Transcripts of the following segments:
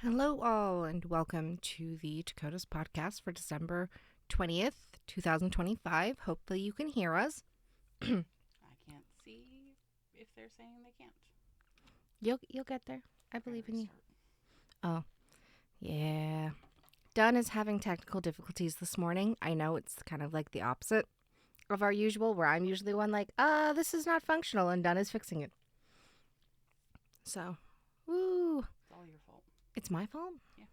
Hello, all, and welcome to the Tokotas podcast for December 20th, 2025. Hopefully, you can hear us. I can't see if they're saying they can't. You'll get there. I believe in you. Oh, yeah. Dunn is having technical difficulties this morning. I know it's kind of like the opposite of our usual, where I'm usually one like, this is not functional, and Dunn is fixing it. So, woo. It's all your fault. It's my fault? Yeah.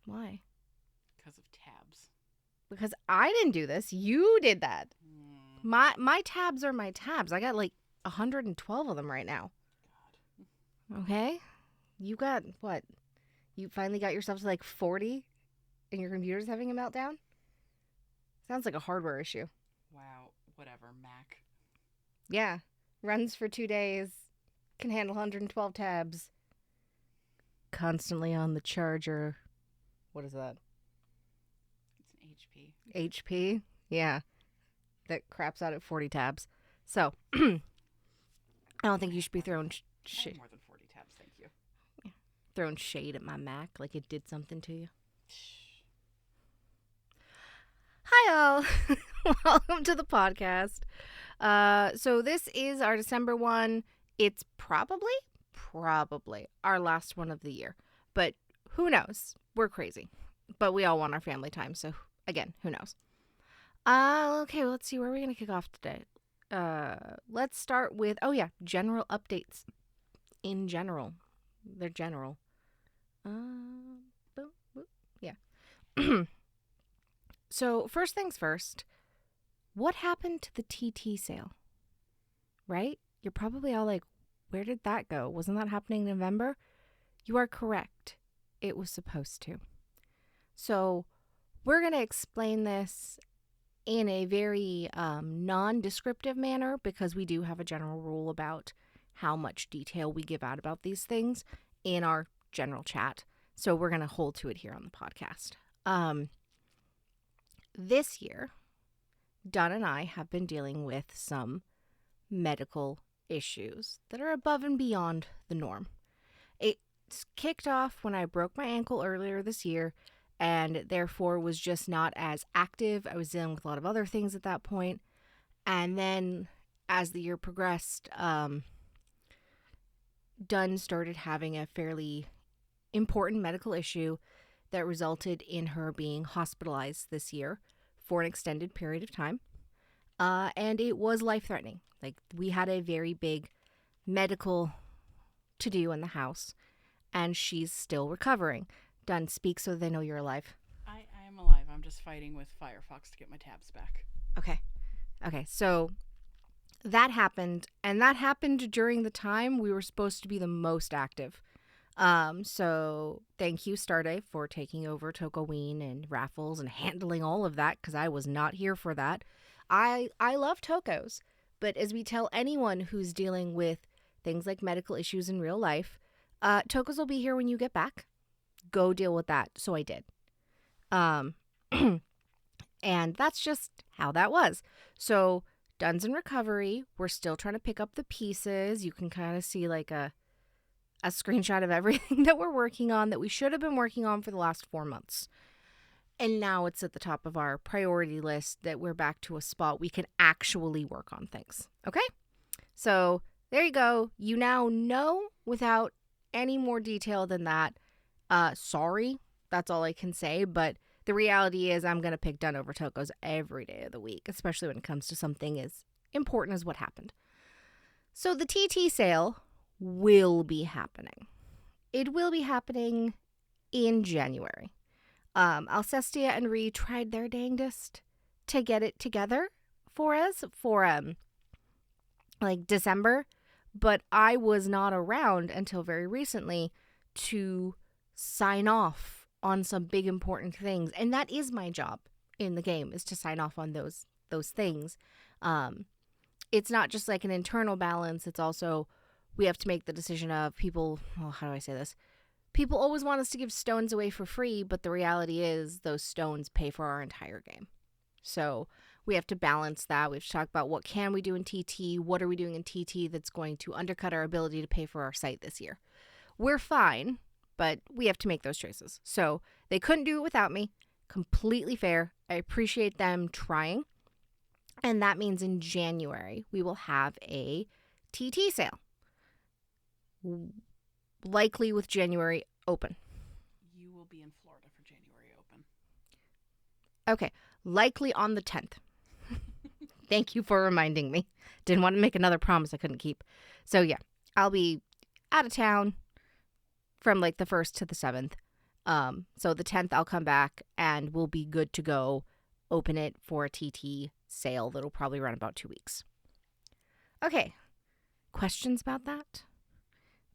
Why? Because of tabs. Because I didn't do this. You did that. My tabs are my tabs. I got like 112 of them right now. God. Okay? You got what? You finally got yourself to like 40 and your computer's having a meltdown? Sounds like a hardware issue. Wow. Whatever. Mac. Yeah. Runs for 2 days. Can handle 112 tabs. Constantly on the charger. What is that? It's an HP. HP? Yeah. That craps out at 40 tabs. So, I don't think you should be throwing shade. More than 40 tabs, thank you. Yeah. Throwing shade at my Mac like it did something to you. Hi, all. Welcome to the podcast. So this is our December one. It's probably our last one of the year. But who knows? We're crazy. But we all want our family time. So, again, who knows? Okay, let's see. Where are we going to kick off today? Let's start with, general updates. In general. They're general. Yeah. So, first things first. What happened to the TT sale? Right? You're probably all like, where did that go? Wasn't that happening in November? You are correct. It was supposed to. So, we're going to explain this in a very non-descriptive manner because we do have a general rule about how much detail we give out about these things in our general chat. So we're going to hold to it here on the podcast. This year, Dunn and I have been dealing with some medical issues that are above and beyond the norm. It's kicked off when I broke my ankle earlier this year and therefore was just not as active. I was dealing with a lot of other things at that point. And then as the year progressed, Dunn started having a fairly important medical issue that resulted in her being hospitalized this year for an extended period of time. And it was life-threatening. Like, we had a very big medical to-do in the house, and she's still recovering. Dunn, speak so they know you're alive. I am alive. I'm just fighting with Firefox to get my tabs back. Okay, so that happened, and that happened during the time we were supposed to be the most active. So thank you, Starday, for taking over Tokoween and raffles and handling all of that, because I was not here for that. I love Tokos, but as we tell anyone who's dealing with things like medical issues in real life, Tokos will be here when you get back. Go deal with that. So I did. And that's just how that was. So Dunn's in recovery. We're still trying to pick up the pieces. You can kind of see like a screenshot of everything that we're working on that we should have been working on for the last 4 months. And now it's at the top of our priority list that we're back to a spot we can actually work on things. Okay? So there you go. You now know without any more detail than that. Sorry, that's all I can say. But the reality is I'm going to pick Dunn over Tokos every day of the week, especially when it comes to something as important as what happened. So the TT sale will be happening. It will be happening in January. Alcestia and Ree tried their dangest to get it together for us for December, but I was not around until very recently to sign off on some big important things, and that is my job in the game, is to sign off on those things. It's not just like an internal balance, it's also we have to make the decision of people, how do I say this? People always want us to give stones away for free, but the reality is those stones pay for our entire game. So we have to balance that. We have to talk about what can we do in TT, what are we doing in TT that's going to undercut our ability to pay for our site this year. We're fine, but we have to make those choices. So they couldn't do it without me. Completely fair. I appreciate them trying. And that means in January, we will have a TT sale. Likely with January open. You will be in Florida for January open. Okay. Likely on the 10th. Thank you for reminding me. Didn't want to make another promise I couldn't keep. So yeah, I'll be out of town from like the 1st to the 7th. So the 10th I'll come back and we'll be good to go. Open it for a TT sale that'll probably run about 2 weeks. Okay. Questions about that?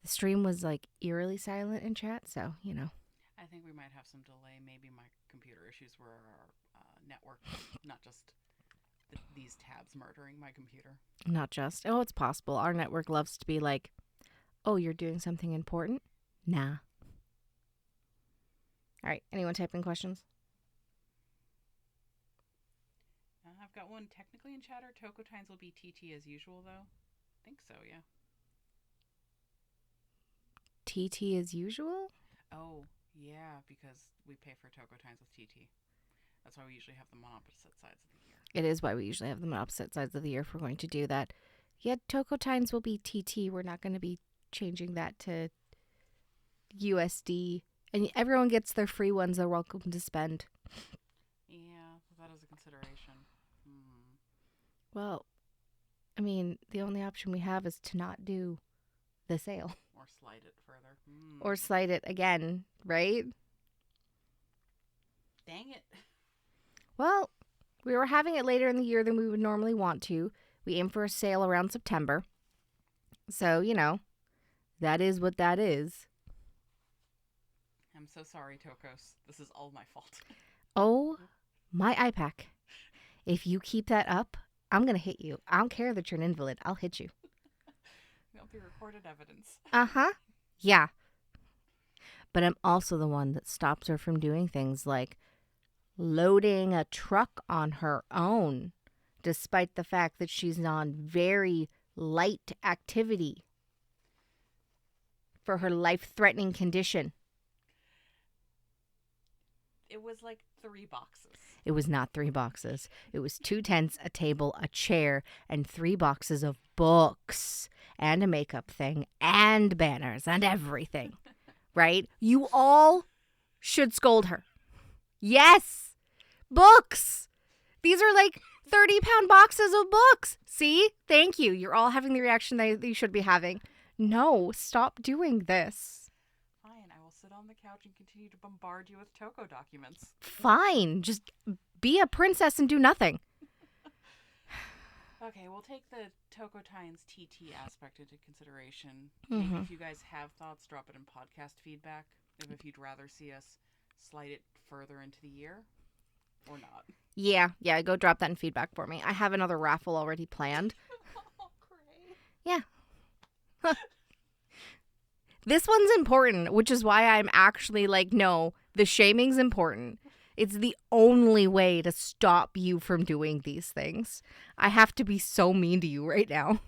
The stream was like eerily silent in chat, so, you know. I think we might have some delay. Maybe my computer issues were our network, not just these tabs murdering my computer. Not just. Oh, it's possible. Our network loves to be like, oh, you're doing something important? Nah. All right. Anyone typing questions? I've got one technically in chatter. Tokotas will be TT as usual, though. I think so, yeah. TT as usual? Oh, yeah, because we pay for Tokotas with TT. That's why we usually have them on opposite sides of the year. It is why we usually have them on opposite sides of the year if we're going to do that. Yeah, Tokotas will be TT. We're not going to be changing that to USD. And everyone gets their free ones they're welcome to spend. Yeah, that is a consideration. Well, I mean, the only option we have is to not do the sale. Or slide it further. Or slide it again, right? Dang it. Well, we were having it later in the year than we would normally want to. We aim for a sale around September. So, you know, that is what that is. I'm so sorry, Tokos. This is all my fault. Oh, my iPac. If you keep that up, I'm going to hit you. I don't care that you're an invalid. I'll hit you. There'll be recorded evidence. Uh-huh. Yeah. But I'm also the one that stops her from doing things like loading a truck on her own, despite the fact that she's on very light activity for her life-threatening condition. It was like 3 boxes. It was not 3 boxes. It was 2 tents, a table, a chair, and 3 boxes of books and a makeup thing and banners and everything. Right? You all should scold her. Yes! Books! These are like 30-pound boxes of books. See? Thank you. You're all having the reaction that you should be having. No, stop doing this. Fine, I will sit on the couch and continue to bombard you with Toko documents. Fine. Just be a princess and do nothing. Okay, we'll take the Tokotas TT aspect into consideration. Mm-hmm. If you guys have thoughts, drop it in podcast feedback. If you'd rather see us slide it further into the year or not. Yeah, go drop that in feedback for me. I have another raffle already planned. Oh, great. Yeah. This one's important, which is why I'm actually like, no, the shaming's important. It's the only way to stop you from doing these things. I have to be so mean to you right now.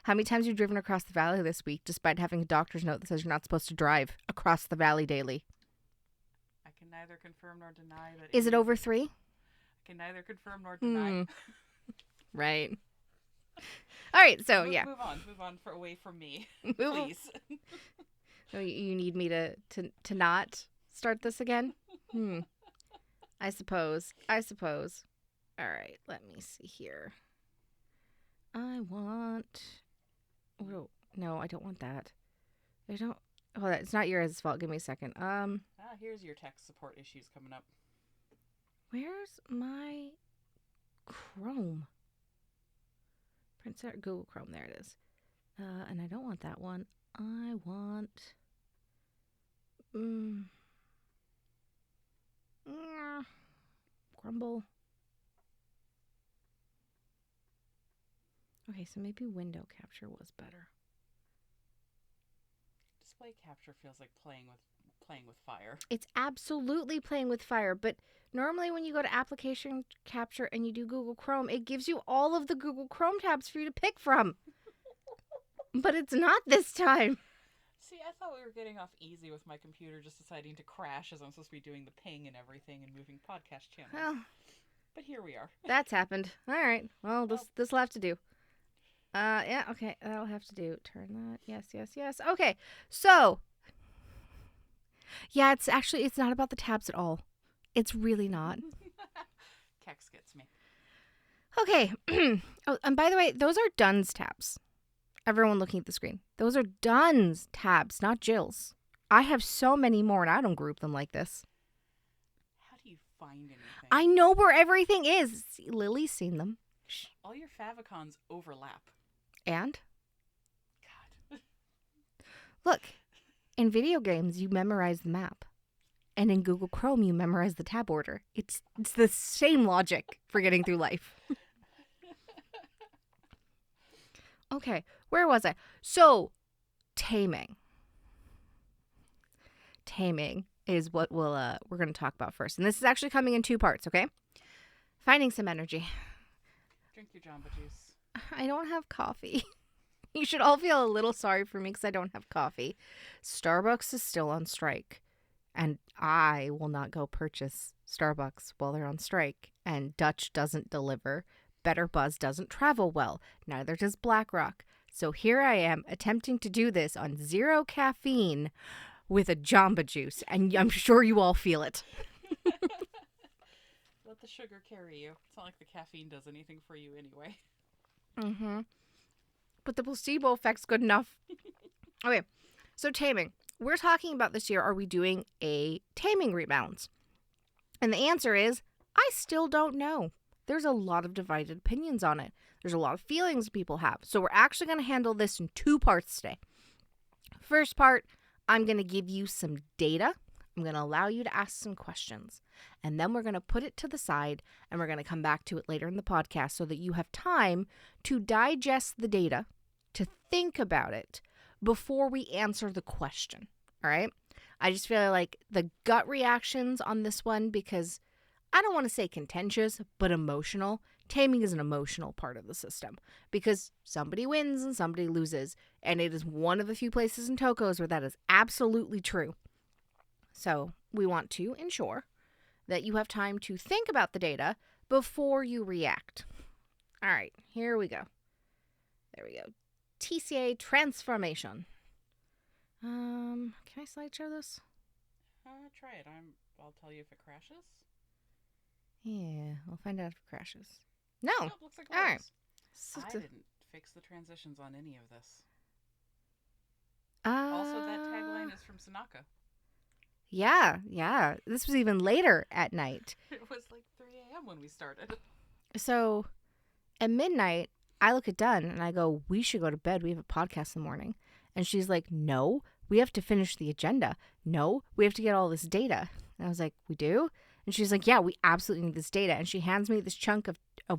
How many times have you driven across the valley this week despite having a doctor's note that says you're not supposed to drive across the valley daily? I can neither confirm nor deny that. Is it over 3? I can neither confirm nor deny. Right. All right, so yeah. Move on away from me, Move please. Oh, you need me to not start this again? I suppose. All right, let me see here. I want... Oh, no, I don't want that. I don't... Oh, it's not your fault. Give me a second. Here's your tech support issues coming up. Where's my Chrome? Print start Google Chrome. There it is. And I don't want that one. I want... Grumble. Okay, so maybe window capture was better. Display capture feels like playing with fire. It's absolutely playing with fire, but normally when you go to application capture and you do Google Chrome, it gives you all of the Google Chrome tabs for you to pick from. But it's not this time. See, I thought we were getting off easy with my computer just deciding to crash as I'm supposed to be doing the ping and everything and moving podcast channels. Well, But here we are. that's happened. All right. Well, Well, this'll have to do. Yeah, okay. That'll have to do. Turn that. Yes, yes, yes. Okay. So, yeah, it's not about the tabs at all. It's really not. Kex gets me. Okay. Oh, and by the way, those are Dunn's tabs. Everyone looking at the screen. Those are Dunn's tabs, not Jill's. I have so many more, and I don't group them like this. How do you find anything? I know where everything is. See, Lily's seen them. All your favicons overlap. And? God. Look, in video games, you memorize the map. And in Google Chrome, you memorize the tab order. It's the same logic for getting through life. Okay, where was I? So, taming. Taming is what we're going to talk about first. And this is actually coming in 2 parts, okay? Finding some energy. Drink your Jamba Juice. I don't have coffee. You should all feel a little sorry for me because I don't have coffee. Starbucks is still on strike. And I will not go purchase Starbucks while they're on strike. And Dutch doesn't deliver. Better Buzz doesn't travel well. Neither does BlackRock. So here I am attempting to do this on 0 caffeine with a Jamba Juice. And I'm sure you all feel it. Let the sugar carry you. It's not like the caffeine does anything for you anyway. Mm-hmm. But the placebo effect's good enough. Okay, so taming. We're talking about this year, are we doing a taming rebalance? And the answer is, I still don't know. There's a lot of divided opinions on it. There's a lot of feelings people have. So we're actually going to handle this in 2 parts today. First part, I'm going to give you some data. I'm going to allow you to ask some questions. And then we're going to put it to the side and we're going to come back to it later in the podcast so that you have time to digest the data, to think about it before we answer the question. All right? I just feel like the gut reactions on this one, because I don't want to say contentious, but emotional. Taming is an emotional part of the system because somebody wins and somebody loses. And it is one of the few places in Tokos where that is absolutely true. So we want to ensure that you have time to think about the data before you react. All right, here we go. There we go. TCA transformation. Can I slideshow this? Try it. I'll tell you if it crashes. Yeah, we'll find out if it crashes. No. Nope, looks like it All works. right. I didn't fix the transitions on any of this. Also, that tagline is from Sanaka. Yeah. This was even later at night. It was like 3 a.m. when we started. So at midnight, I look at Dunn and I go, we should go to bed. We have a podcast in the morning. And she's like, no, we have to finish the agenda. No, we have to get all this data. And I was like, we do? And she's like, yeah, we absolutely need this data. And she hands me this chunk of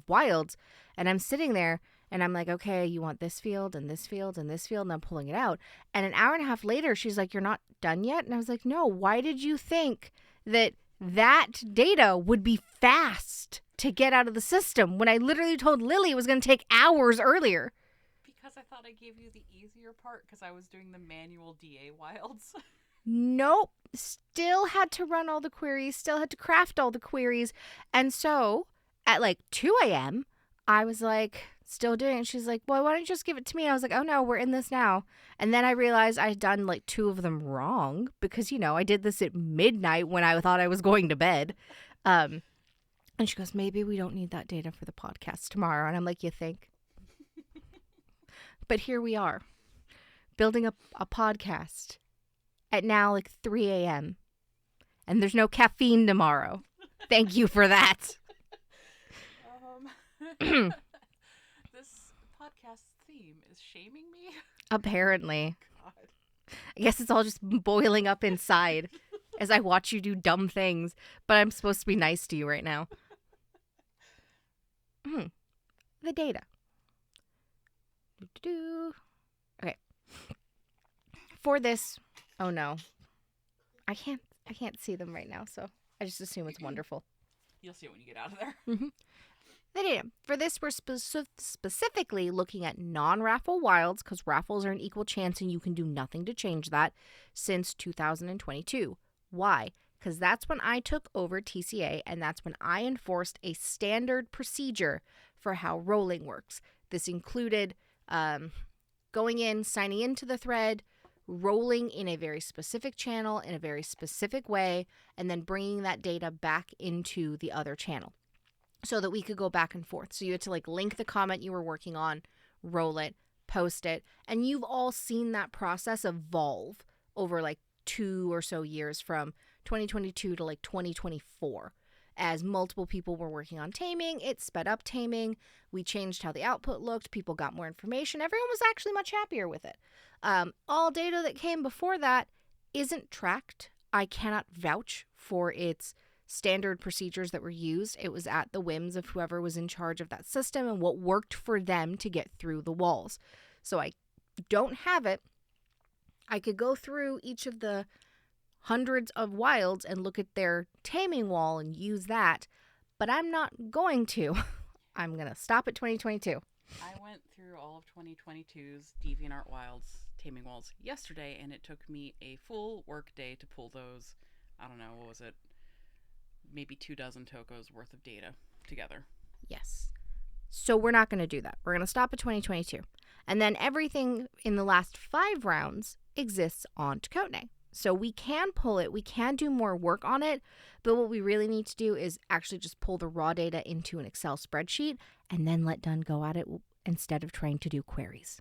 wilds. And I'm sitting there and I'm like, okay, you want this field and this field and this field. And I'm pulling it out. And an hour and a half later, she's like, you're not done yet? And I was like, no, why did you think that data would be fast to get out of the system when I literally told Lily it was going to take hours earlier? Because I thought I gave you the easier part because I was doing the manual DA wilds. Nope. Still had to run all the queries, still had to craft all the queries. And so at like 2 a.m., I was like, still doing it. And she's like, well, why don't you just give it to me? I was like, oh no, we're in this now. And then I realized I had done like 2 of them wrong because, I did this at midnight when I thought I was going to bed. And she goes, maybe we don't need that data for the podcast tomorrow. And I'm like, you think? But here we are, building a podcast at now like 3 a.m. And there's no caffeine tomorrow. Thank you for that. This podcast theme is shaming me? Apparently. God. I guess it's all just boiling up inside as I watch you do dumb things. But I'm supposed to be nice to you right now. The data. Okay. For this, oh no. I can't see them right now, so I just assume it's wonderful. You'll see it when you get out of there. Mm-hmm. The data. For this, we're specifically looking at non-raffle wilds because raffles are an equal chance and you can do nothing to change that since 2022. Why? Because that's when I took over TCA and that's when I enforced a standard procedure for how rolling works. This included going in, signing into the thread, rolling in a very specific channel in a very specific way, and then bringing that data back into the other channel so that we could go back and forth. So you had to like link the comment you were working on, roll it, post it, and you've all seen that process evolve over like 2 or so years from 2022 to like 2024. As multiple people were working on taming, it sped up taming. We changed how the output looked. People got more information. Everyone was actually much happier with it. All data that came before that isn't tracked. I cannot vouch for its standard procedures that were used. It was at the whims of whoever was in charge of that system and what worked for them to get through the walls. So I don't have it. I could go through each of the hundreds of wilds and look at their taming wall and use that, but I'm not going to. I'm going to stop at 2022. I went through all of 2022's DeviantArt Wilds taming walls yesterday, and it took me a full work day to pull those, I don't know, what was it, maybe 24 tokos worth of data together. Yes. So we're not going to do that. We're going to stop at 2022. And then everything in the last 5 rounds exists on Tokotas. So we can pull it, we can do more work on it, but what we really need to do is actually just pull the raw data into an Excel spreadsheet and then let Dunn go at it instead of trying to do queries.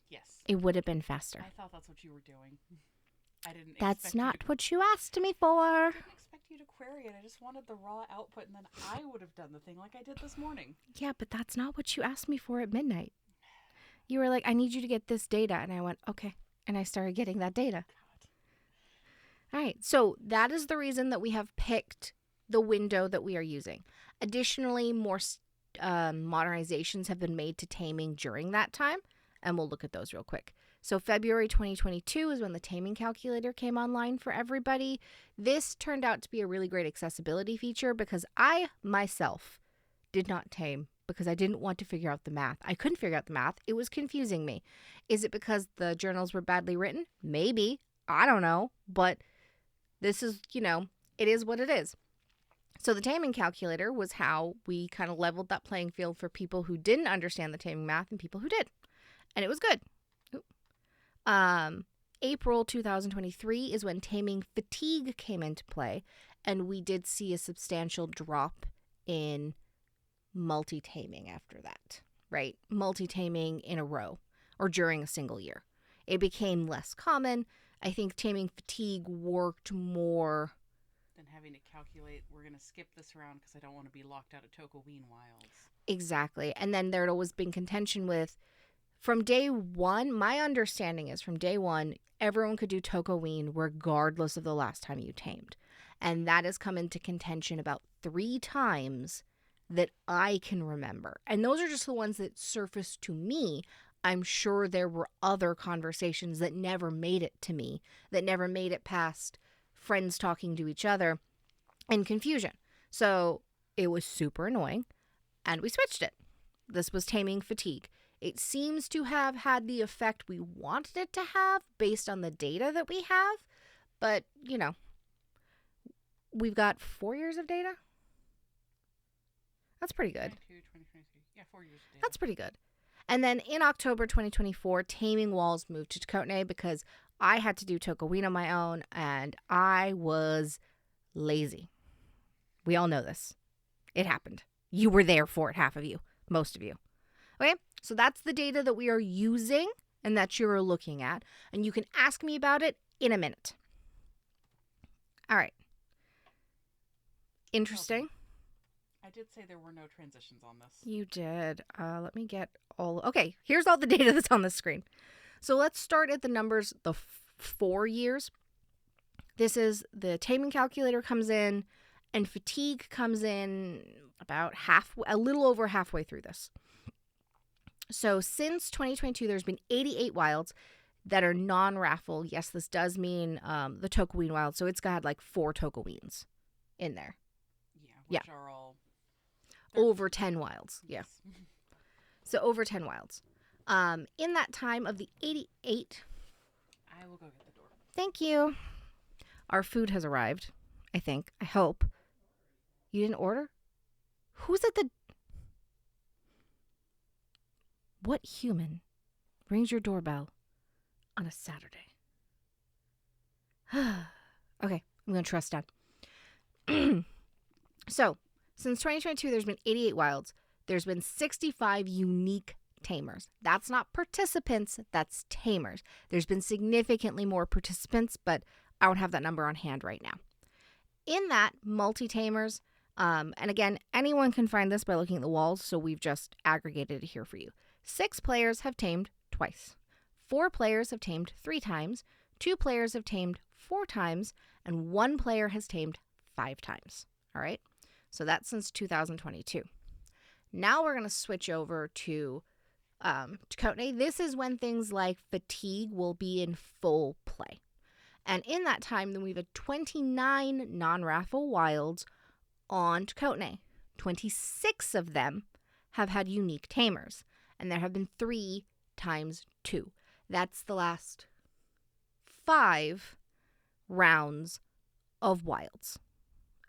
Yes. It would have been faster. I thought that's what you were doing. I didn't That's expect not you to, what you asked me for. I didn't expect you to query it. I just wanted the raw output, and then I would have done the thing like I did this morning. Yeah, but that's not what you asked me for at midnight. You were like, I need you to get this data. And I went, okay. And I started getting that data. All right, so that is the reason that we have picked the window that we are using. Additionally, more modernizations have been made to taming during that time, and we'll look at those real quick. So February 2022 is when the taming calculator came online for everybody. This turned out to be a really great accessibility feature because I myself did not tame because I didn't want to figure out the math. I couldn't figure out the math. It was confusing me. Is it because the journals were badly written? Maybe. I don't know, but this is, it is what it is. So the taming calculator was how we kind of leveled that playing field for people who didn't understand the taming math and people who did. And it was good. April 2023 is when taming fatigue came into play, and we did see a substantial drop in multi-taming after that, right? Multi-taming in a row or during a single year. It became less common. I think taming fatigue worked more Than having to calculate, we're going to skip this round because I don't want to be locked out of Tokoween Wilds. Exactly. And then there had always been contention with, from day one, my understanding is from day one, everyone could do Tokoween regardless of the last time you tamed. And that has come into contention about 3 times that I can remember. And those are just the ones that surfaced to me. I'm sure there were other conversations that never made it to me, that never made it past friends talking to each other and confusion. So it was super annoying, and we switched it. This was taming fatigue. It seems to have had the effect we wanted it to have based on the data that we have, but, we've got 4 years of data. That's pretty good. 2023. Yeah, 4 years of data. That's pretty good. And then in October 2024, taming walls moved to Tokotas because I had to do Tokoween on my own, and I was lazy. We all know this. It happened. You were there for it, half of you, most of you. Okay, so that's the data that we are using and that you're looking at, and you can ask me about it in a minute. All right. Interesting. Okay. I did say there were no transitions on this. You did. Let me get all... Okay, here's all the data that's on the screen. So let's start at the numbers, the 4 years. This is the taming calculator comes in, and fatigue comes in about a little over halfway through this. So since 2022, there's been 88 wilds that are non-raffle. Yes, this does mean the Tokoween wild. So it's got like 4 Tokoweens in there. Yeah, which are all over 10 wilds. Yeah. Yes. So over 10 wilds. In that time of the 88, I will go get the door. thank you. Our food has arrived, I think. I hope. You didn't order? Who's at the... What human rings your doorbell on a Saturday? Okay, I'm going to trust Dad. So, since 2022, there's been 88 wilds. There's been 65 unique tamers. That's not participants, that's tamers. There's been significantly more participants, but I don't have that number on hand right now. In that, multi-tamers, and again, anyone can find this by looking at the walls, so we've just aggregated it here for you. 6 players have tamed twice. 4 players have tamed 3 times. 2 players have tamed 4 times. And 1 player has tamed 5 times. All right? So that's since 2022. Now we're going to switch over to Tokotas. This is when things like fatigue will be in full play. And in that time, then we have 29 non-raffle wilds on Tokotas. 26 of them have had unique tamers. And there have been 3 times 2. That's the last 5 rounds of wilds.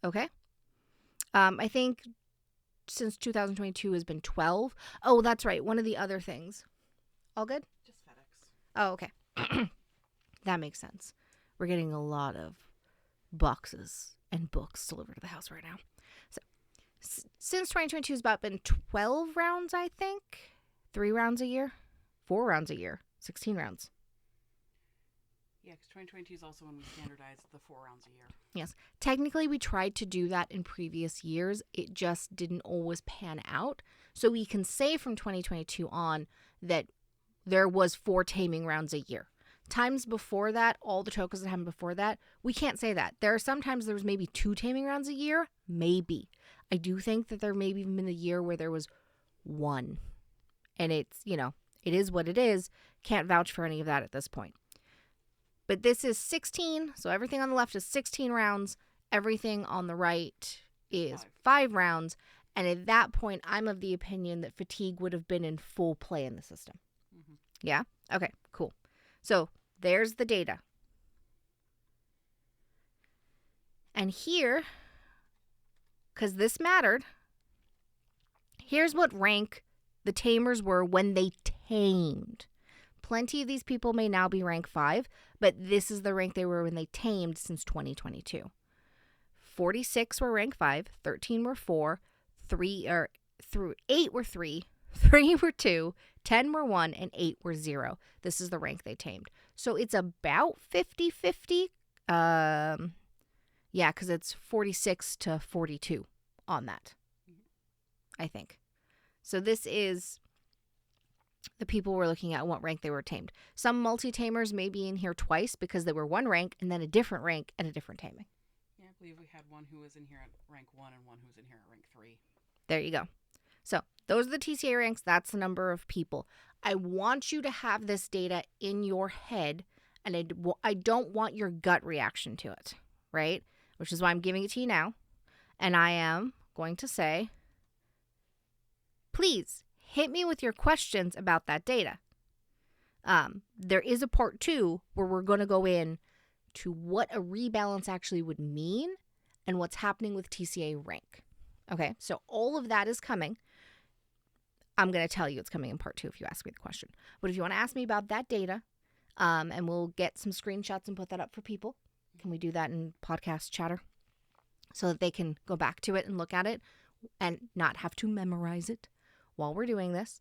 Okay? I think since 2022 has been 12. Oh, that's right. One of the other things. All good? Just FedEx. Oh, okay. That makes sense. We're getting a lot of boxes and books delivered to the house right now. So, since 2022 has about been 12 rounds, I think. 3 rounds a year. 4 rounds a year. 16 rounds. Yeah, because 2022 is also when we standardized the 4 rounds a year. Yes. Technically, we tried to do that in previous years. It just didn't always pan out. So we can say from 2022 on that there was 4 taming rounds a year. Times before that, all the Tokotas that happened before that, we can't say that. There are sometimes there was maybe 2 taming rounds a year. Maybe. I do think that there maybe even been a year where there was 1. And it's, it is what it is. Can't vouch for any of that at this point. But this is 16, so everything on the left is 16 rounds. Everything on the right is 5 rounds. And at that point, I'm of the opinion that fatigue would have been in full play in the system. Mm-hmm. Yeah? Okay, cool. So there's the data. And here, because this mattered, here's what rank the tamers were when they tamed. Plenty of these people may now be rank 5, but this is the rank they were when they tamed since 2022. 46 were rank 5, 13 were 4, 8 were 3, 3 were 2, 10 were 1, and 8 were 0. This is the rank they tamed. So it's about 50-50. Yeah, because it's 46 to 42 on that, I think. So this is the people we're looking at, what rank they were tamed. Some multi-tamers may be in here twice because they were 1 rank and then a different rank and a different taming. Yeah, I believe we had one who was in here at rank 1 and one who was in here at rank 3. There you go. So those are the TCA ranks. That's the number of people. I want you to have this data in your head, and I don't want your gut reaction to it, right? Which is why I'm giving it to you now. And I am going to say, please hit me with your questions about that data. There is a part 2 where we're going to go in to what a rebalance actually would mean and what's happening with TCA rank. Okay, so all of that is coming. I'm going to tell you it's coming in part 2 if you ask me the question. But if you want to ask me about that data, and we'll get some screenshots and put that up for people. Can we do that in podcast chatter? So that they can go back to it and look at it and not have to memorize it while we're doing this.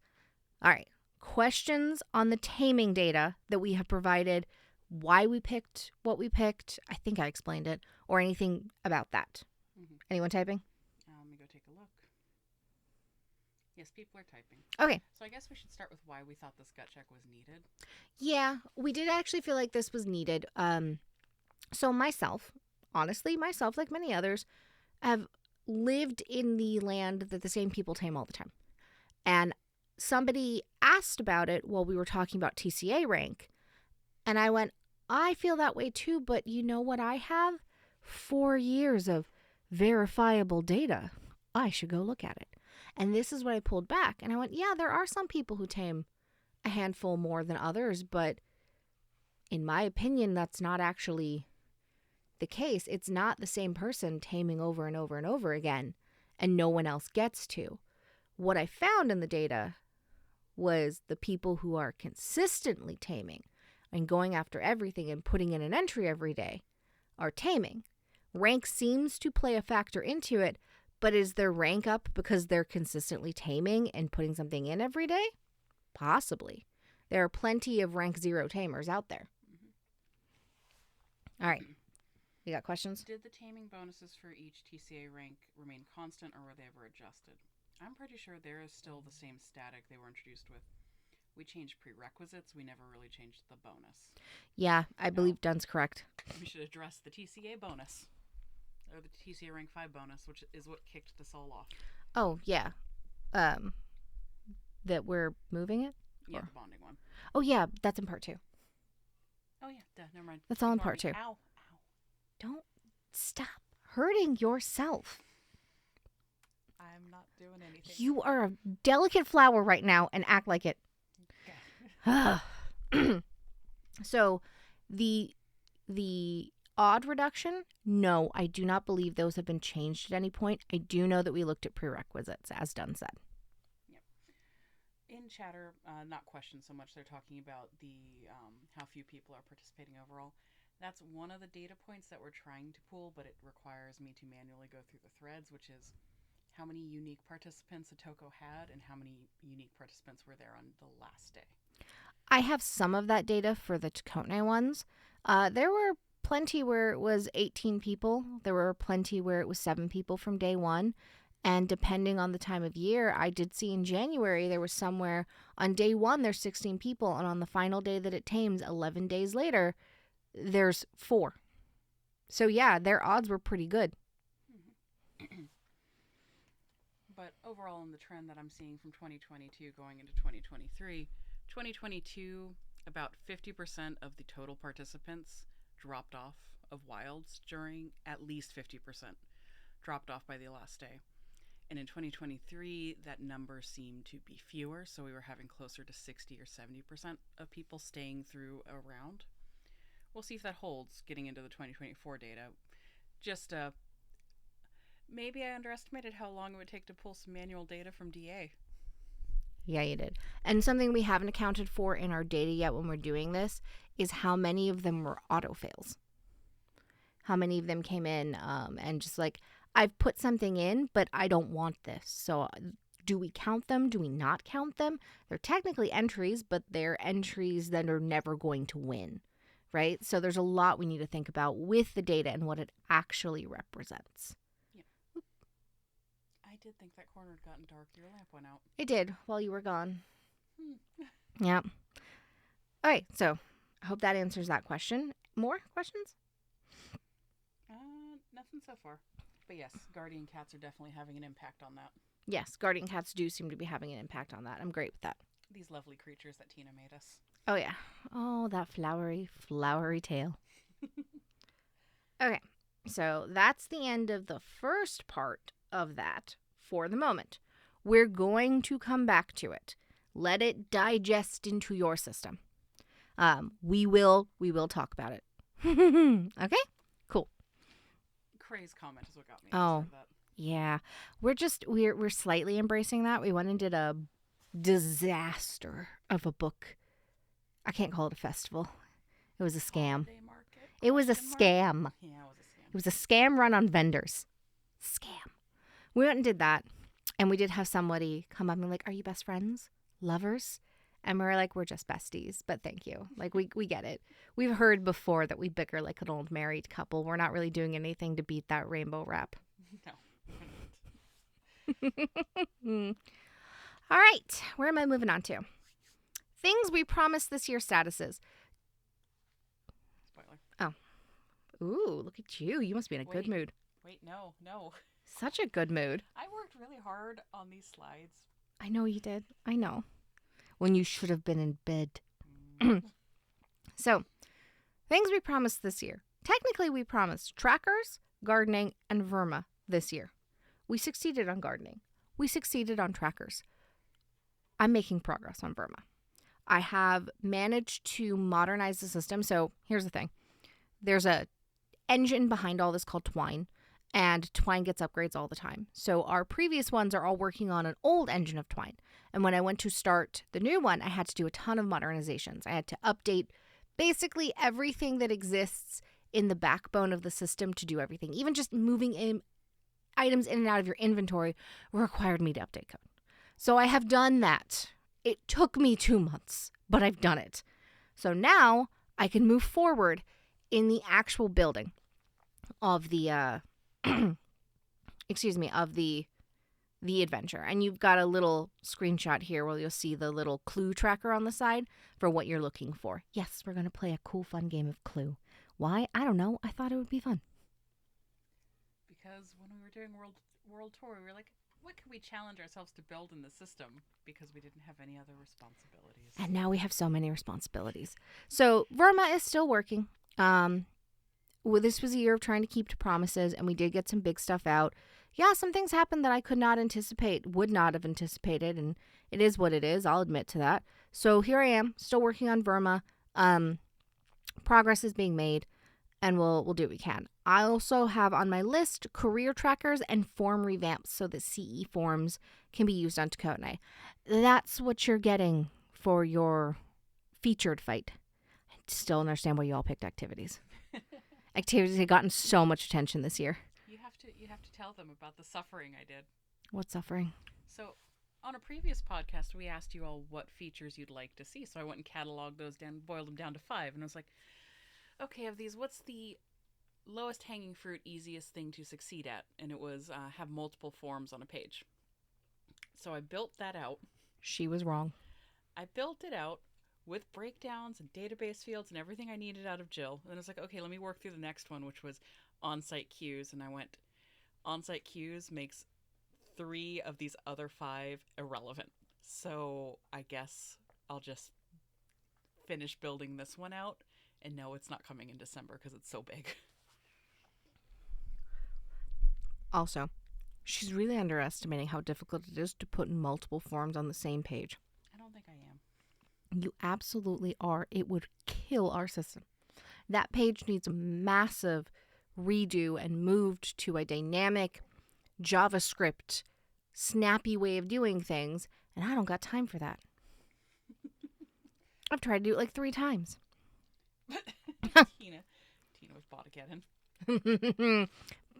All right. Questions on the taming data that we have provided, why we picked what we picked. I think I explained it, or anything about that. Mm-hmm. Anyone typing? Let me go take a look. Yes, people are typing. Okay. So I guess we should start with why we thought this gut check was needed. Yeah, we did actually feel like this was needed. So myself, like many others, have lived in the land that the same people tame all the time. And somebody asked about it while we were talking about TCA rank. And I went, I feel that way too, but you know what I have? 4 years of verifiable data. I should go look at it. And this is what I pulled back. And I went, yeah, there are some people who tame a handful more than others, but in my opinion, that's not actually the case. It's not the same person taming over and over and over again, and no one else gets to. What I found in the data was the people who are consistently taming and going after everything and putting in an entry every day are taming. Rank seems to play a factor into it, but is their rank up because they're consistently taming and putting something in every day? Possibly. There are plenty of rank 0 tamers out there. All right. You got questions? Did the taming bonuses for each TCA rank remain constant, or were they ever adjusted? I'm pretty sure there is still the same static they were introduced with. We changed prerequisites. We never really changed the bonus. Yeah, I believe Dunn's correct. We should address the TCA bonus. Or the TCA rank 5 bonus, which is what kicked this all off. Oh, yeah. That we're moving it? Yeah, the bonding one. Oh, yeah, that's in part 2. Oh, yeah, never mind. That's all in part 2. Ow, ow. Don't stop hurting yourself. I'm not doing anything. You are a delicate flower right now and act like it. Okay. So, the odd reduction, no, I do not believe those have been changed at any point. I do know that we looked at prerequisites, as Dunn said. Yep. In chatter, not questions so much, they're talking about the how few people are participating overall. That's one of the data points that we're trying to pull, but it requires me to manually go through the threads, which is how many unique participants a Toko had and how many unique participants were there on the last day. I have some of that data for the Tokotas ones. There were plenty where it was 18 people. There were plenty where it was 7 people from day one. And depending on the time of year, I did see in January, there was somewhere on day 1, there's 16 people. And on the final day that it tames, 11 days later, there's 4. So yeah, their odds were pretty good. But overall, in the trend that I'm seeing from 2022 going into 2023, 2022, about 50% of the total participants dropped off of wilds during, at least 50% dropped off by the last day. And in 2023, that number seemed to be fewer, so we were having closer to 60 or 70% of people staying through a round. We'll see if that holds getting into the 2024 data. Just maybe I underestimated how long it would take to pull some manual data from DA. Yeah, you did. And something we haven't accounted for in our data yet when we're doing this is how many of them were auto fails. How many of them came in and just like, I've put something in, but I don't want this. So do we count them? Do we not count them? They're technically entries, but they're entries that are never going to win, right? So there's a lot we need to think about with the data and what it actually represents. Yeah. I did think that corner had gotten dark. Your lamp went out. It did while you were gone. Yeah. All right, so I hope that answers that question. More questions? Nothing so far. But yes, guardian cats are definitely having an impact on that. Yes, guardian cats do seem to be having an impact on that. I'm great with that. These lovely creatures that Tina made us. Oh, yeah. Oh, that flowery, flowery tail. Okay, so that's the end of the first part of that for the moment. We're going to come back to it. Let it digest into your system. We will talk about it. Okay? Cool. Cray's comment is what got me. Oh, yeah. We're slightly embracing that. We went and did a disaster of a book. I can't call it a festival. It was a scam. It was a scam. Yeah, it was a scam. It was a scam run on vendors. Scam. We went and did that. And we did have somebody come up and be like, are you best friends? Lovers? And we were like, we're just besties, but thank you. Like, we get it. We've heard before that we bicker like an old married couple. We're not really doing anything to beat that rainbow wrap. No. All right. Where am I moving on to? Things we promised this year statuses. Spoiler. Oh. Ooh, look at you. You must be in a good mood. Wait, no. Such a good mood. I worked really hard on these slides. I know you did. I know. When you should have been in bed. So, things we promised this year. Technically, we promised trackers, gardening, and Verma this year. We succeeded on gardening. We succeeded on trackers. I'm making progress on Verma. I have managed to modernize the system. So here's the thing. There's a engine behind all this called Twine, and Twine gets upgrades all the time. So our previous ones are all working on an old engine of Twine. And when I went to start the new one, I had to do a ton of modernizations. I had to update basically everything that exists in the backbone of the system to do everything. Even just moving items in and out of your inventory required me to update code. So I have done that. It took me 2 months, but I've done it. So now I can move forward in the actual building of the of the adventure. And you've got a little screenshot here where you'll see the little clue tracker on the side for what you're looking for. Yes, we're going to play a cool fun game of Clue. Why? I don't know. I thought it would be fun. Because when we were doing world tour, we were like, what can we challenge ourselves to build in the system? Because we didn't have any other responsibilities. And now we have so many responsibilities. So Verma is still working. Well, this was a year of trying to keep to promises, and we did get some big stuff out. Yeah, some things happened that I could not anticipate, would not have anticipated, and it is what it is. I'll admit to that. So here I am, still working on Verma. Progress is being made, and we'll do what we can. I also have on my list career trackers and form revamps so that CE forms can be used on Tokotas. That's what you're getting for your featured fight. I still don't understand why you all picked activities. Activities have gotten so much attention this year. You have to tell them about the suffering I did. What suffering? So on a previous podcast, we asked you all what features you'd like to see. So I went and cataloged those down, boiled them down to 5, and I was like, okay, of these, what's the lowest hanging fruit, easiest thing to succeed at? And it was have multiple forms on a page. So I built that out. She was wrong. I built it out with breakdowns and database fields and everything I needed out of Jill. And then I was like, okay, let me work through the next one, which was on-site queues. And I went, on-site queues makes 3 of these other 5 irrelevant. So I guess I'll just finish building this one out. And no, it's not coming in December because it's so big. Also, she's really underestimating how difficult it is to put multiple forms on the same page. I don't think I am. You absolutely are. It would kill our system. That page needs a massive redo and moved to a dynamic JavaScript, snappy way of doing things, and I don't got time for that. I've tried to do it like 3 times. Tina was Botageddon.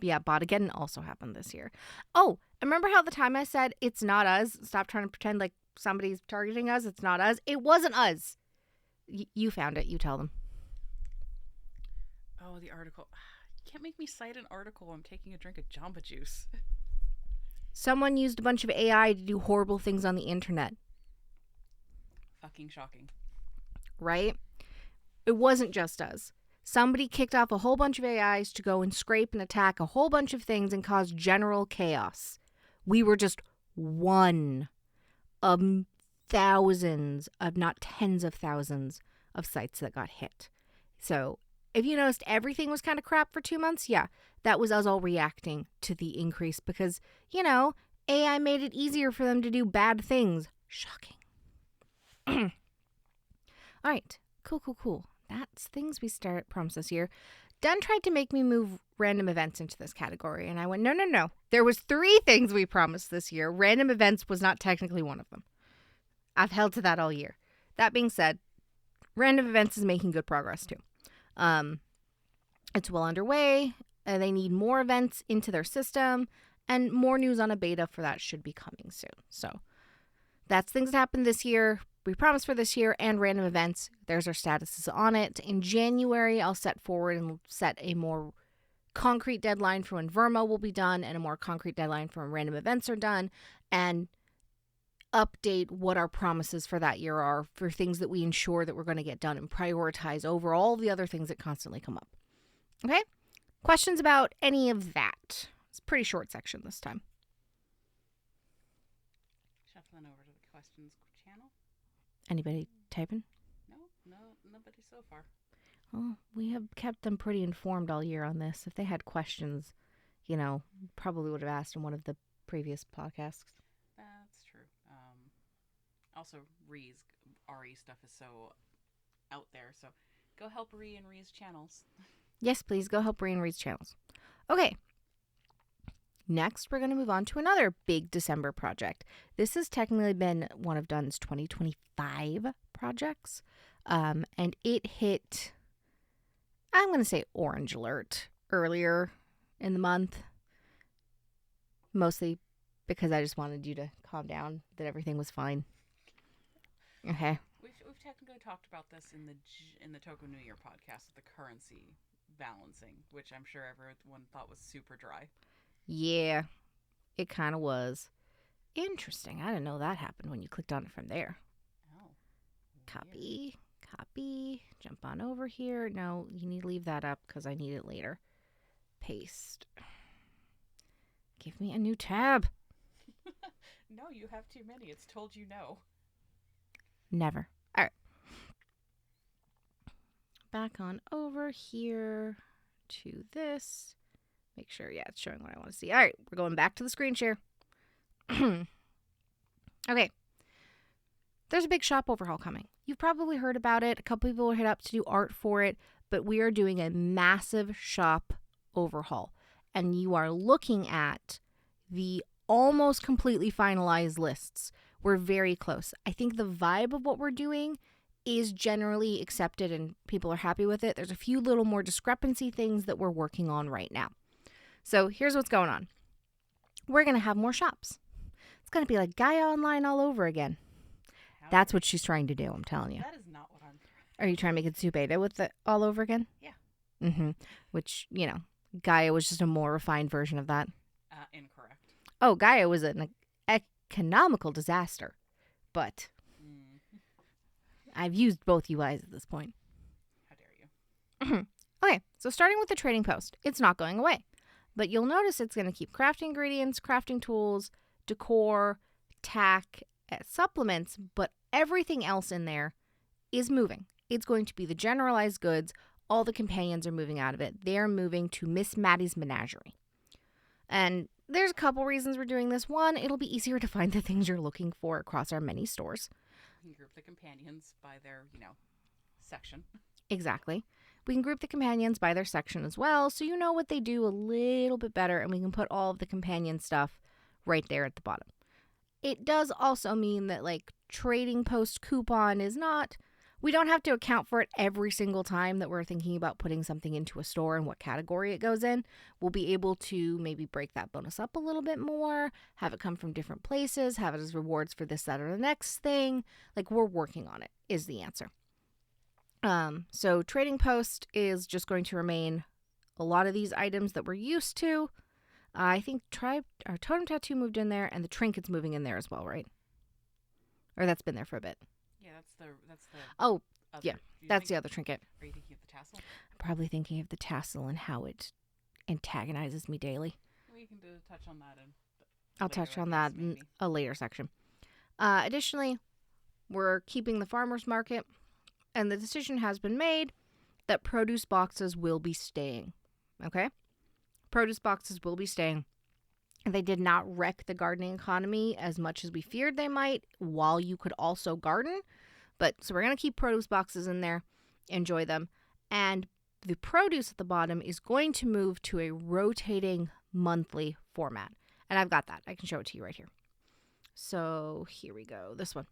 Yeah, Botageddon also happened this year. Oh, remember how the time I said it's not us? Stop trying to pretend like somebody's targeting us. It's not us. It wasn't us. You found it. You tell them. Oh, the article. You can't make me cite an article. I'm taking a drink of Jamba Juice. Someone used a bunch of AI to do horrible things on the internet. Fucking shocking. Right? It wasn't just us. Somebody kicked off a whole bunch of AIs to go and scrape and attack a whole bunch of things and cause general chaos. We were just one of thousands of, not tens of thousands of sites that got hit. So if you noticed everything was kind of crap for 2 months, yeah, that was us all reacting to the increase because, AI made it easier for them to do bad things. Shocking. All right. Cool. That's things we promised this year. Dunn tried to make me move random events into this category, and I went, no. There was 3 things we promised this year. Random events was not technically one of them. I've held to that all year. That being said, random events is making good progress too. It's well underway. They need more events into their system, and more news on a beta for that should be coming soon. So that's things that happened this year. We promised for this year and random events. There's our statuses on it. In January, I'll set forward and set a more concrete deadline for when Verma will be done and a more concrete deadline for when random events are done and update what our promises for that year are for things that we ensure that we're going to get done and prioritize over all the other things that constantly come up. Okay? Questions about any of that? It's a pretty short section this time. Shuffling over to the questions channel. Anybody typing? No, nobody so far. Well, we have kept them pretty informed all year on this. If they had questions, probably would have asked in one of the previous podcasts. Also, Re stuff is so out there. So go help Re and Re's channels. Yes, please go help Brain Read's channels. Okay, next we're going to move on to another big December project. This has technically been one of Dunn's 2025 projects, and it hit, I'm going to say orange alert earlier in the month, mostly because I just wanted you to calm down that everything was fine. Okay. We've technically talked about this in the Toko New Year podcast, the currency balancing, which I'm sure everyone thought was super dry. Yeah, it kind of was. Interesting. I didn't know that happened when you clicked on it from there. Oh, Copy, copy, jump on over here. No, you need to leave that up because I need it later. Paste. Give me a new tab. No, you have too many. It's told you no. Never. All right. Back on over here to this. Make sure, yeah, it's showing what I want to see. All right, we're going back to the screen share. Okay. There's a big shop overhaul coming. You've probably heard about it. A couple people hit up to do art for it, but we are doing a massive shop overhaul. And you are looking at the almost completely finalized lists. We're very close. I think the vibe of what we're doing is generally accepted and people are happy with it. There's a few little more discrepancy things that we're working on right now. So here's what's going on. We're going to have more shops. It's going to be like Gaia Online all over again. That's what she's trying to do, I'm telling you. That is not what I'm trying. Are you trying to make it Zoo Beta with it all over again? Yeah. Mm-hmm. Which, Gaia was just a more refined version of that. Incorrect. Oh, Gaia was an economical disaster. But I've used both UIs at this point. How dare you? Okay, so starting with the trading post, it's not going away. But you'll notice it's going to keep crafting ingredients, crafting tools, decor, tack, supplements, but everything else in there is moving. It's going to be the generalized goods. All the companions are moving out of it. They're moving to Miss Maddie's Menagerie. And there's a couple reasons we're doing this. One, it'll be easier to find the things you're looking for across our many stores. We can group the companions by their, section. Exactly. We can group the companions by their section as well, so you know what they do a little bit better, and we can put all of the companion stuff right there at the bottom. It does also mean that, trading post coupon is not... We don't have to account for it every single time that we're thinking about putting something into a store and what category it goes in. We'll be able to maybe break that bonus up a little bit more, have it come from different places, have it as rewards for this, that, or the next thing. We're working on it, is the answer. So Trading Post is just going to remain a lot of these items that we're used to. I think our Totem Tattoo moved in there, and the Trinket's moving in there as well, right? Or that's been there for a bit. Yeah, that's the. Oh, other, yeah, that's the other trinket. Are you thinking of the tassel? I'm probably thinking of the tassel and how it antagonizes me daily. We can touch on that I'll touch on that in a later section. Additionally, we're keeping the farmer's market, and the decision has been made that produce boxes will be staying. Okay? Produce boxes will be staying. They did not wreck the gardening economy as much as we feared they might while you could also garden. So we're going to keep produce boxes in there. Enjoy them. And the produce at the bottom is going to move to a rotating monthly format. And I've got that. I can show it to you right here. So here we go. This one.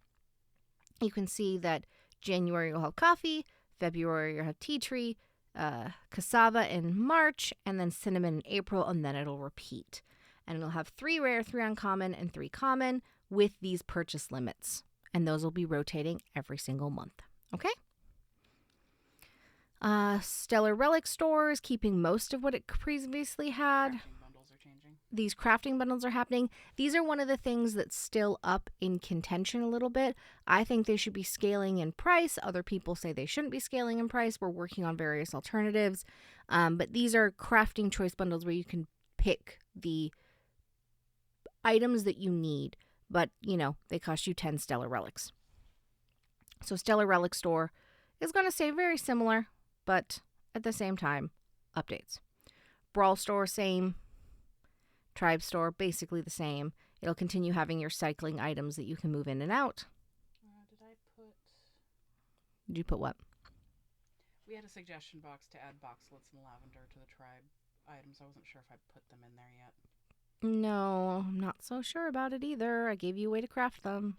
You can see that January you'll have coffee, February you'll have tea tree, cassava in March, and then cinnamon in April, and then it'll repeat. And it'll have 3 rare, 3 uncommon, and 3 common with these purchase limits. And those will be rotating every single month. Okay? Stellar Relic Store is keeping most of what it previously had. Crafting bundles are changing. These crafting bundles are happening. These are one of the things that's still up in contention a little bit. I think they should be scaling in price. Other people say they shouldn't be scaling in price. We're working on various alternatives. But these are crafting choice bundles where you can pick the items that you need. But, they cost you 10 Stellar Relics. So Stellar Relic Store is going to stay very similar, but at the same time, updates. Brawl Store, same. Tribe Store, basically the same. It'll continue having your cycling items that you can move in and out. Did you put what? We had a suggestion box to add boxlets and lavender to the tribe items. I wasn't sure if I put them in there yet. No, I'm not so sure about it either. I gave you a way to craft them.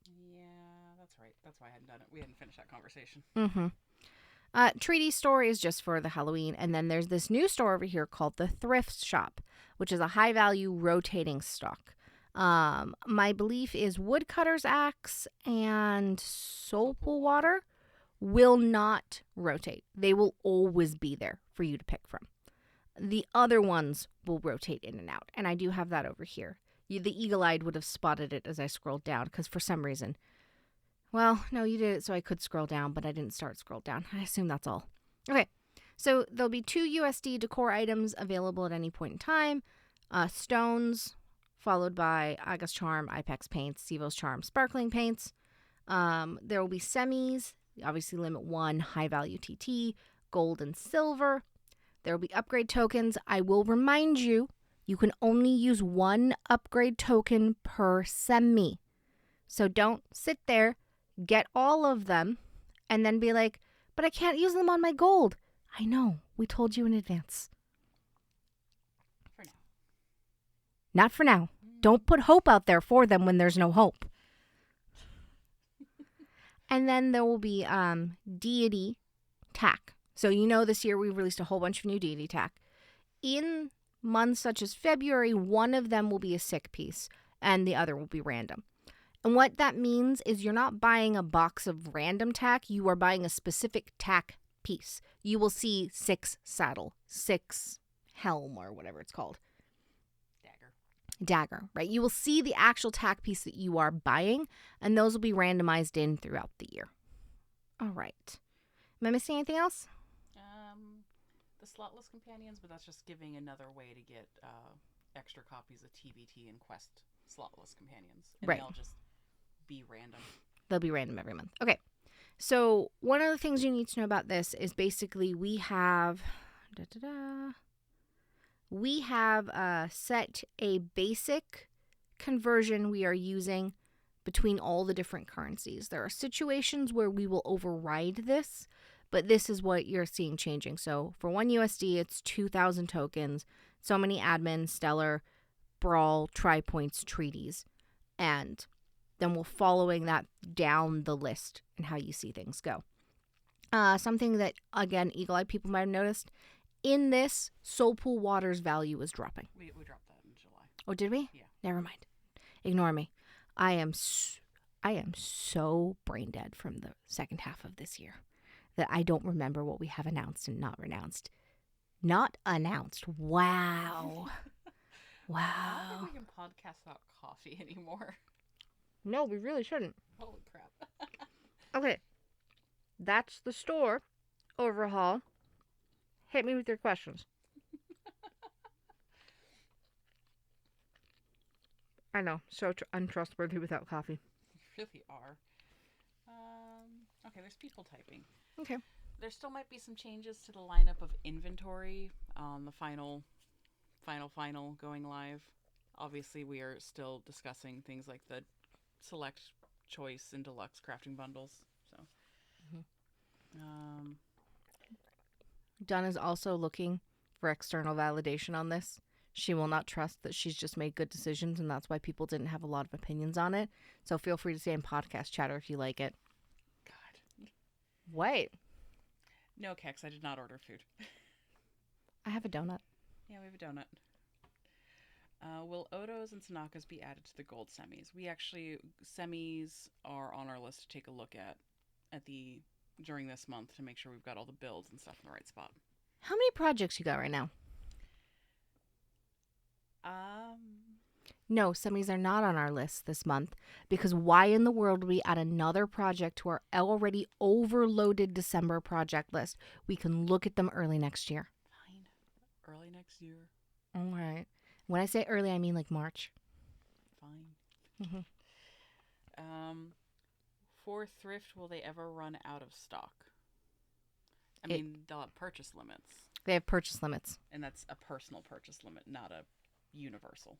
Yeah, that's right. That's why I hadn't done it. We hadn't finished that conversation. Mm-hmm. Treaty store is just for the Halloween. And then there's this new store over here called the Thrift Shop, which is a high-value rotating stock. My belief is woodcutter's axe and soapal water will not rotate. They will always be there for you to pick from. The other ones will rotate in and out. And I do have that over here. The eagle-eyed would have spotted it as I scrolled down because for some reason... Well, no, you did it so I could scroll down, but I didn't start scroll down. I assume that's all. Okay, so there'll be 2 USD decor items available at any point in time. Stones, followed by Aga's Charm, Ipex paints, Sivo's Charm, sparkling paints. There will be semis, obviously limit 1, high-value TT, gold and silver. There will be upgrade tokens. I will remind you, you can only use 1 upgrade token per semi. So don't sit there, get all of them, and then be like, but I can't use them on my gold. I know. We told you in advance. For now. Not for now. Don't put hope out there for them when there's no hope. And then there will be deity tack. So you know this year we released a whole bunch of new deity tack. In months such as February, one of them will be a sick piece, and the other will be random. And what that means is you're not buying a box of random tack. You are buying a specific tack piece. You will see 6 saddle, 6 helm, or whatever it's called. Dagger, right? You will see the actual tack piece that you are buying, and those will be randomized in throughout the year. All right. Am I missing anything else? The slotless companions, but that's just giving another way to get extra copies of TBT and Quest slotless companions. And right. They'll just be random. They'll be random every month. Okay. So one of the things you need to know about this is basically we have set a basic conversion we are using between all the different currencies. There are situations where we will override this, but this is what you're seeing changing. So for 1 USD, it's 2,000 tokens, so many admin, stellar, brawl, tri-points, treaties, and then we're following that down the list and how you see things go. Something that, again, eagle-eyed people might have noticed, in this, Soulpool Water's value is dropping. We dropped that in July. Oh, did we? Yeah. Never mind. Ignore me. I am so brain dead from the second half of this year that I don't remember what we have announced and not renounced. Not announced. Wow. Wow. I don't think we can podcast about coffee anymore. No, we really shouldn't. Holy crap. Okay. That's the store overhaul. Hit me with your questions. I know. So untrustworthy without coffee. You really are. Okay, there's people typing. Okay. There still might be some changes to the lineup of inventory on the final going live. Obviously, we are still discussing things like the select, choice, and deluxe crafting bundles. So, Dawn is also looking for external validation on this. She will not trust that she's just made good decisions, and that's why people didn't have a lot of opinions on it. So feel free to say in podcast chatter if you like it. God. Wait. No, Kex, I did not order food. I have a donut. Yeah, we have a donut. Will Odos and Tanakas be added to the gold semis? Semis are on our list to take a look at during this month to make sure we've got all the builds and stuff in the right spot. How many projects you got right now? No, semis are not on our list this month because why in the world would we add another project to our already overloaded December project list? We can look at them early next year. Fine. Early next year. All right. When I say early, I mean like March. Fine. Mm-hmm. For thrift, will they ever run out of stock? I mean, they'll have purchase limits. They have purchase limits. And that's a personal purchase limit, not a universal.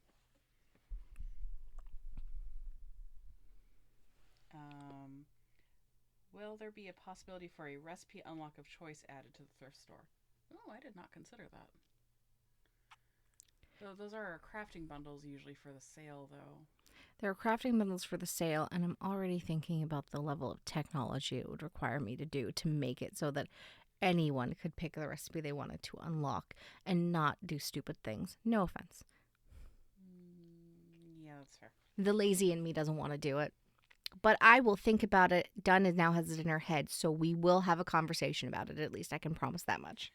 Will there be a possibility for a recipe unlock of choice added to the thrift store? Oh, I did not consider that. So those are our crafting bundles usually for the sale, though. There are crafting bundles for the sale, and I'm already thinking about the level of technology it would require me to do to make it so that anyone could pick the recipe they wanted to unlock and not do stupid things. No offense. Yeah, that's fair. The lazy in me doesn't want to do it. But I will think about it. Dunn now has it in her head, so we will have a conversation about it. At least I can promise that much.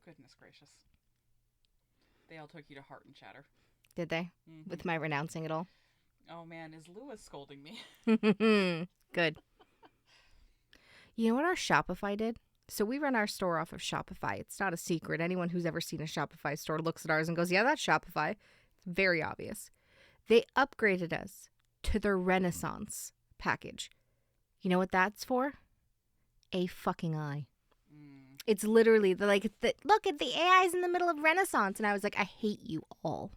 Goodness gracious. They all took you to Heart and Chatter. Did they? Mm-hmm. With my renouncing it all? Oh man, is Lewis scolding me? Good. You know what our Shopify did? So we run our store off of Shopify. It's not a secret. Anyone who's ever seen a Shopify store looks at ours and goes, yeah, that's Shopify. It's very obvious. They upgraded us to their Renaissance package. You know what that's for? A fucking eye. It's literally look at the AI's in the middle of Renaissance. And I was like, I hate you all.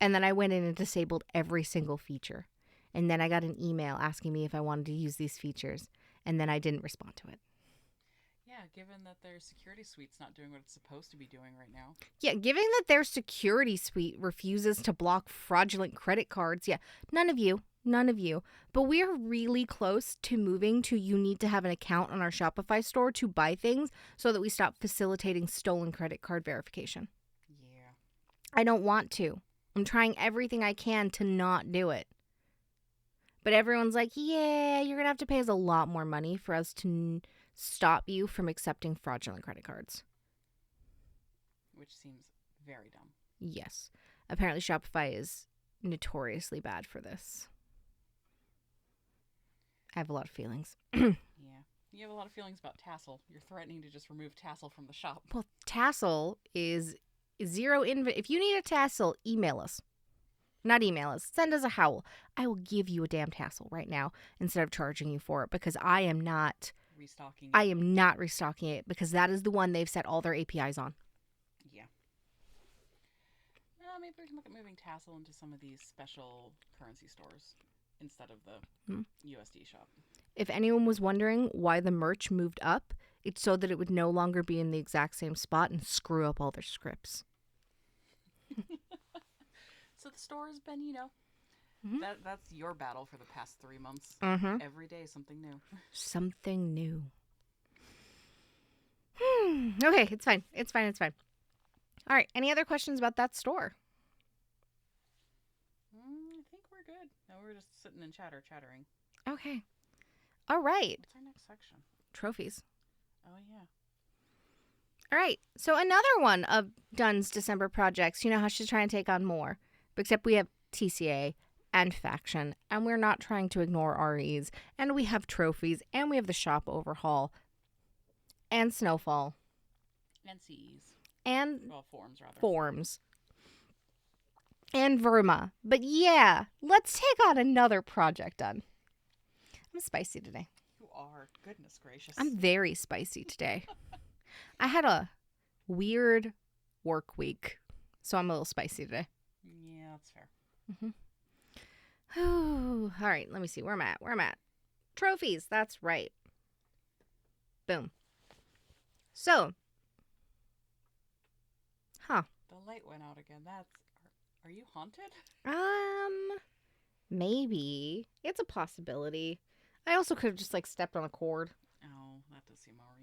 And then I went in and disabled every single feature. And then I got an email asking me if I wanted to use these features. And then I didn't respond to it. Yeah, given that their security suite's not doing what it's supposed to be doing right now. Yeah, given that their security suite refuses to block fraudulent credit cards. Yeah, none of you. But we are really close to moving to you need to have an account on our Shopify store to buy things so that we stop facilitating stolen credit card verification. Yeah. I don't want to. I'm trying everything I can to not do it. But everyone's like, yeah, you're going to have to pay us a lot more money for us to stop you from accepting fraudulent credit cards. Which seems very dumb. Yes. Apparently Shopify is notoriously bad for this. I have a lot of feelings. Yeah. You have a lot of feelings about Tassel. You're threatening to just remove Tassel from the shop. Well, Tassel is zero if you need a Tassel, email us. Not email us. Send us a howl. I will give you a damn Tassel right now instead of charging you for it because I am not restocking it. I am not restocking it because that is the one they've set all their APIs on. Yeah. Maybe we can look at moving Tassel into some of these special currency stores instead of the USD shop. If anyone was wondering why the merch moved up, it's so that it would no longer be in the exact same spot and screw up all their scripts. So the store has been, that's your battle for the past 3 months. Mm-hmm. Every day, something new. Something new. Okay, it's fine. All right, any other questions about that store? I think we're good. No, we're just sitting and chattering. Okay. All right. What's our next section? Trophies. Oh, yeah. All right. So another one of Dunn's December projects. You know how she's trying to take on more. Except we have TCA and Faction. And we're not trying to ignore REs. And we have trophies. And we have the shop overhaul. And Snowfall. And CEs. And forms, rather. Forms. And Verma. But yeah, let's take on another project, Dunn. I'm spicy today. You are. Goodness gracious. I'm very spicy today. I had a weird work week, so I'm a little spicy today. Yeah, that's fair. Mm-hmm. All right, let me see. Where I'm at. Trophies. That's right. Boom. So. Huh. The light went out again. Are you haunted? Maybe. It's a possibility. I also could have just stepped on a cord. Oh, that does seem more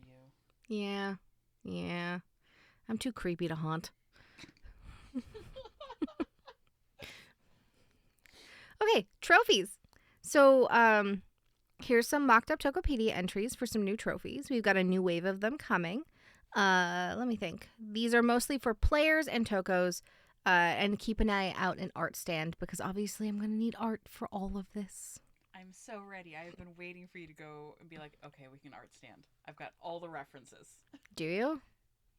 you. Yeah. I'm too creepy to haunt. Okay, trophies. So, here's some mocked up Tokopedia entries for some new trophies. We've got a new wave of them coming. Let me think. These are mostly for players and Tokos. And keep an eye out in art stand because obviously I'm going to need art for all of this. I'm so ready. I have been waiting for you to go and be like, okay, we can art stand. I've got all the references. Do you?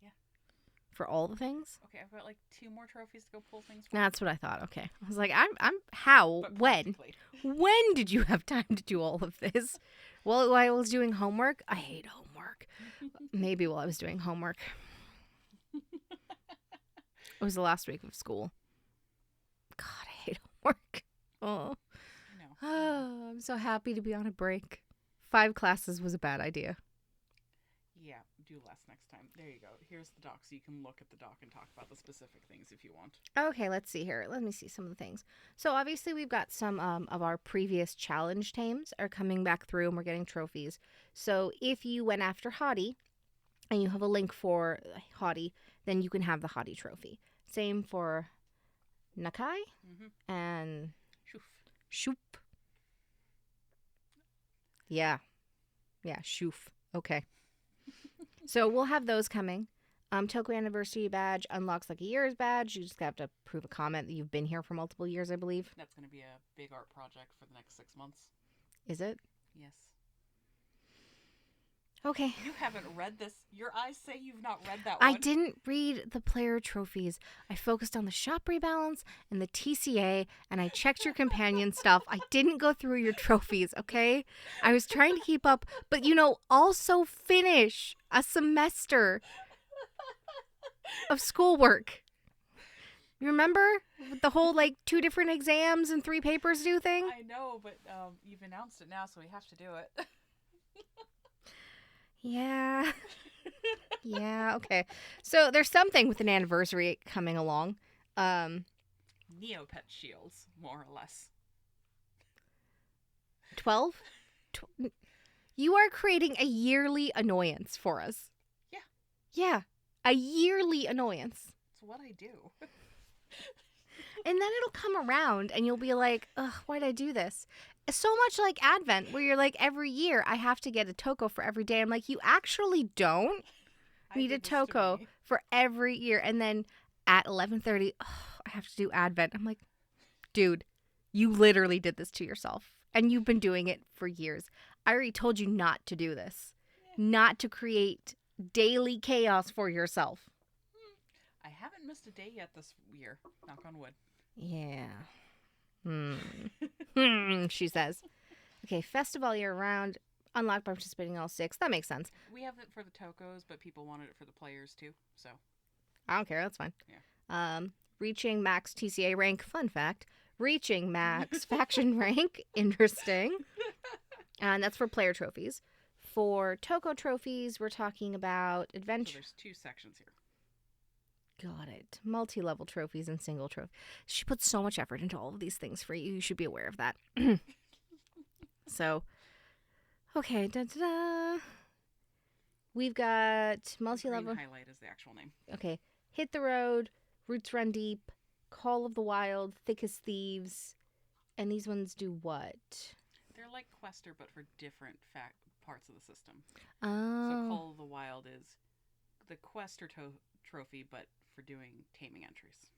Yeah. For all the things? Okay, I've got 2 more trophies to go pull things from. That's what I thought. Okay. I was like, I'm how? When? When did you have time to do all of this? Well, while I was doing homework? I hate homework. Maybe while I was doing homework. It was the last week of school. God, I hate work. Oh. I know. Oh, I'm so happy to be on a break. 5 classes was a bad idea. Yeah, do less next time. There you go. Here's the doc, so you can look at the doc and talk about the specific things if you want. Okay, let's see here. Let me see some of the things. So obviously we've got some of our previous challenge tames are coming back through and we're getting trophies. So if you went after Hottie and you have a link for Hottie, then you can have the Hottie trophy. Same for Nakai and Shoof. Shoop. Yeah. Yeah, Shoof. Okay. So we'll have those coming. Toko Anniversary badge unlocks like a year's badge. You just have to prove a comment that you've been here for multiple years, I believe. That's going to be a big art project for the next 6 months. Is it? Yes. Okay. You haven't read this. Your eyes say you've not read that one. I didn't read the player trophies. I focused on the shop rebalance and the TCA, and I checked your companion stuff. I didn't go through your trophies, okay? I was trying to keep up, but also finish a semester of schoolwork. You remember the whole 2 different exams and 3 papers due thing? I know, but you've announced it now, so we have to do it. Yeah. Yeah, okay. So there's something with an anniversary coming along. Neopet shields, more or less. 12? You are creating a yearly annoyance for us. Yeah. Yeah. A yearly annoyance. It's what I do. And then it'll come around and you'll be like, ugh, why'd I do this? So much like Advent, where you're like, every year I have to get a Toko for every day. I'm like, you actually don't need a Toko for every year. And then at 11:30, I have to do Advent. I'm like, dude, you literally did this to yourself. And you've been doing it for years. I already told you not to do this. Not to create daily chaos for yourself. I haven't missed a day yet this year. Knock on wood. Yeah. She says. Okay, festival year round. Unlocked by participating in all 6. That makes sense. We have it for the Tokos, but people wanted it for the players too, so. I don't care. That's fine. Yeah. Reaching max TCA rank. Fun fact. Reaching max faction rank. Interesting. And that's for player trophies. For Toko trophies, we're talking about adventure. So there's 2 sections here. Got it. Multi-level trophies and single trophy. She puts so much effort into all of these things for you. You should be aware of that. So, okay. Da-da-da. We've got multi-level. Green highlight is the actual name. Okay. Hit the Road, Roots Run Deep, Call of the Wild, Thick as Thieves. And these ones do what? They're like Quester, but for different parts of the system. Oh. So Call of the Wild is the Quester trophy, but for doing taming entries.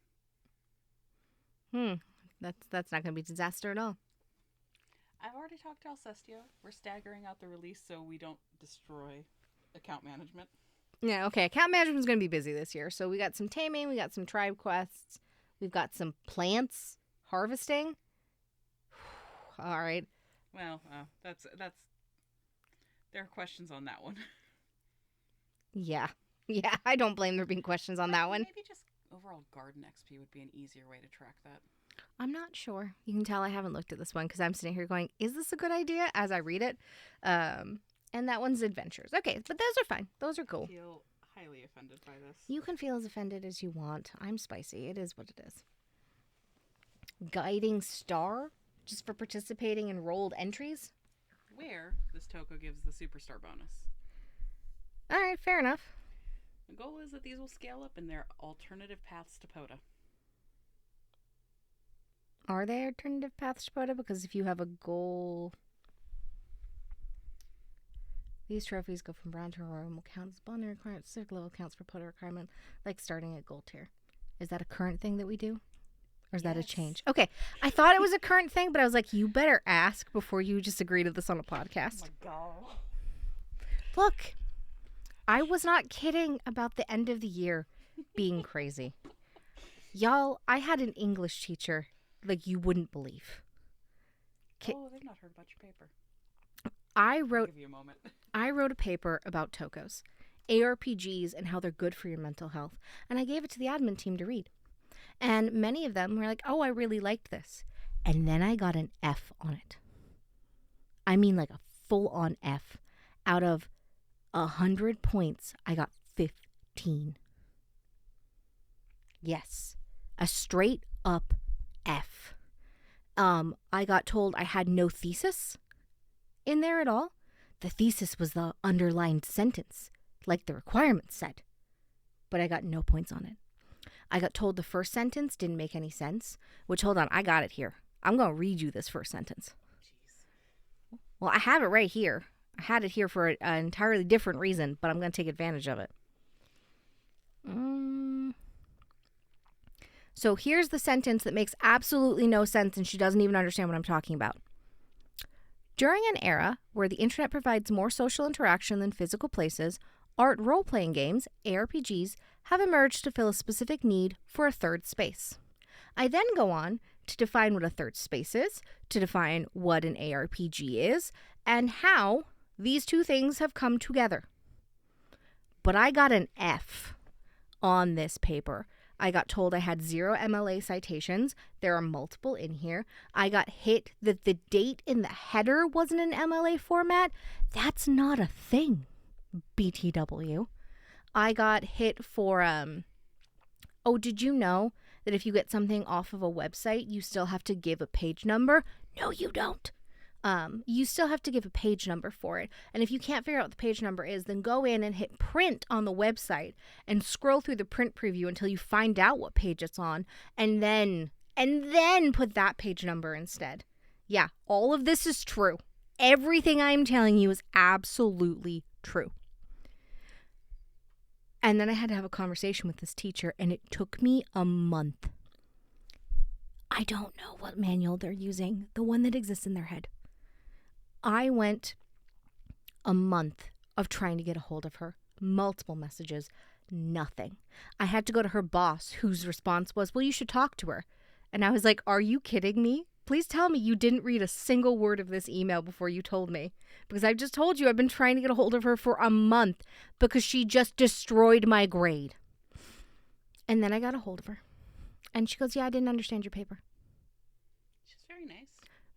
That's not going to be a disaster at all. I've already talked to Alcestio. We're staggering out the release so we don't destroy account management. Yeah, okay. Account management's going to be busy this year. So we got some taming, we got some tribe quests, we've got some plants harvesting. All right. Well, that's there are questions on that one. Yeah. Yeah, I don't blame there being questions on that one. Maybe just overall garden XP would be an easier way to track that. I'm not sure. You can tell I haven't looked at this one because I'm sitting here going, is this a good idea as I read it? And that one's adventures. Okay, but those are fine. Those are cool. I feel highly offended by this. You can feel as offended as you want. I'm spicy. It is what it is. Guiding Star, just for participating in rolled entries. Where this Toko gives the superstar bonus. All right, fair enough. The goal is that these will scale up in their alternative paths to POTA. Are they alternative paths to POTA? Because if you have a goal... These trophies go from bronze to royal will count as bonding requirement. Civic level counts for POTA requirement, like starting at gold tier. Is that a current thing that we do? Or is that a change? Okay, I thought it was a current thing, but I was like, you better ask before you just agree to this on a podcast. Oh my god. Look, I was not kidding about the end of the year being crazy. Y'all, I had an English teacher like you wouldn't believe. Oh, they've not heard about your paper. I'll give you a moment. I wrote a paper about Tokos, ARPGs, and how they're good for your mental health. And I gave it to the admin team to read. And many of them were like, oh, I really liked this. And then I got an F on it. I mean, like a full-on F. Out of 100 points, I got 15. Yes, a straight up F. I got told I had no thesis in there at all. The thesis was the underlined sentence, like the requirements said. But I got no points on it. I got told the first sentence didn't make any sense, which, hold on, I got it here. I'm going to read you this first sentence. Jeez. Well, I have it right here. I had it here for an entirely different reason, but I'm going to take advantage of it. So here's the sentence that makes absolutely no sense, and she doesn't even understand what I'm talking about. During an era where the internet provides more social interaction than physical places, art role-playing games, ARPGs, have emerged to fill a specific need for a third space. I then go on to define what a third space is, to define what an ARPG is, and how these two things have come together. But I got an F on this paper. I got told I had 0 MLA citations. There are multiple in here. I got hit that the date in the header wasn't an MLA format. That's not a thing, BTW. I got hit for, did you know that if you get something off of a website, you still have to give a page number? No, you don't. You still have to give a page number for it. And if you can't figure out what the page number is, then go in and hit print on the website and scroll through the print preview until you find out what page it's on, and then put that page number instead. Yeah, all of this is true. Everything I'm telling you is absolutely true. And then I had to have a conversation with this teacher, and it took me a month. I don't know what manual they're using, the one that exists in their head. I went a month of trying to get a hold of her. Multiple messages, nothing. I had to go to her boss, whose response was, well, you should talk to her. And I was like, are you kidding me? Please tell me you didn't read a single word of this email before you told me. Because I've just told you I've been trying to get a hold of her for a month because she just destroyed my grade. And then I got a hold of her. And she goes, yeah, I didn't understand your paper. She's very nice.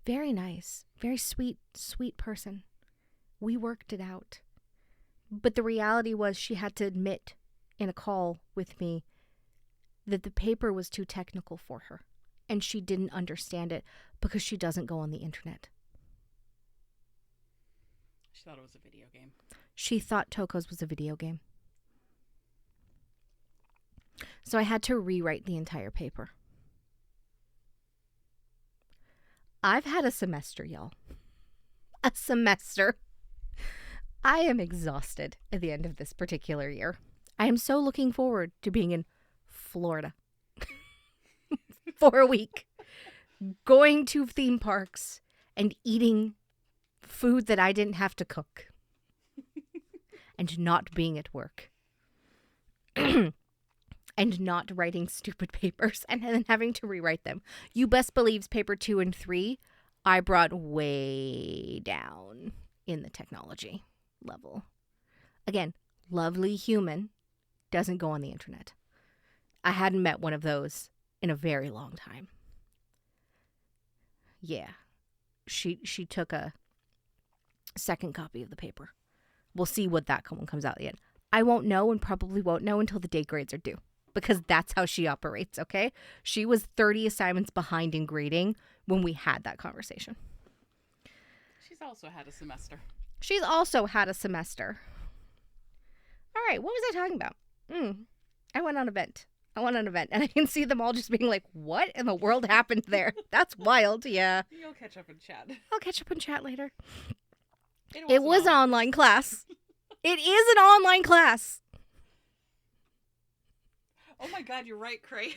Very nice. Very sweet, sweet person. We worked it out. But the reality was she had to admit in a call with me that the paper was too technical for her. And she didn't understand it because she doesn't go on the internet. She thought it was a video game. She thought Tokotas was a video game. So I had to rewrite the entire paper. I've had a semester, y'all. A semester. I am exhausted at the end of this particular year. I am so looking forward to being in Florida for a week, going to theme parks and eating food that I didn't have to cook, and not being at work, and not writing stupid papers and then having to rewrite them. You best believes paper 2 and 3, I brought way down in the technology level. Again, lovely human, doesn't go on the internet. I hadn't met one of those in a very long time. Yeah. She took a second copy of the paper. We'll see what that one comes out yet. I won't know, and probably won't know until the day grades are due, because that's how she operates, okay? She was 30 assignments behind in grading when we had that conversation. She's also had a semester. She's also had a semester. All right, what was I talking about? I went on an event, and I can see them all just being like, what in the world happened there? That's wild, yeah. You'll catch up and chat. I'll catch up and chat later. It was an online class. It is an online class. Oh my god, you're right, Cray.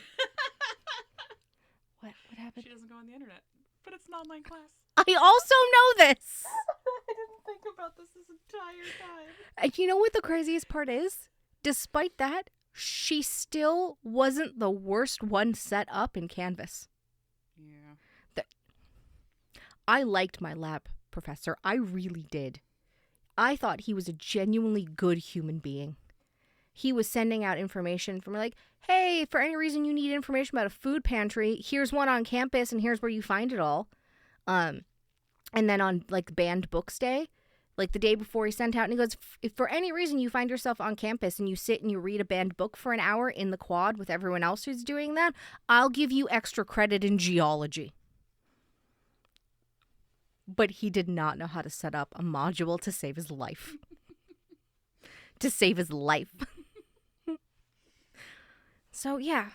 What happened? She doesn't go on the internet, but it's an online class. I also know this. I didn't think about this entire time. And you know what the craziest part is? Despite that, she still wasn't the worst one set up in Canvas. Yeah. I liked my lab professor. I really did. I thought he was a genuinely good human being. he was sending out information from like, hey, for any reason you need information about a food pantry, here's one on campus and here's where you find it all. Um, and then on like banned books day, like the day before, he sent out and he goes, if for any reason you find yourself on campus and you sit and you read a banned book for an hour in the quad with everyone else who's doing that, I'll give you extra credit in geology. But he did not know how to set up a module to save his life. To save his life. So, yeah.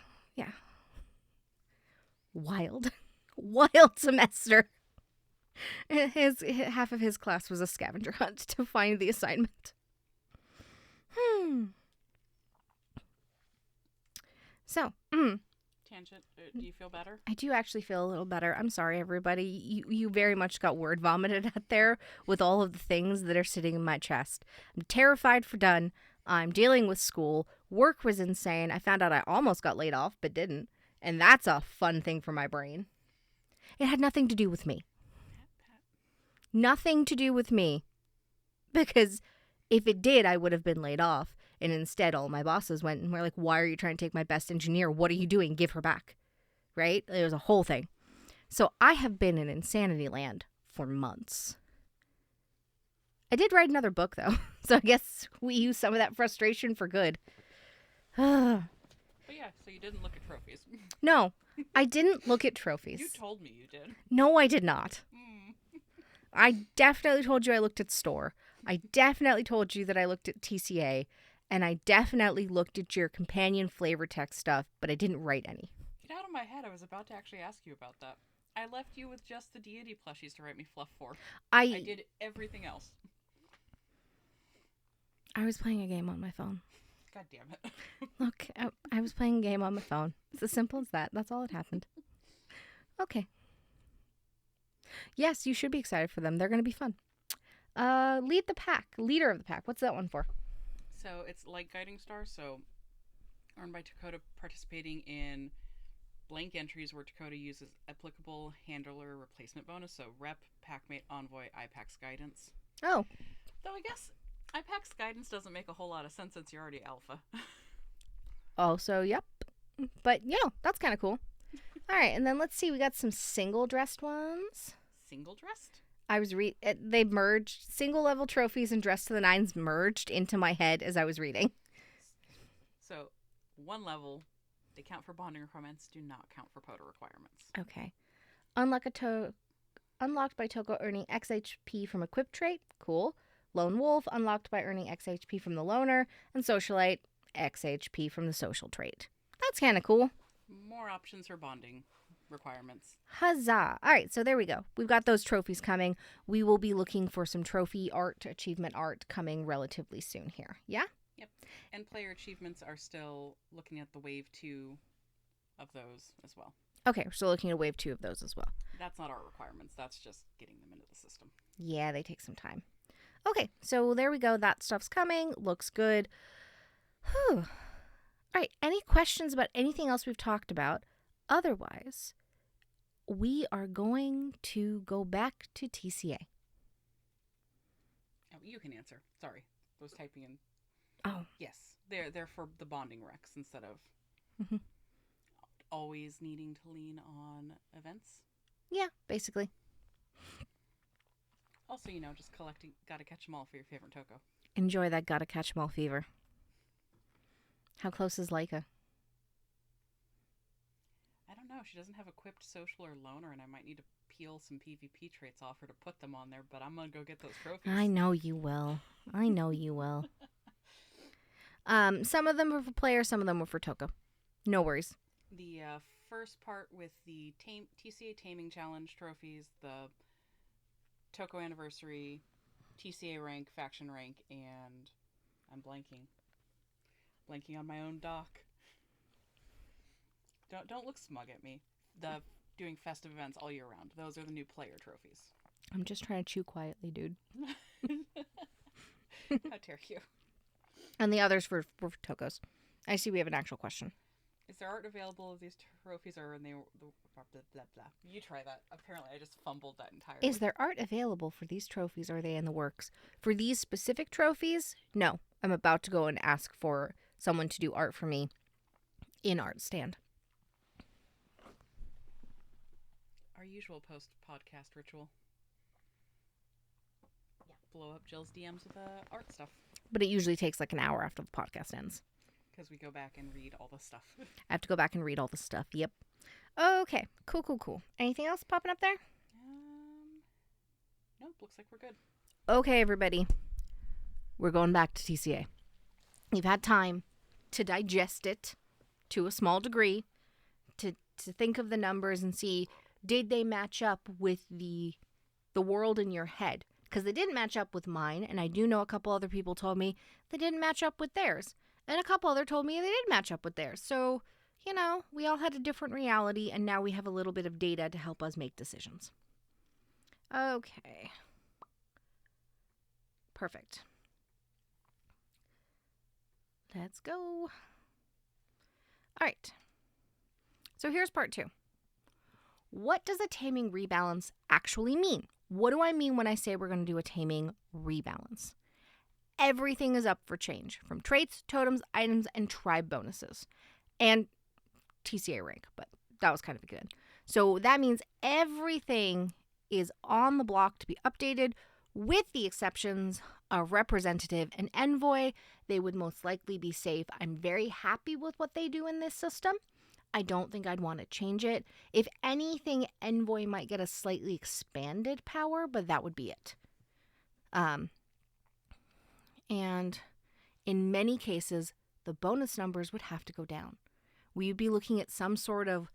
Wild. Wild semester. Half of his class was a scavenger hunt to find the assignment. So, Tangent. Do you feel better? I do actually feel a little better. I'm sorry, everybody. You very much got word vomited at there with all of the things that are sitting in my chest. I'm terrified for done. I'm dealing with school. Work was insane. I found out I almost got laid off, but didn't. And that's a fun thing for my brain. It had nothing to do with me. Nothing to do with me. Because if it did, I would have been laid off. And instead, all my bosses went and were like, why are you trying to take my best engineer? What are you doing? Give her back. Right? It was a whole thing. So I have been in insanity land for months. I did write another book, though. So I guess we used some of that frustration for good. But yeah, so you didn't look at trophies. No, I didn't look at trophies. You told me you did. No, I did not. I definitely told you I looked at store. I definitely told you that I looked at TCA. And I definitely looked at your companion flavor text stuff, but I didn't write any. Get out of my head. I was about to actually ask you about that. I left you with just the deity plushies to write me fluff for. I did everything else. I was playing a game on my phone. God damn it. Look, I was playing a game on my phone. It's as simple as that. That's all that happened. Okay. Yes, you should be excited for them. They're going to be fun. Lead the pack. Leader of the pack. What's that one for? So it's like Guiding Star. So earned by Tokota participating in blank entries where Tokota uses applicable handler replacement bonus. So Rep, Packmate, Envoy, IPAC's Guidance. Oh. Though I guess IPAC's Guidance doesn't make a whole lot of sense since you're already Alpha. Oh, so yep. But, that's kind of cool. All right, and then let's see. We got some single-dressed ones. Single-dressed? I was they merged single level trophies and Dress to the Nines merged into my head as I was reading. So, one level, they count for bonding requirements, do not count for POTA requirements. Okay. Unlocked by Toko earning X HP from equipped trait. Cool. Lone Wolf unlocked by earning X HP from the loner, and Socialite X HP from the social trait. That's kind of cool. More options for bonding requirements. Huzzah. All right, so there we go. We've got those trophies coming. We will be looking for some trophy art, achievement art coming relatively soon here. Yeah? Yep. And player achievements are still looking at the wave 2 of those as well. Okay, we're still looking at wave 2 of those as well. That's not our requirements. That's just getting them into the system. Yeah, they take some time. Okay, so there we go. That stuff's coming. Looks good. Whew. All right, any questions about anything else we've talked about? Otherwise, we are going to go back to TCA. Oh, you can answer. Sorry. I was typing in. Oh. Yes. They're for the bonding recs instead of always needing to lean on events. Yeah, basically. Also, just collecting, gotta catch them all for your favorite Toko. Enjoy that gotta catch 'em all fever. How close is Leica? I don't know. She doesn't have equipped social or loner, and I might need to peel some PvP traits off her to put them on there, but I'm gonna go get those trophies. I know you will. Some of them were for player, some of them were for Toko. No worries. The first part with the TCA Taming Challenge trophies, the Toko Anniversary, TCA rank, faction rank, and I'm blanking on my own doc. Don't look smug at me. The doing festive events all year round. Those are the new player trophies. I'm just trying to chew quietly, dude. How dare you? And the others were for Tokos. I see we have an actual question. Is there art available of these trophies, or are they blah, blah, blah. You try that. Apparently, I just fumbled that entirely. Is there art available for these trophies, or are they in the works? For these specific trophies, no. I'm about to go and ask for someone to do art for me in art stand. Our usual post podcast ritual. Blow up Jill's DMs with art stuff. But it usually takes like an hour after the podcast ends. Because we go back and read all the stuff. I have to go back and read all the stuff. Yep. Okay. Cool. Anything else popping up there? Nope, looks like we're good. Okay, everybody. We're going back to TCA. You've had time to digest it to a small degree, to think of the numbers and see, did they match up with the world in your head? Because they didn't match up with mine, and I do know a couple other people told me they didn't match up with theirs. And a couple other told me they did match up with theirs. So, we all had a different reality, and now we have a little bit of data to help us make decisions. Okay. Perfect. Let's go. All right. So here's part 2. What does a taming rebalance actually mean? What do I mean when I say we're going to do a taming rebalance? Everything is up for change, from traits, totems, items, and tribe bonuses. And TCA rank, but that was kind of good. So that means everything is on the block to be updated, with the exceptions of representative and envoy. They would most likely be safe. I'm very happy with what they do in this system. I don't think I'd want to change it. If anything, envoy might get a slightly expanded power, but that would be it. And in many cases, the bonus numbers would have to go down. We would be looking at some sort of,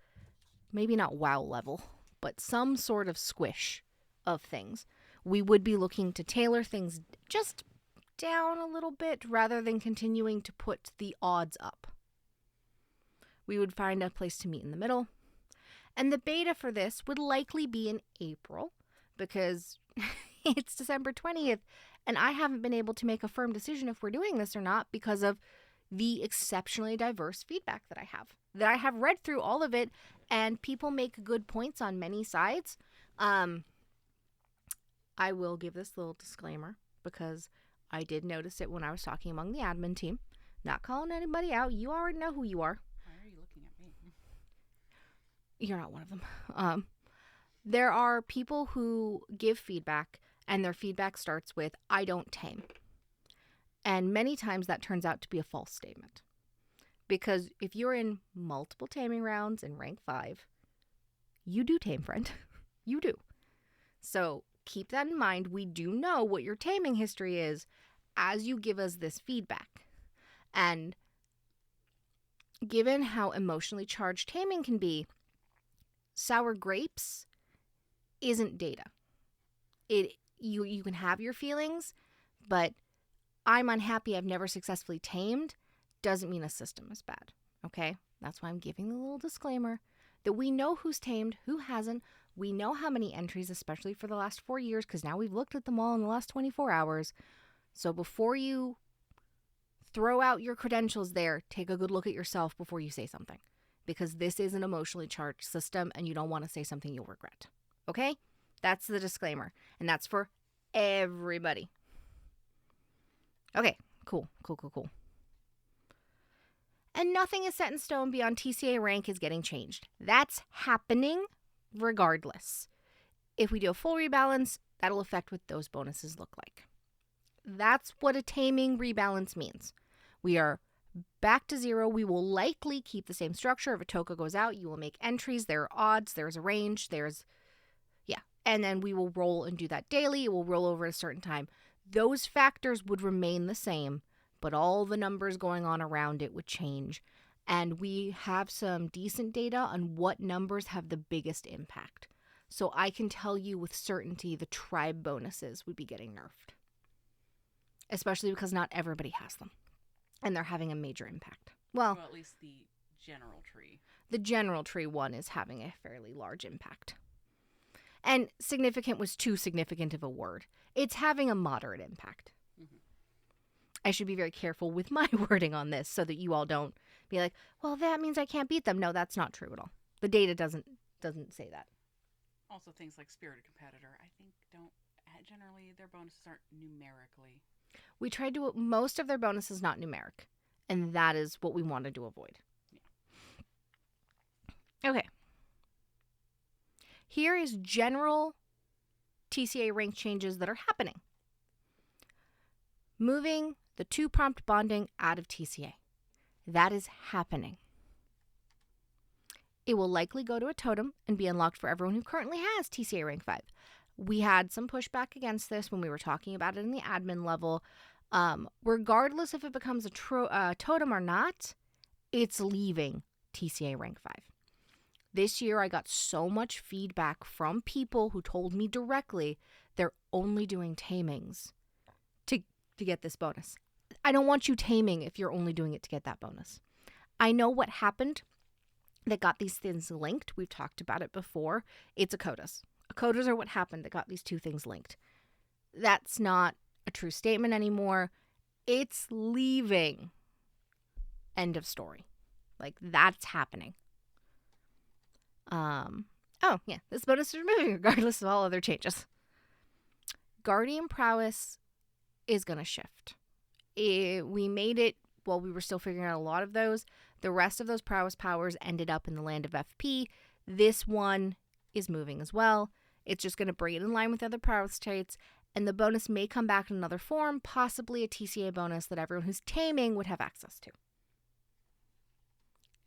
maybe not WoW level, but some sort of squish of things. We would be looking to tailor things just down a little bit rather than continuing to put the odds up. We would find a place to meet in the middle. And the beta for this would likely be in April, because it's December 20th, and I haven't been able to make a firm decision if we're doing this or not because of the exceptionally diverse feedback that I have. That I have read through all of it, and people make good points on many sides. I will give this little disclaimer because I did notice it when I was talking among the admin team. Not calling anybody out. You already know who you are. Why are you looking at me? You're not one of them. There are people who give feedback, and their feedback starts with, I don't tame. And many times that turns out to be a false statement. Because if you're in multiple taming rounds in rank 5, you do tame, friend. You do. So keep that in mind. We do know what your taming history is as you give us this feedback. And given how emotionally charged taming can be, sour grapes isn't data. You can have your feelings, but I'm unhappy, I've never successfully tamed, doesn't mean a system is bad, okay? That's why I'm giving the little disclaimer that we know who's tamed, who hasn't. We know how many entries, especially for the last 4 years, because now we've looked at them all in the last 24 hours. So before you throw out your credentials there, take a good look at yourself before you say something, because this is an emotionally charged system and you don't want to say something you'll regret, okay? That's the disclaimer, and that's for everybody. Okay, cool. And nothing is set in stone beyond TCA rank is getting changed. That's happening regardless. If we do a full rebalance, that'll affect what those bonuses look like. That's what a taming rebalance means. We are back to 0. We will likely keep the same structure. If a token goes out, you will make entries. There are odds. There's a range. And then we will roll and do that daily. It will roll over at a certain time. Those factors would remain the same, but all the numbers going on around it would change. And we have some decent data on what numbers have the biggest impact. So I can tell you with certainty the tribe bonuses would be getting nerfed. Especially because not everybody has them. And they're having a major impact. Well, at least the general tree. The general tree one is having a fairly large impact. And significant was too significant of a word. It's having a moderate impact. Mm-hmm. I should be very careful with my wording on this so that you all don't be like, well, that means I can't beat them. No, that's not true at all. The data doesn't say that. Also, things like Spirited Competitor, I think generally their bonuses aren't numerically. We tried to, most of their bonuses not numeric. And that is what we wanted to avoid. Okay. Here is general TCA rank changes that are happening. Moving the 2-prompt bonding out of TCA. That is happening. It will likely go to a totem and be unlocked for everyone who currently has TCA rank 5. We had some pushback against this when we were talking about it in the admin level. Regardless if it becomes a totem or not, it's leaving TCA rank 5. This year, I got so much feedback from people who told me directly they're only doing tamings to get this bonus. I don't want you taming if you're only doing it to get that bonus. I know what happened that got these things linked. We've talked about it before. It's Tokotas. Tokotas are what happened that got these two things linked. That's not a true statement anymore. It's leaving. End of story. Like, that's happening. Oh, yeah, this bonus is removing regardless of all other changes. Guardian Prowess is going to shift. We made it while we were still figuring out a lot of those. The rest of those prowess powers ended up in the land of FP. This one is moving as well. It's just going to bring it in line with other prowess traits, and the bonus may come back in another form, possibly a TCA bonus that everyone who's taming would have access to.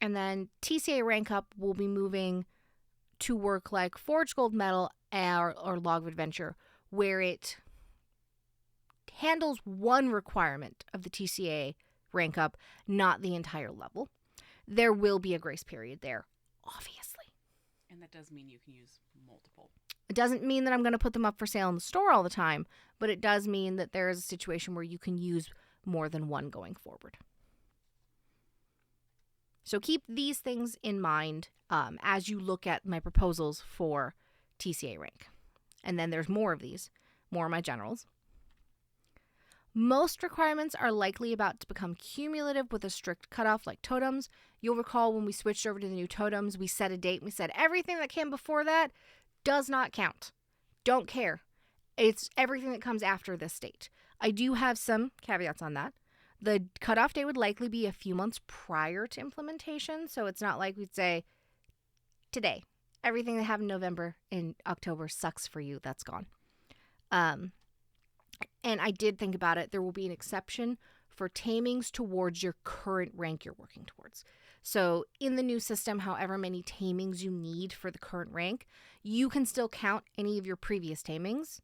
And then TCA rank up will be moving to work like Forge Gold Medal or Log of Adventure, where it handles one requirement of the TCA rank up, not the entire level. There will be a grace period there, obviously. And that does mean you can use multiple. It doesn't mean that I'm going to put them up for sale in the store all the time, but it does mean that there is a situation where you can use more than one going forward. So keep these things in mind as you look at my proposals for TCA rank. And then there's more of these, more of my generals. Most requirements are likely about to become cumulative with a strict cutoff like totems. You'll recall when we switched over to the new totems, we set a date and we said everything that came before that does not count. Don't care. It's everything that comes after this date. I do have some caveats on that. The cutoff date would likely be a few months prior to implementation, so it's not like we'd say, today, everything that happened in November and October sucks for you, that's gone. And I did think about it, there will be an exception for tamings towards your current rank you're working towards. So in the new system, however many tamings you need for the current rank, you can still count any of your previous tamings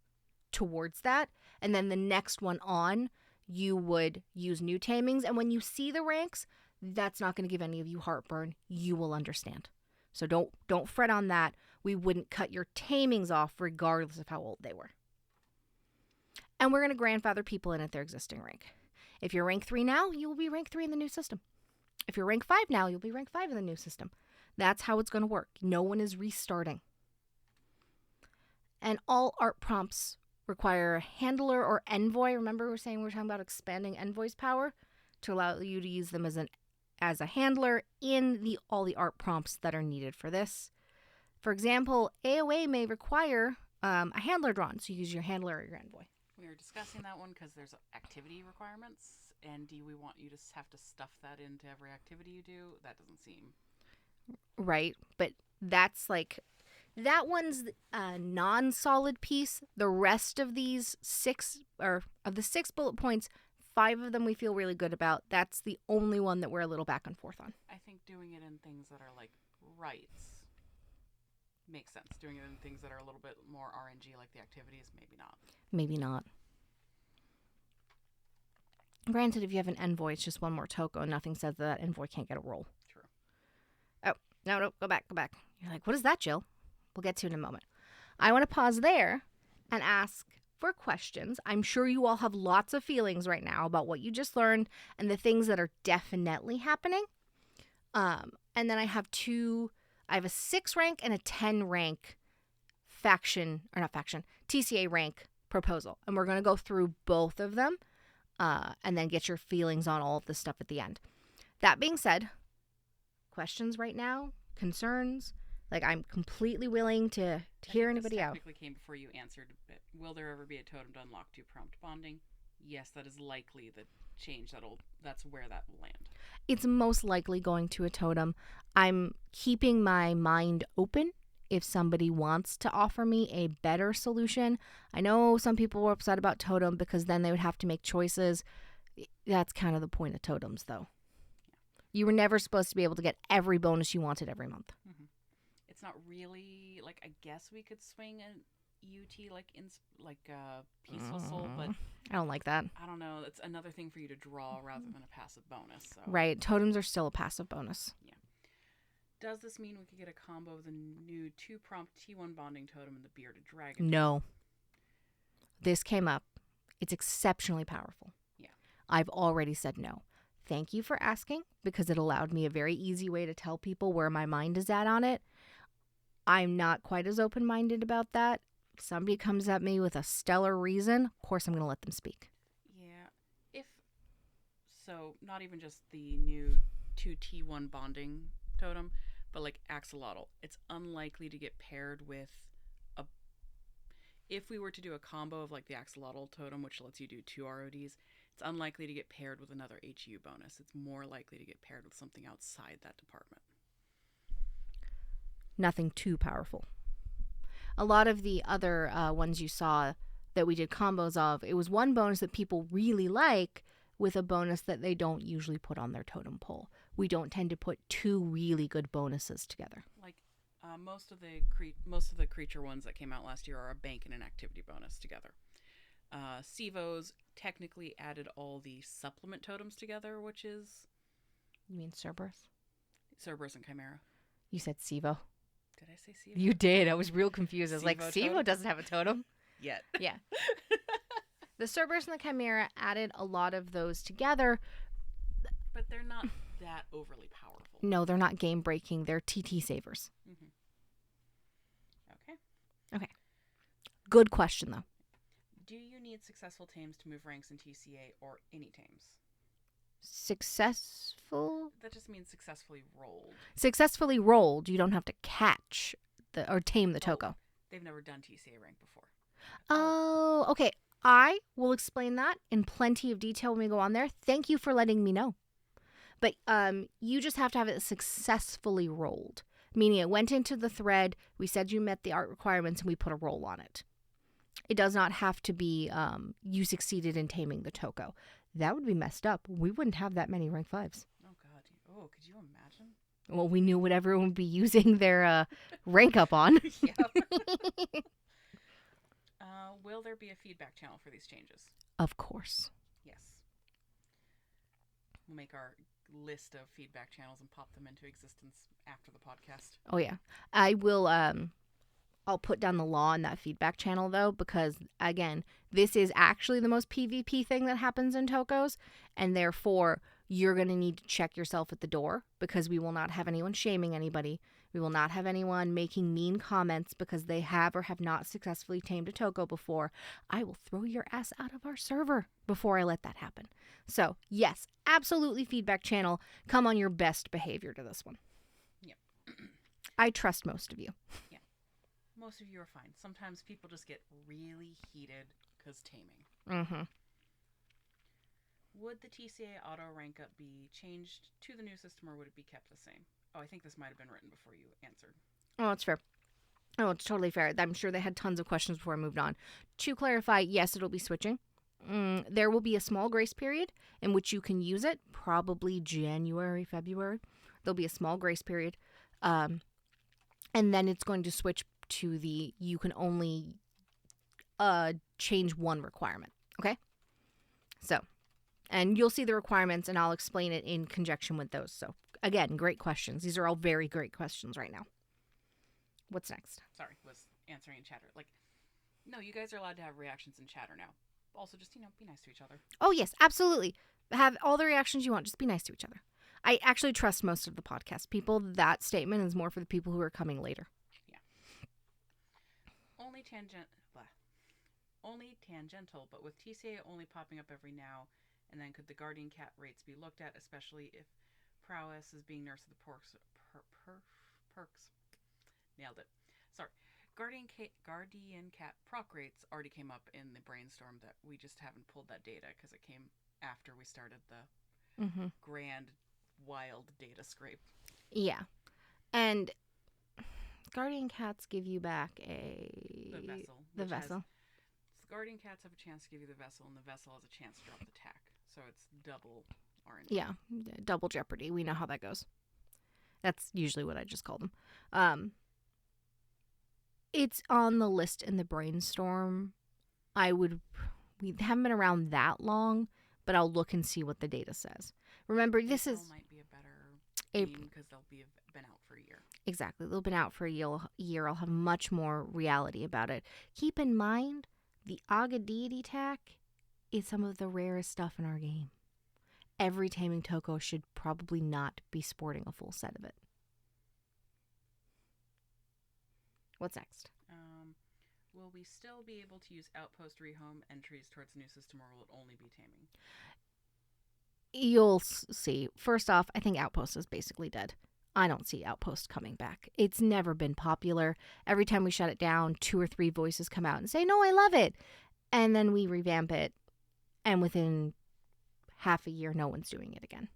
towards that, and then the next one on, you would use new tamings, and when you see the ranks, that's not going to give any of you heartburn. You will understand. So don't fret on that. We wouldn't cut your tamings off regardless of how old they were. And we're going to grandfather people in at their existing rank. If you're rank 3 now, you will be rank 3 in the new system. If you're rank 5 now, you'll be rank 5 in the new system. That's how it's going to work. No one is restarting. And all art prompts require a handler or envoy. Remember we were saying we were talking about expanding envoy's power to allow you to use them as a handler in all the art prompts that are needed for this. For example, AOA may require a handler drawn, so you use your handler or your envoy. We were discussing that one because there's activity requirements, and do we want you to have to stuff that into every activity you do? That doesn't seem right, but that's like that one's a non-solid piece. The rest of these 6 bullet points, 5 of them we feel really good about. That's the only one that we're a little back and forth on. I think doing it in things that are like rights makes sense. Doing it in things that are a little bit more RNG, like the activities, maybe not. Maybe not. Granted, if you have an envoy, it's just one more token. Nothing says that envoy can't get a roll. True. Oh, no, go back. You're like, what is that, Jill? We'll get to it in a moment. I want to pause there and ask for questions. I'm sure you all have lots of feelings right now about what you just learned and the things that are definitely happening. And then I have a 6 rank and a 10 rank TCA rank proposal. And we're going to go through both of them and then get your feelings on all of this stuff at the end. That being said, questions right now, concerns, like I'm completely willing to hear anybody out. Technically came before you answered, but will there ever be a totem to unlock 2-prompt bonding? Yes, that is likely the change that's where that will land. It's most likely going to a totem. I'm keeping my mind open if somebody wants to offer me a better solution. I know some people were upset about totem because then they would have to make choices. That's kind of the point of totems, though. You were never supposed to be able to get every bonus you wanted every month. Mm-hmm. It's not really like, I guess we could swing an UT Peaceful Soul, but I don't like that. I don't know. It's another thing for you to draw rather than a passive bonus. So. Right. Totems are still a passive bonus. Yeah. Does this mean we could get a combo of the new 2-prompt T1 bonding totem and the bearded dragon? No. This came up. It's exceptionally powerful. Yeah. I've already said no. Thank you for asking, because it allowed me a very easy way to tell people where my mind is at on it. I'm not quite as open-minded about that. If somebody comes at me with a stellar reason, of course I'm going to let them speak. Yeah. So, not even just the new 2T1 bonding totem, but like axolotl. It's unlikely to get paired with a... If we were to do a combo of like the axolotl totem, which lets you do 2 RODs, it's unlikely to get paired with another HU bonus. It's more likely to get paired with something outside that department. Nothing too powerful. A lot of the other ones you saw that we did combos of, it was one bonus that people really like with a bonus that they don't usually put on their totem pole. We don't tend to put 2 really good bonuses together. Like most of the creature ones that came out last year are a bank and an activity bonus together. Sivos technically added all the supplement totems together, which is... You mean Cerberus? Cerberus and Chimera. You said Sivo. Did I say Sivo? You did. I was real confused. I was like, Sivo totem? doesn't have a totem. Yet. Yeah. The Cerberus and the Chimera added a lot of those together. But they're not that overly powerful. No, they're not game breaking. They're TT savers. Mm-hmm. Okay. Okay. Good question, though. Do you need successful tames to move ranks in TCA or any tames? Successful? That just means successfully rolled. Successfully rolled. You don't have to catch or tame the Toko. They've never done TCA rank before. Oh, okay. I will explain that in plenty of detail when we go on there. Thank you for letting me know. But you just have to have it successfully rolled, meaning it went into the thread, we said you met the art requirements, and we put a roll on it. It does not have to be you succeeded in taming the Toko. That would be messed up. We wouldn't have that many rank 5s. Oh, God. Oh, could you imagine? Well, we knew what everyone would be using their rank up on. Yep. Will there be a feedback channel for these changes? Of course. Yes. We'll make our list of feedback channels and pop them into existence after the podcast. Oh, yeah. I will... I'll put down the law in that feedback channel, though, because, again, this is actually the most PvP thing that happens in Tokos, and therefore you're going to need to check yourself at the door, because we will not have anyone shaming anybody. We will not have anyone making mean comments because they have or have not successfully tamed a Toko before. I will throw your ass out of our server before I let that happen. So, yes, absolutely feedback channel. Come on your best behavior to this one. Yep. I trust most of you. Yeah. Most of you are fine. Sometimes people just get really heated because taming. Mm-hmm. Would the TCA auto rank up be changed to the new system, or would it be kept the same? Oh, I think this might have been written before you answered. Oh, it's fair. Oh, it's totally fair. I'm sure they had tons of questions before I moved on. To clarify, yes, it'll be switching. There will be a small grace period in which you can use it, probably January, February. There'll be a small grace period. And then it's going to switch to the you can only change one requirement. Okay? So, and you'll see the requirements, and I'll explain it in conjunction with those. So, again, great questions. These are all very great questions right now. What's next? Sorry, was answering in chatter. No, you guys are allowed to have reactions in chatter now. Also, just, be nice to each other. Oh, yes, absolutely. Have all the reactions you want. Just be nice to each other. I actually trust most of the podcast people. That statement is more for the people who are coming later. Yeah. Only tangential, but with TCA only popping up every now and then, could the guardian cat rates be looked at, especially if prowess is being nursed at the perks? Nailed it. Sorry. Guardian cat proc rates already came up in the brainstorm that we just haven't pulled that data because it came after we started the Mm-hmm. grand, wild data scrape. Yeah. And guardian cats give you back The vessel, the which has vessel. guardian cats have a chance to give you the vessel, and the vessel has a chance to drop the tack. So it's double RNG. Yeah, double jeopardy. We know how that goes. That's usually what I just call them. Um, it's on the list in the brainstorm. We haven't been around that long, but I'll look and see what the data says. Remember, this April is might be a better April. because they'll been out for a year. Exactly. They've been out for a year. I'll have much more reality about it. Keep in mind, the Aga deity tack is some of the rarest stuff in our game. Every taming toko should probably not be sporting a full set of it. What's next? Will we still be able to use outpost rehome entries towards the new system, or will it only be taming? You'll see. First off, I think Outpost is basically dead. I don't see Outpost coming back. It's never been popular. Every time we shut it down, 2 or 3 voices come out and say, no, I love it. And then we revamp it. And within half a year, no one's doing it again.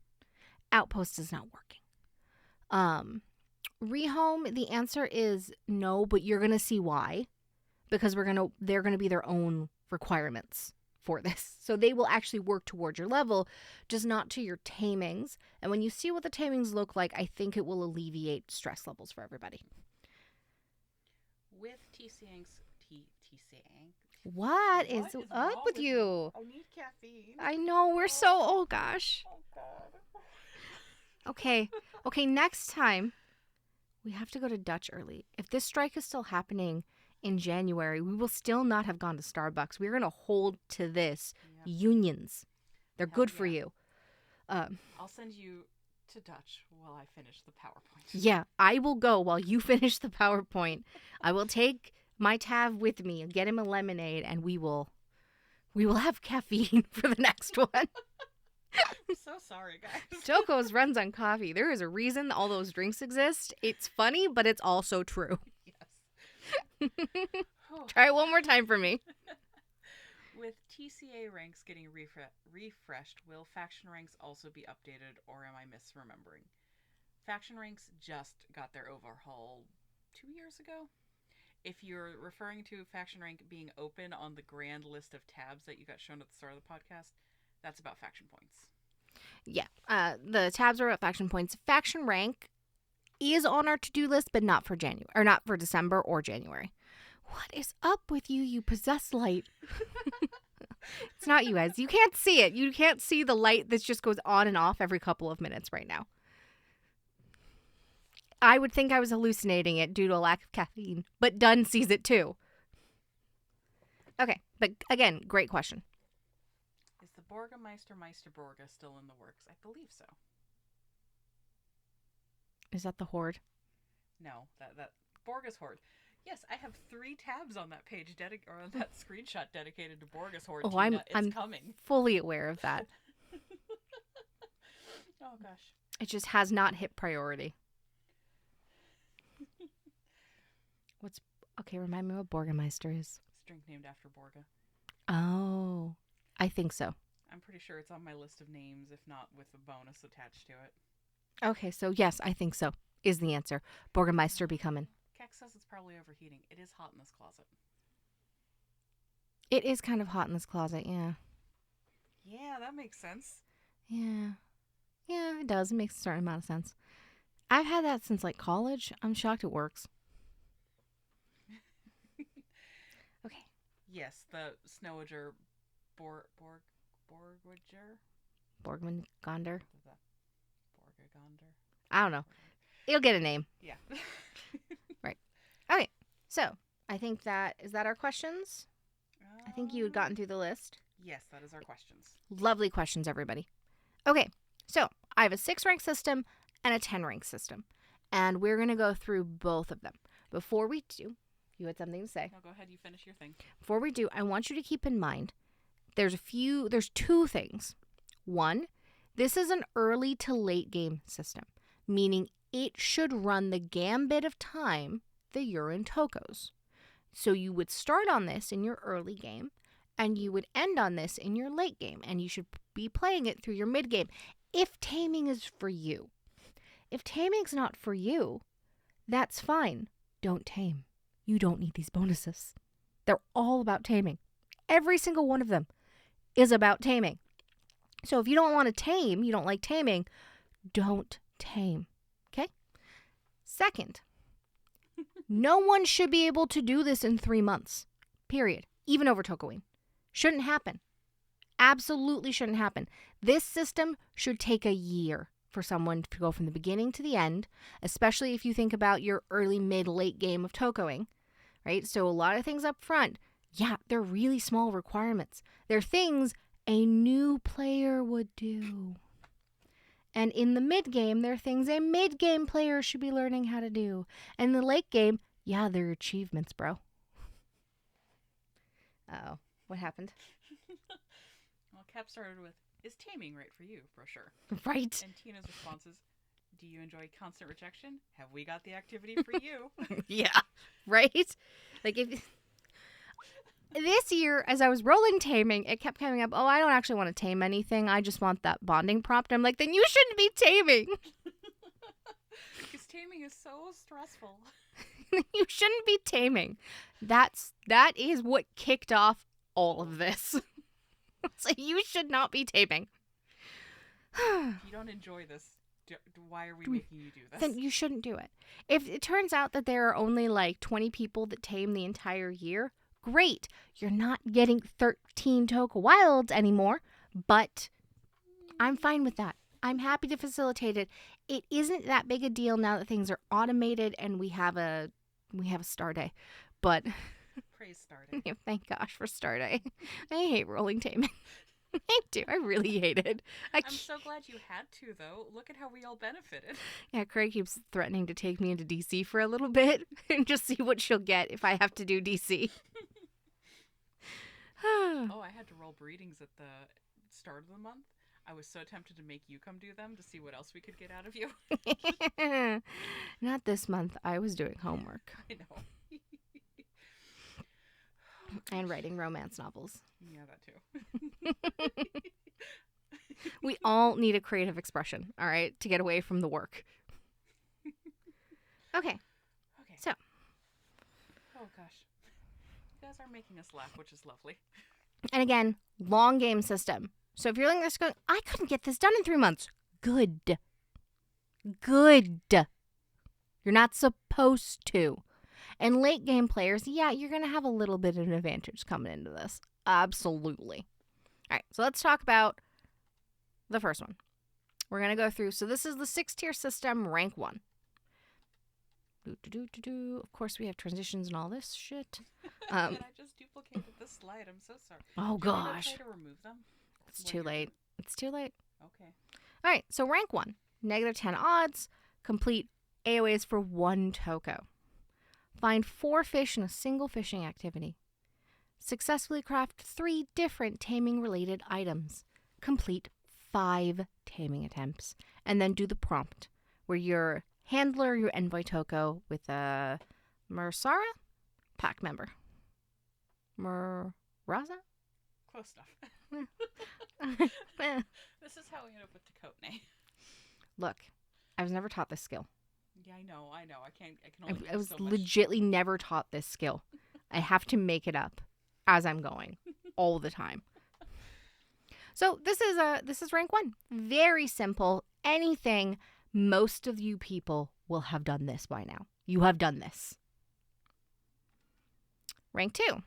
Outpost is not working. Rehome, the answer is no, but you're going to see why. Because they're going to be their own requirements for this. So they will actually work towards your level, just not to your tamings. And when you see what the tamings look like, I think it will alleviate stress levels for everybody. With TCANG's What is up with you? I need caffeine. I know, we're so, oh gosh. Oh, God. Okay, next time, we have to go to Dutch early. If this strike is still happening in January, we will still not have gone to Starbucks. We're going to hold to this. Yep. Unions. They're Hell good for yeah. you. I'll send you to Dutch while I finish the PowerPoint. Yeah, I will go while you finish the PowerPoint. I will take my Tav with me and get him a lemonade, and we will have caffeine for the next one. I'm so sorry, guys. Toko's runs on coffee. There is a reason all those drinks exist. It's funny, but it's also true. Yes. Try it one more time for me. With TCA ranks getting refreshed, will faction ranks also be updated, or am I misremembering? Faction ranks just got their overhaul 2 years ago. If you're referring to faction rank being open on the grand list of tabs that you got shown at the start of the podcast, that's about faction points. Yeah, the tabs are about faction points. Faction rank is on our to-do list, but not for January, or not for December or January. What is up with you, you possessed light? It's not you guys. You can't see it. You can't see the light that just goes on and off every couple of minutes right now. I would think I was hallucinating it due to a lack of caffeine, but Dunn sees it too. Okay, but again, great question. Is the Borgmeister Meisterborga still in the works? I believe so. Is that the horde? No, that Borga's Horde. Yes, I have 3 tabs on that page or on that screenshot dedicated to Borga's Horde. Oh, Tina. I'm coming. Fully aware of that. Oh gosh. It just has not hit priority. Okay, remind me what Borgmeister is. It's a drink named after Borga. Oh, I think so. I'm pretty sure it's on my list of names, if not with a bonus attached to it. Okay, so yes, I think so is the answer. Borgmeister be coming. Kex says it's probably overheating. It is hot in this closet. It is kind of hot in this closet, yeah. Yeah, that makes sense. Yeah. Yeah, it does. It makes a certain amount of sense. I've had that since like college. I'm shocked it works. Okay. Yes, the Snowager Borgwager? Borgmangonder? Borgagonder? I don't know. It'll get a name. Yeah. Right. Okay. So, I think is that our questions? I think you had gotten through the list. Yes, that is our questions. Lovely questions, everybody. Okay. So, I have a 6-rank system and a 10-rank system. And we're going to go through both of them. Before we do, you had something to say. No, go ahead. You finish your thing. Before we do, I want you to keep in mind there's 2 things. One, this is an early to late game system, meaning it should run the gambit of time that you're in Tokos. So you would start on this in your early game, and you would end on this in your late game, and you should be playing it through your mid game. If taming is for you. If taming's not for you, that's fine. Don't tame. You don't need these bonuses. They're all about taming. Every single one of them is about taming. So if you don't want to tame, you don't like taming, don't tame. Okay? Second, no one should be able to do this in 3 months. Period. Even over Tokoween. Shouldn't happen. Absolutely shouldn't happen. This system should take a year for someone to go from the beginning to the end, especially if you think about your early, mid, late game of Tokoing, right? So a lot of things up front, yeah, they're really small requirements. They're things a new player would do. And in the mid game, there are things a mid game player should be learning how to do. And in the late game, yeah, they're achievements, bro. Uh-oh. What happened? Well, Cap started with, is taming right for you, brochure? Right. And Tina's response is, do you enjoy constant rejection? Have we got the activity for you? Yeah. Right? Like, if this year, as I was rolling taming, it kept coming up, oh, I don't actually want to tame anything. I just want that bonding prompt. I'm like, then you shouldn't be taming. Because taming is so stressful. You shouldn't be taming. That is what kicked off all of this. So you should not be taming. If you don't enjoy this, why are we making you do this? Then you shouldn't do it. If it turns out that there are only like 20 people that tame the entire year, great. You're not getting 13 Toka Wilds anymore, but I'm fine with that. I'm happy to facilitate it. It isn't that big a deal now that things are automated and we have a star day. But praise Star Day. Thank gosh for Star Day. I hate rolling taming. I do. I really hate it. I'm so glad you had to, though. Look at how we all benefited. Yeah, Craig keeps threatening to take me into DC for a little bit and just see what she'll get if I have to do DC. Oh, I had to roll breedings at the start of the month. I was so tempted to make you come do them to see what else we could get out of you. Not this month. I was doing homework. I know. And writing romance novels. Yeah, that too. We all need a creative expression, all right, to get away from the work. Okay. So. Oh, gosh. You guys are making us laugh, which is lovely. And again, long game system. So if you're looking at this going, I couldn't get this done in 3 months. Good. Good. You're not supposed to. And late game players, yeah, you're going to have a little bit of an advantage coming into this. Absolutely. All right, so let's talk about the first one. We're going to go through. So this is the 6-tier system, rank 1. Of course, we have transitions and all this shit. And I just duplicated this slide. I'm so sorry. Oh, Do you want gosh. to try to remove them? It's too late. It's too late. Okay. All right, so rank 1. -10 odds. Complete AOAs for 1 Toko. Find 4 fish in a single fishing activity. Successfully craft 3 different taming-related items. Complete 5 taming attempts. And then do the prompt, where your handler, your envoy Toko with a Mursara pack member. Muraza? Close enough. Eh. This is how we end up with Tokotas. Look, I was never taught this skill. Yeah, I know. I can only I was so much. legitly never taught this skill. I have to make it up as I'm going all the time. So this is rank 1. Very simple. Anything. Most of you people will have done this by now. You have done this. Rank 2.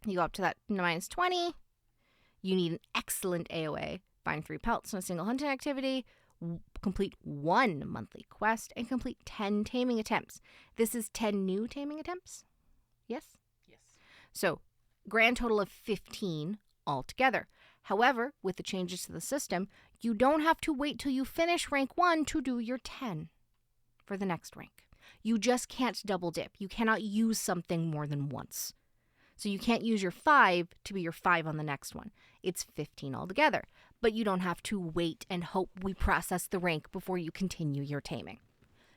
You go up to that -20. You need an excellent AOA. Find 3 pelts in a single hunting activity. Complete 1 monthly quest. And complete 10 taming attempts. This is 10 new taming attempts? Yes? Yes. So, grand total of 15 altogether. However, with the changes to the system, you don't have to wait till you finish rank 1 to do your 10 for the next rank. You just can't double dip. You cannot use something more than once. So you can't use your 5 to be your 5 on the next one. It's 15 altogether. But you don't have to wait and hope we process the rank before you continue your taming.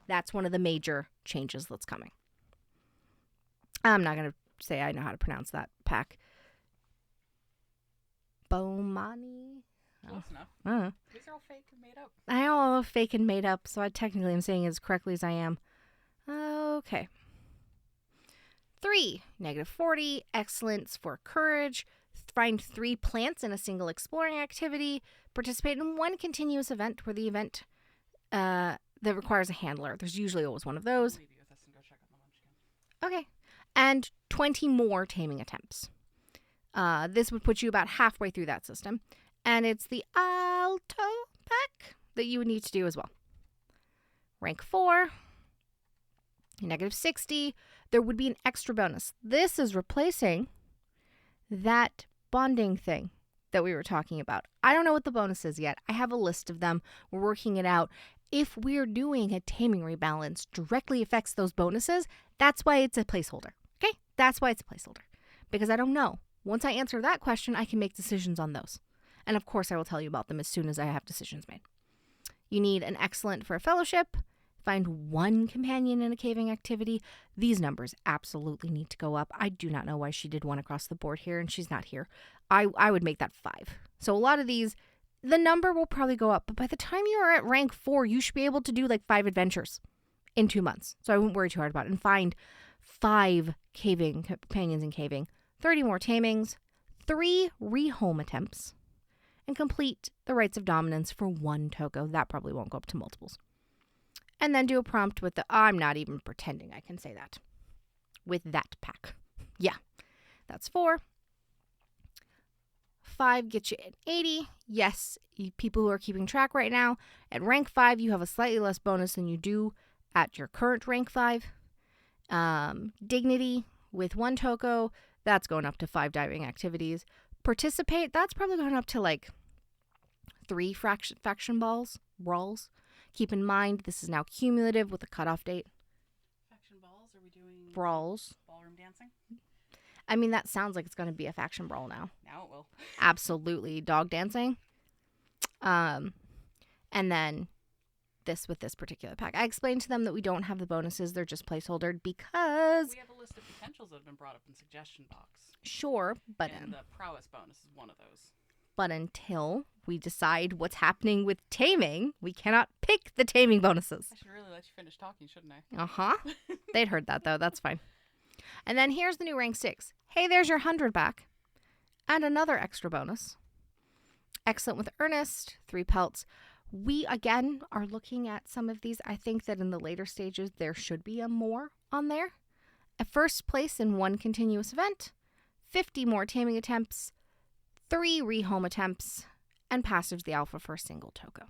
That's one of the major changes that's coming. I'm not going to say I know how to pronounce that pack. Bomani. Close enough. Uh, These are all fake and made up. I know all fake and made up, so I technically am saying it as correctly as I am. Okay. 3, -40, excellence for courage. Find 3 plants in a single exploring activity. Participate in 1 continuous event where the event that requires a handler. There's usually always one of those. I'll leave you with this and go check on the munchkin. Okay. And 20 more taming attempts. This would put you about halfway through that system. And it's the Alto pack that you would need to do as well. Rank 4, -60. There would be an extra bonus. This is replacing that bonding thing that we were talking about. I don't know what the bonus is yet. I have a list of them. We're working it out. If we're doing a taming rebalance directly affects those bonuses, that's why it's a placeholder. Okay? That's why it's a placeholder. Because I don't know. Once I answer that question, I can make decisions on those. And of course, I will tell you about them as soon as I have decisions made. You need an excellent for a fellowship. Find 1 companion in a caving activity. These numbers absolutely need to go up. I do not know why she did 1 across the board here and she's not here. I would make that 5. So a lot of these, the number will probably go up. But by the time you are at rank 4, you should be able to do like 5 adventures in 2 months. So I wouldn't worry too hard about it. And find 5 caving companions in caving. 30 more tamings. 3 rehome attempts. And complete the rites of dominance for 1 Toko. That probably won't go up to multiples. And then do a prompt with the, I'm not even pretending I can say that. With that pack. Yeah, that's 4. 5 gets you at 80. Yes, people who are keeping track right now, at rank 5, you have a slightly less bonus than you do at your current rank 5. Dignity with 1 Toko, that's going up to 5 diving activities. Participate, that's probably going up to like 3 faction brawls. Keep in mind, this is now cumulative with a cutoff date. Faction balls? Are we doing Brawls. ballroom dancing? I mean, that sounds like it's going to be a faction brawl now. Now it will. Absolutely. Dog dancing. And then this with this particular pack. I explained to them that we don't have the bonuses. They're just placeholdered because... We have a list of potentials that have been brought up in suggestion box. Sure, but... And the prowess bonus is one of those. But until we decide what's happening with taming, we cannot pick the taming bonuses. I should really let you finish talking, shouldn't I? Uh-huh. They'd heard that, though. That's fine. And then here's the new rank 6. Hey, there's your 100 back. And another extra bonus. Excellent with Earnest, 3 pelts. We, again, are looking at some of these. I think that in the later stages, there should be a more on there. A first place in 1 continuous event. 50 more taming attempts. 3 rehome attempts, and passage the alpha for a single Toko.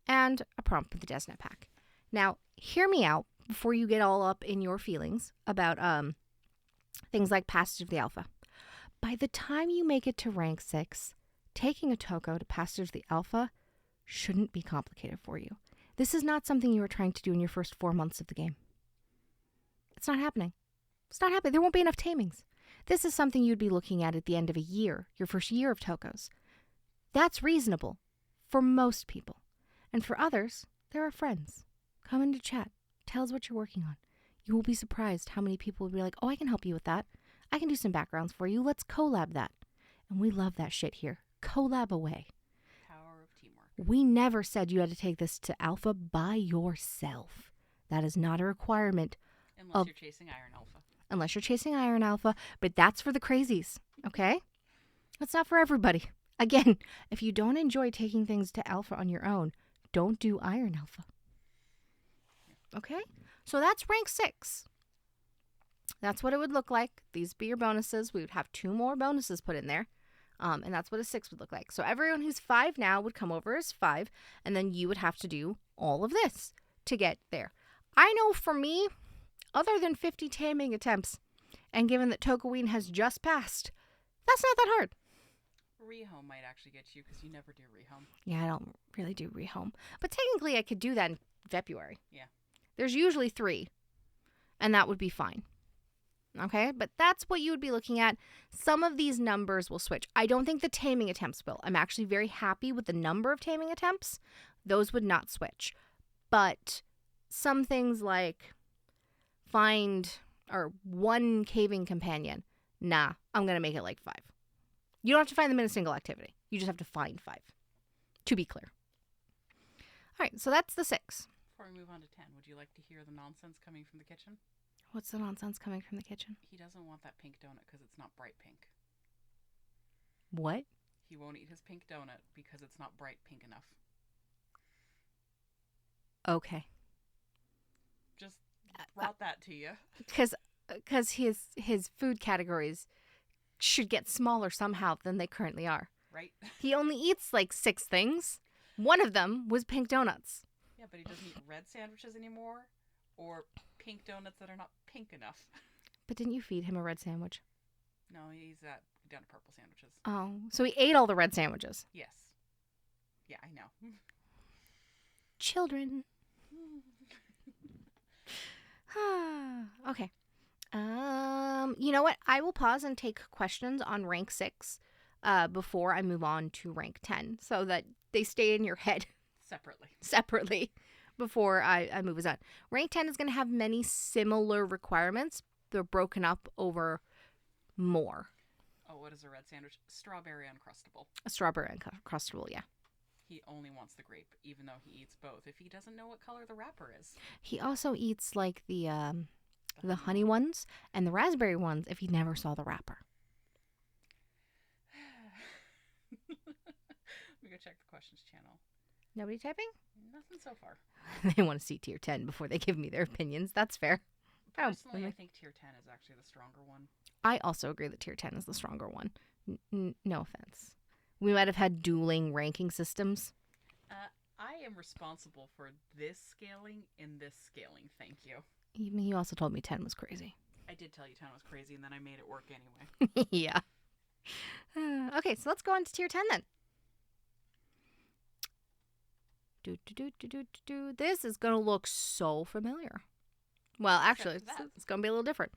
And a prompt with the Desnet pack. Now, hear me out before you get all up in your feelings about things like passage of the alpha. By the time you make it to rank 6, taking a Toko to passage the alpha shouldn't be complicated for you. This is not something you are trying to do in your first 4 months of the game. It's not happening. It's not happening. There won't be enough tamings. This is something you'd be looking at the end of a year, your first year of Tokos. That's reasonable for most people. And for others, there are friends. Come into chat. Tell us what you're working on. You will be surprised how many people will be like, oh, I can help you with that. I can do some backgrounds for you. Let's collab that. And we love that shit here. Collab away. Power of teamwork. We never said you had to take this to alpha by yourself. That is not a requirement. Unless you're chasing Iron Alpha. Unless you're chasing Iron Alpha, but that's for the crazies, okay? That's not for everybody. Again, if you don't enjoy taking things to Alpha on your own, don't do Iron Alpha. Okay? So that's rank 6. That's what it would look like. These be your bonuses. We would have 2 more bonuses put in there. And that's what a 6 would look like. So everyone who's 5 now would come over as 5, and then you would have to do all of this to get there. I know for me, other than 50 taming attempts, and given that Tokoween has just passed, that's not that hard. Rehome might actually get you because you never do rehome. Yeah, I don't really do rehome. But technically, I could do that in February. Yeah. There's usually 3, and that would be fine. Okay, but that's what you would be looking at. Some of these numbers will switch. I don't think the taming attempts will. I'm actually very happy with the number of taming attempts. Those would not switch. But some things like find or 1 caving companion. Nah, I'm going to make it like 5. You don't have to find them in a single activity. You just have to find 5, to be clear. All right, so that's the 6. Before we move on to 10, would you like to hear the nonsense coming from the kitchen? What's the nonsense coming from the kitchen? He doesn't want that pink donut because it's not bright pink. What? He won't eat his pink donut because it's not bright pink enough. Okay. Just brought that to you. Because his food categories should get smaller somehow than they currently are. Right? He only eats like 6 things. One of them was pink donuts. Yeah, but he doesn't eat red sandwiches anymore or pink donuts that are not pink enough. But didn't you feed him a red sandwich? No, he's down to purple sandwiches. Oh, so he ate all the red sandwiches. Yes. Yeah, I know. Children. Okay. You know what? I will pause and take questions on rank 6 before I move on to rank 10 so that they stay in your head separately before I move us on. Rank 10 is going to have many similar requirements. They're broken up over more. Oh, what is a red sandwich? Strawberry Uncrustable. A strawberry Uncrustable, yeah. He only wants the grape, even though he eats both, if he doesn't know what color the wrapper is. He also eats like the honey ones and the raspberry ones if he never saw the wrapper. Let me go check the questions channel. Nobody typing? Nothing so far. They want to see tier 10 before they give me their opinions. That's fair. Personally, I think tier 10 is actually the stronger one. I also agree that tier 10 is the stronger one. No offense. We might have had dueling ranking systems. I am responsible for this scaling and this scaling. Thank you. You also told me 10 was crazy. I did tell you 10 was crazy, and then I made it work anyway. Yeah. Okay, so let's go on to tier 10 then. This is going to look so familiar. Well, actually, it's going to be a little different.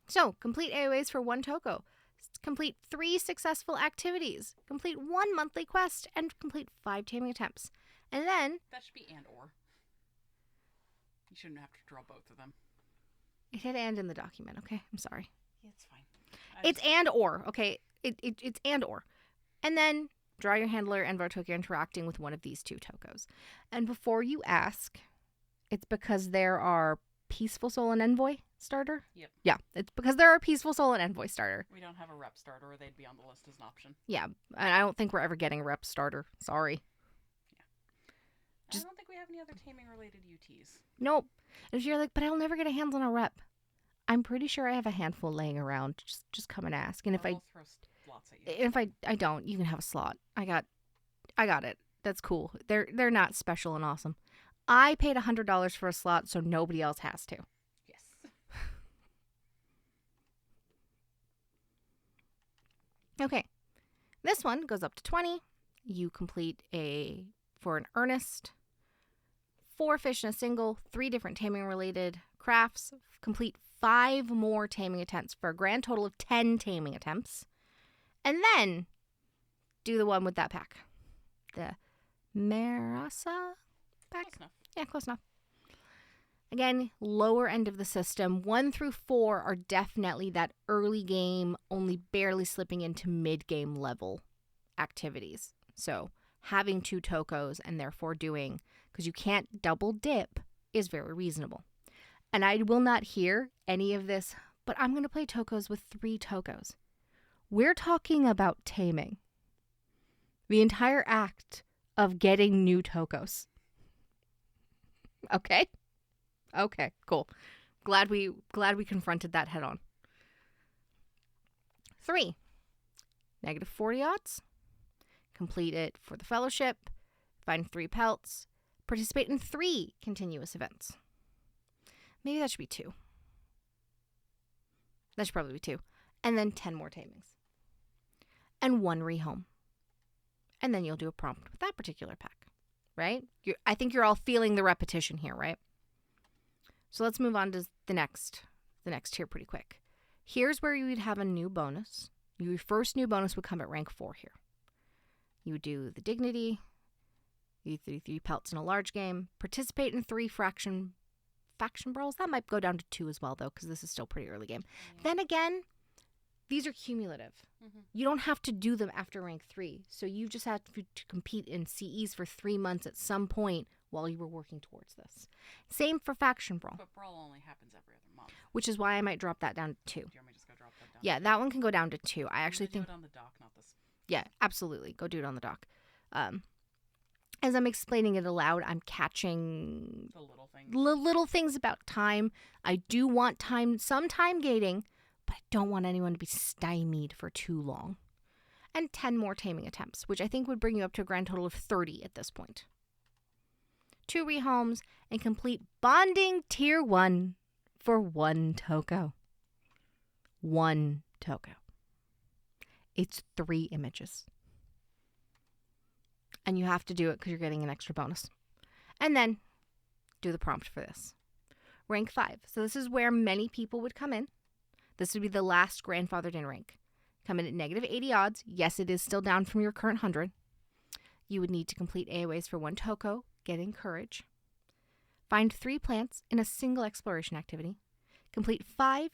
So, complete AOAs for 1 Toko. Complete 3 successful activities. Complete 1 monthly quest. And complete 5 taming attempts. And then... That should be and or. You shouldn't have to draw both of them. It had and in the document, okay? I'm sorry. Yeah, it's fine. It's and or, okay? It's and or. And then draw your handler and Vartoki interacting with one of these 2 Tokos. And before you ask, it's because there are Peaceful Soul and Envoy starter? Yep. Yeah, it's because there are Peaceful Soul and Envoy starter. We don't have a rep starter, or they'd be on the list as an option. Yeah, and I don't think we're ever getting a rep starter. Sorry. Yeah. I don't think we have any other taming-related UTs. Nope. And if you're like, but I'll never get a hands on a rep, I'm pretty sure I have a handful laying around. Just come and ask. And if we'll throw slots at you. if I don't, you can have a slot. I got it. That's cool. They're not special and awesome. I paid $100 for a slot, so nobody else has to. Yes. Okay. This one goes up to 20. You complete for an earnest, 4 fish in a single, 3 different taming related crafts, complete 5 more taming attempts for a grand total of 10 taming attempts. And then do the one with that pack. The Marasa pack? Close enough. Yeah, close enough. Again, lower end of the system. 1 through 4 are definitely that early game, only barely slipping into mid-game level activities. So having 2 Tokos and therefore doing, because you can't double dip, is very reasonable. And I will not hear any of this, but I'm going to play Tokos with 3 Tokos. We're talking about taming. The entire act of getting new Tokos. Okay? Okay, cool. Glad we confronted that head on. 3. Negative 40 odds. Complete it for the fellowship. Find 3 pelts. Participate in 3 continuous events. Maybe that should be 2. That should probably be 2. And then 10 more tamings. And 1 rehome. And then you'll do a prompt with that particular pack. Right? I think you're all feeling the repetition here, right? So let's move on to the next tier pretty quick. Here's where you would have a new bonus. Your first new bonus would come at rank 4 here. You would do the dignity, you do 3 pelts in a large game, participate in 3 faction brawls. That might go down to 2 as well, though, because this is still pretty early game. Then again, These are cumulative. Mm-hmm. You don't have to do them after rank 3. So you just have to compete in CEs for 3 months at some point while you were working towards this. Same for Faction Brawl. But Brawl only happens every other month. Which is why I might drop that down to 2. Do you want me to just go drop that down? Yeah, that one can go down to 2. I actually think... do it on the dock, not this. Yeah, absolutely. Go do it on the dock. As I'm explaining it aloud, I'm catching the little things. Little things about time. I do want some time gating, but I don't want anyone to be stymied for too long. And 10 more taming attempts, which I think would bring you up to a grand total of 30 at this point. 2 rehomes and complete bonding tier 1 for 1 Toko. 1 Toko. It's 3 images. And you have to do it because you're getting an extra bonus. And then do the prompt for this. Rank 5. So this is where many people would come in. This would be the last grandfathered in rank. Come in at negative 80 odds. Yes, it is still down from your current 100. You would need to complete AOAs for 1 Toko, getting courage. Find 3 plants in a single exploration activity. Complete 5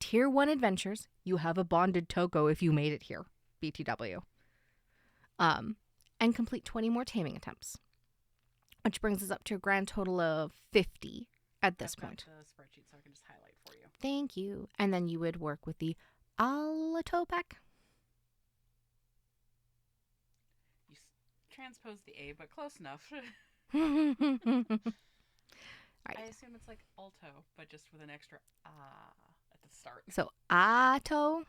tier 1 adventures. You have a bonded Toko if you made it here. BTW. And complete 20 more taming attempts, which brings us up to a grand total of 50 at this point. I've got the spreadsheet, so I can just highlight for you. Thank you. And then you would work with the Alato pack. You transposed the A, but close enough. Right. I assume it's like alto, but just with an extra at the start. So alto.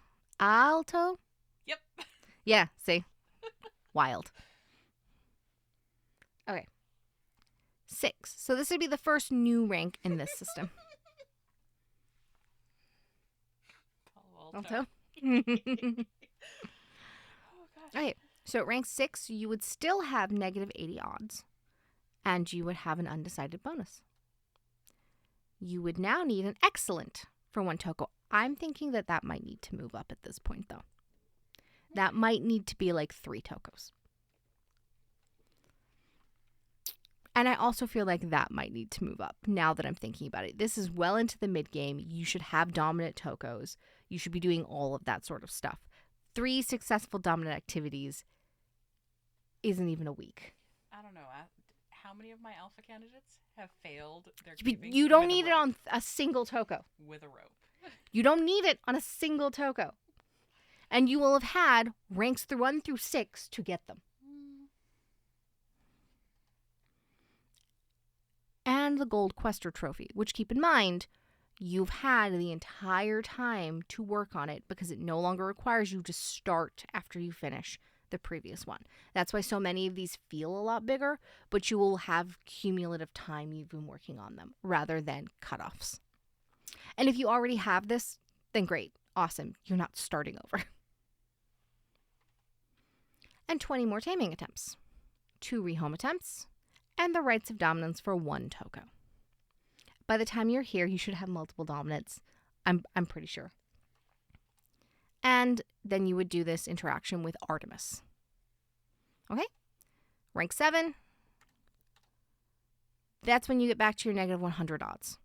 Yep. Yeah. See, wild. Okay. 6. So this would be the first new rank in this system. Alto. Oh, gosh. Okay. So at rank 6, you would still have negative 80 odds, and you would have an undecided bonus. You would now need an excellent for 1 Toko. I'm thinking that might need to move up at this point, though. That might need to be like 3 Tokos. And I also feel like that might need to move up now that I'm thinking about it. This is well into the mid-game. You should have dominant Tokos. You should be doing all of that sort of stuff. 3 successful dominant activities isn't even a week. I don't know. How many of my alpha candidates have failed their You don't need it on a single Toko. With a rope. You don't need it on a single Toko. And you will have had ranks 1 through 6 to get them. And the Gold Quester Trophy, which, keep in mind, you've had the entire time to work on it because it no longer requires you to start after you finish the previous one. That's why so many of these feel a lot bigger, but you will have cumulative time you've been working on them rather than cutoffs. And if you already have this, then great, awesome, you're not starting over. And 20 more taming attempts, 2 rehome attempts, and the Rights of Dominance for 1 Toko. By the time you're here, you should have multiple dominants. I'm pretty sure. And then you would do this interaction with Artemis. Okay? Rank 7. That's when you get back to your negative 100 odds.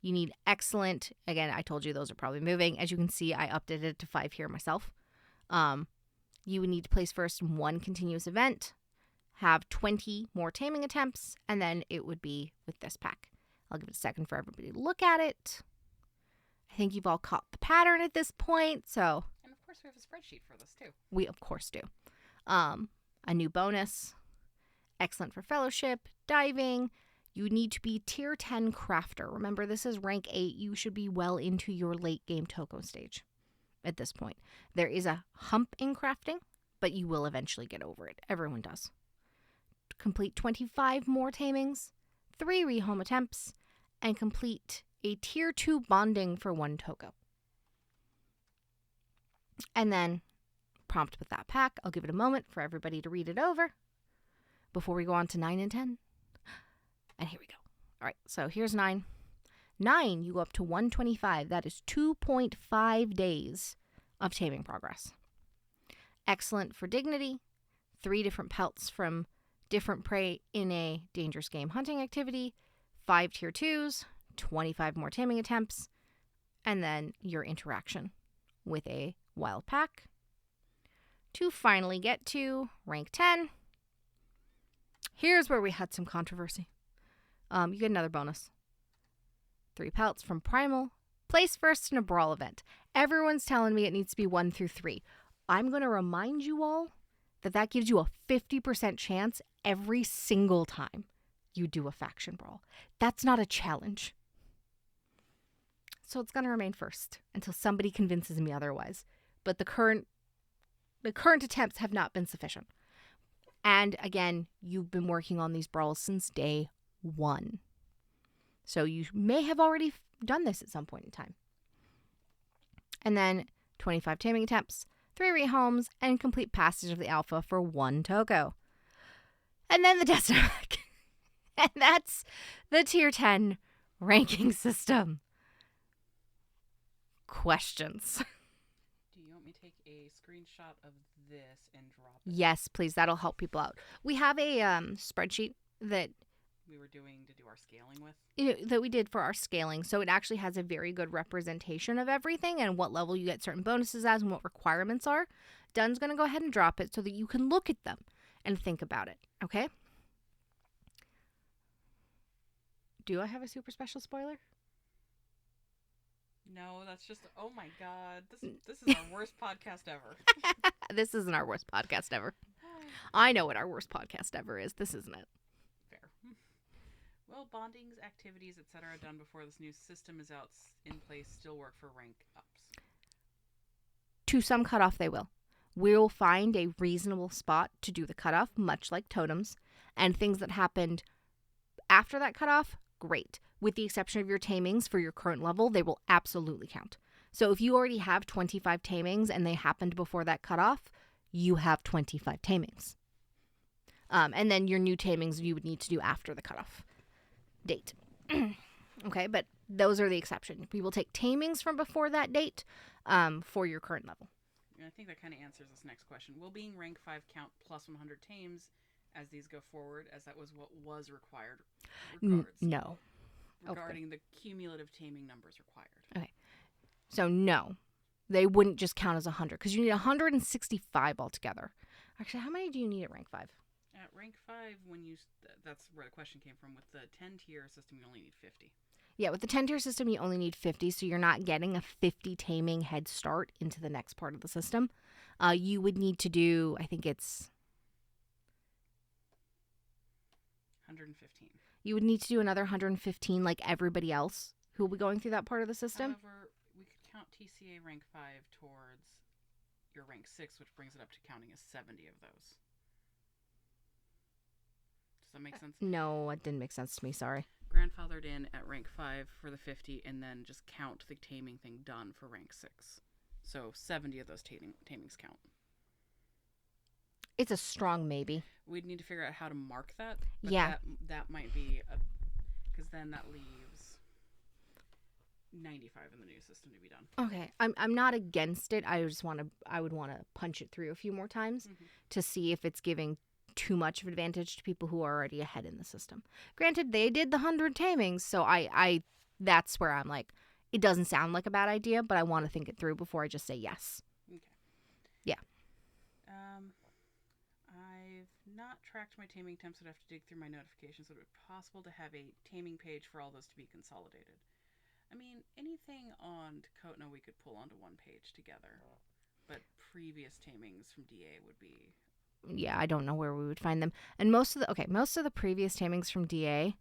You need excellent. Again, I told you those are probably moving. As you can see, I updated it to 5 here myself. You would need to place first 1 continuous event, have 20 more taming attempts, and then it would be with this pack. I'll give it a second for everybody to look at it. I think you've all caught the pattern at this point, so... And of course we have a spreadsheet for this, too. We, of course, do. A new bonus. Excellent for fellowship. Diving. You need to be tier 10 crafter. Remember, this is rank 8. You should be well into your late game Toko stage at this point. There is a hump in crafting, but you will eventually get over it. Everyone does. Complete 25 more tamings, 3 rehome attempts, and complete a tier 2 bonding for 1 Toko. And then prompt with that pack. I'll give it a moment for everybody to read it over before we go on to 9 and 10. And here we go. All right, so here's 9. 9, you go up to 125. That is 2.5 days of taming progress. Excellent for dignity. 3 different pelts from different prey in a dangerous game hunting activity. 5 tier 2s. 25 more taming attempts. And then your interaction. with a wild pack to finally get to rank 10. Here's where we had some controversy. You get another bonus. 3 pelts from Primal. Place first in a brawl event. Everyone's telling me it needs to be 1 through 3. I'm going to remind you all that gives you a 50% chance every single time you do a faction brawl. That's not a challenge. So it's going to remain first until somebody convinces me otherwise. But the current attempts have not been sufficient. And again, you've been working on these brawls since day 1. So you may have already done this at some point in time. And then 25 taming attempts, 3 rehomes, and complete passage of the alpha for 1 Toko. And then the Destinac. And that's the tier 10 ranking system. Questions? Do you want me to take a screenshot of this and drop it? Yes, please. That'll help people out. We have a spreadsheet that We were doing to do our scaling with. that we did for our scaling. So it actually has a very good representation of everything and what level you get certain bonuses as and what requirements are. Dun's going to go ahead and drop it so that you can look at them and think about it. Okay? Do I have a super special spoiler? No, that's just, oh my god, this is our worst podcast ever. This isn't our worst podcast ever. I know what our worst podcast ever is. This isn't it. Fair. Will bondings, activities, etc. done before this new system is out in place still work for rank ups? To some cutoff, they will. We'll find a reasonable spot to do the cutoff, much like totems, and things that happened after that cutoff, great. With the exception of your tamings for your current level, they will absolutely count. So if you already have 25 tamings and they happened before that cutoff, you have 25 tamings. And then your new tamings you would need to do after the cutoff date. Okay, but those are the exception. We will take tamings from before that date for your current level. And I think that kind of answers this next question. Will being rank 5 count plus 100 tames as these go forward, as that was what was required? No. Regarding the cumulative taming numbers required. Okay. So no, they wouldn't just count as 100 because you need 165 altogether. Actually, how many do you need at rank 5? At rank 5, that's where the question came from. With the 10 tier system, you only need 50. Yeah, with the 10 tier system, you only need 50, so you're not getting a 50 taming head start into the next part of the system. You would need to do, I think it's 115. You would need to do another 115 like everybody else who will be going through that part of the system. However, we could count TCA rank 5 towards your rank 6, which brings it up to counting as 70 of those. Does that make sense? No, it didn't make sense to me, sorry. Grandfathered in at rank 5 for the 50, and then just count the taming thing done for rank 6. So 70 of those tamings count. It's a strong maybe. We'd need to figure out how to mark that. But yeah. That might be because then that leaves 95 in the new system to be done. Okay, I'm not against it. I would want to punch it through a few more times to see if it's giving too much of an advantage to people who are already ahead in the system. Granted, they did the 100 tamings, so I that's where I'm like, it doesn't sound like a bad idea, but I want to think it through before I just say yes. Okay. Yeah. I've not tracked my taming attempts. I'd have to dig through my notifications. Would it be possible to have a taming page for all those to be consolidated? I mean, anything on Tokotna we could pull onto one page together, but previous tamings from DA would be... Yeah, I don't know where we would find them. And most of the previous tamings from DA,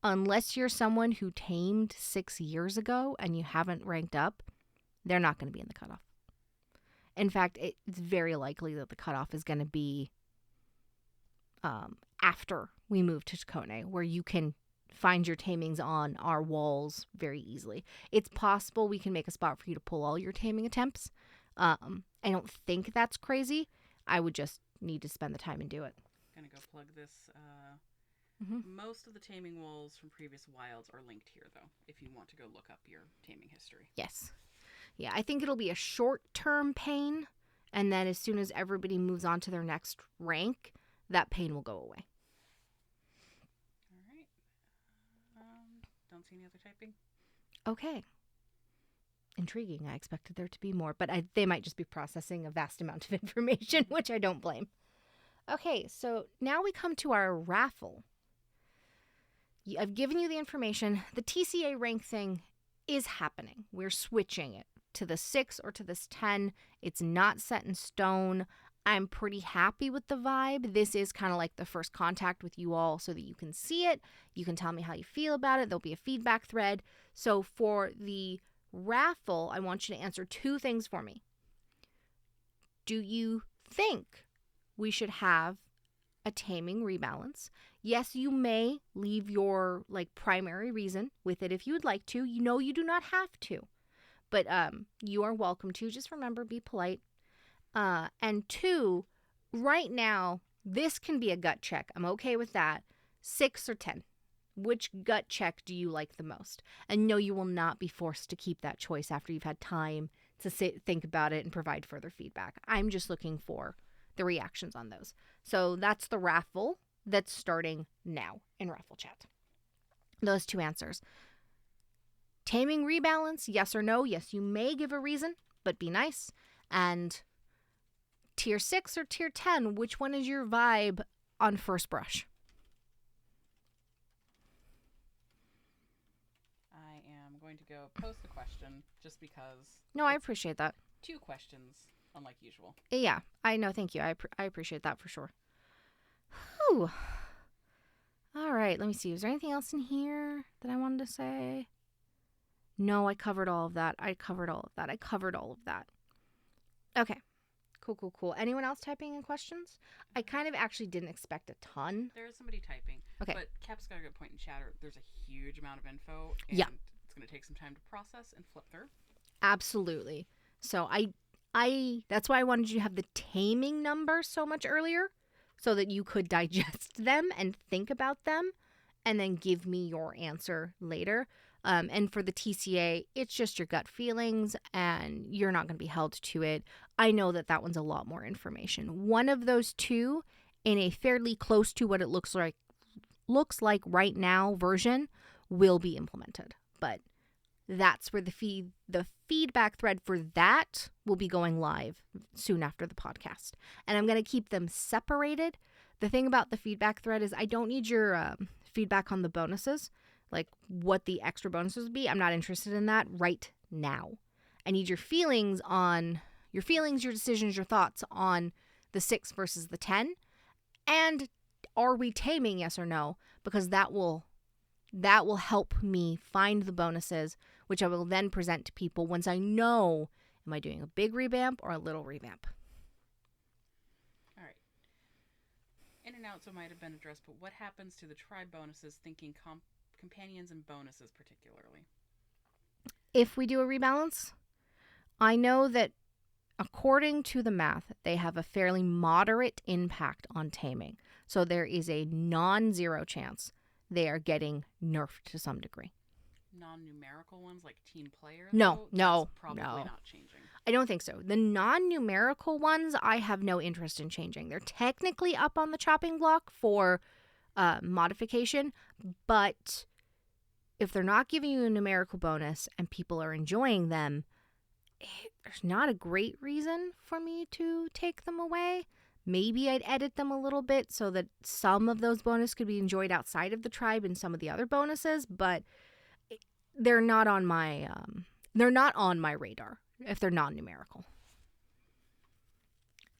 unless you're someone who tamed 6 years ago and you haven't ranked up, they're not going to be in the cutoff. In fact, it's very likely that the cutoff is going to be after we move to Tokotna, where you can find your tamings on our walls very easily. It's possible we can make a spot for you to pull all your taming attempts. I don't think that's crazy. I would just need to spend the time and do it. Gonna go plug this. Most of the taming walls from previous wilds are linked here, though, if you want to go look up your taming history. Yes. Yeah, I think it'll be a short-term pain, and then as soon as everybody moves on to their next rank, that pain will go away. All right. Don't see any other typing. Okay. intriguing. I expected there to be more, but they might just be processing a vast amount of information, which I don't blame. Okay, so now we come to our raffle. I've given you the information. The TCA rank thing is happening. We're switching it to the 6 or to this 10. It's not set in stone. I'm pretty happy with the vibe. This is kind of like the first contact with you all so that you can see it. You can tell me how you feel about it. There'll be a feedback thread. So for the raffle, I want you to answer 2 things for me. Do you think we should have a taming rebalance? Yes, you may leave your primary reason with it if you would like to. You know you do not have to. But you are welcome to. Just remember, be polite. And 2, right now, this can be a gut check. I'm okay with that. 6 or 10. Which gut check do you like the most? And no, you will not be forced to keep that choice after you've had time to think about it and provide further feedback. I'm just looking for the reactions on those. So that's the raffle that's starting now in Raffle Chat. Those 2 answers. Taming rebalance, yes or no? Yes, you may give a reason, but be nice. And tier 6 or tier 10, which one is your vibe on first brush? I am going to go post the question just because. No, I appreciate that. 2 questions, unlike usual. Yeah, I know. Thank you. I appreciate that for sure. Whew. All right, let me see. Is there anything else in here that I wanted to say? No, I covered all of that. Okay. Cool. Anyone else typing in questions? I kind of actually didn't expect a ton. There is somebody typing. Okay. But Cap's got a good point in chatter. There's a huge amount of info. And yeah. It's going to take some time to process and flip through. Absolutely. So I that's why I wanted you to have the taming number so much earlier so that you could digest them and think about them and then give me your answer later. And for the TCA, it's just your gut feelings and you're not going to be held to it. I know that one's a lot more information. One of those 2 in a fairly close to what it looks like right now version will be implemented. But that's where the feedback thread for that will be going live soon after the podcast. And I'm going to keep them separated. The thing about the feedback thread is I don't need your feedback on the bonuses, like what the extra bonuses would be. I'm not interested in that right now. I need your feelings, your decisions, your thoughts on the 6 versus the 10. And are we taming, yes or no? Because that will help me find the bonuses, which I will then present to people once I know, am I doing a big revamp or a little revamp? All right. In and outs might have been addressed, but what happens to the tribe bonuses, thinking companions and bonuses particularly? If we do a rebalance, I know that according to the math, they have a fairly moderate impact on taming. So there is a non-zero chance they are getting nerfed to some degree. Non-numerical ones like team player? No. That's probably not changing. I don't think so. The non-numerical ones, I have no interest in changing. They're technically up on the chopping block for modification, but if they're not giving you a numerical bonus and people are enjoying them, there's not a great reason for me to take them away. Maybe I'd edit them a little bit so that some of those bonuses could be enjoyed outside of the tribe and some of the other bonuses, but they're not on my radar if they're non-numerical.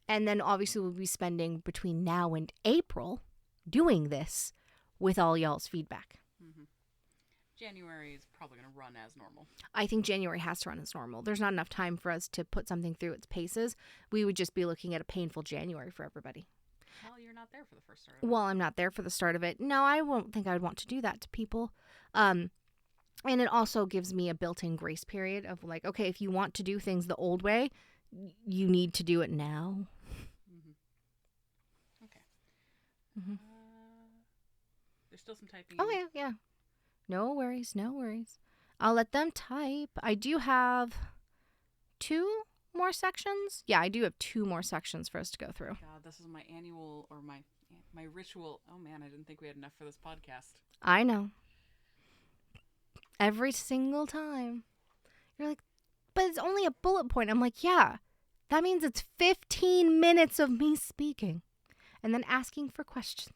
And then obviously we'll be spending between now and April doing this with all y'all's feedback. Mm-hmm. January is probably going to run as normal. I think January has to run as normal. There's not enough time for us to put something through its paces. We would just be looking at a painful January for everybody. Well, you're not there for the first start of it. Well, I'm not there for the start of it. No, I won't think I would want to do that to people. And it also gives me a built-in grace period of like, okay, if you want to do things the old way, you need to do it now. Mm-hmm. Okay. Mm-hmm. There's still some typing. Oh, yeah. No worries. I'll let them type. I do have 2 more sections. Yeah, I do have 2 more sections for us to go through. God, this is my annual or my ritual. Oh, man, I didn't think we had enough for this podcast. I know. Every single time. You're like, but it's only a bullet point. I'm like, yeah, that means it's 15 minutes of me speaking and then asking for questions.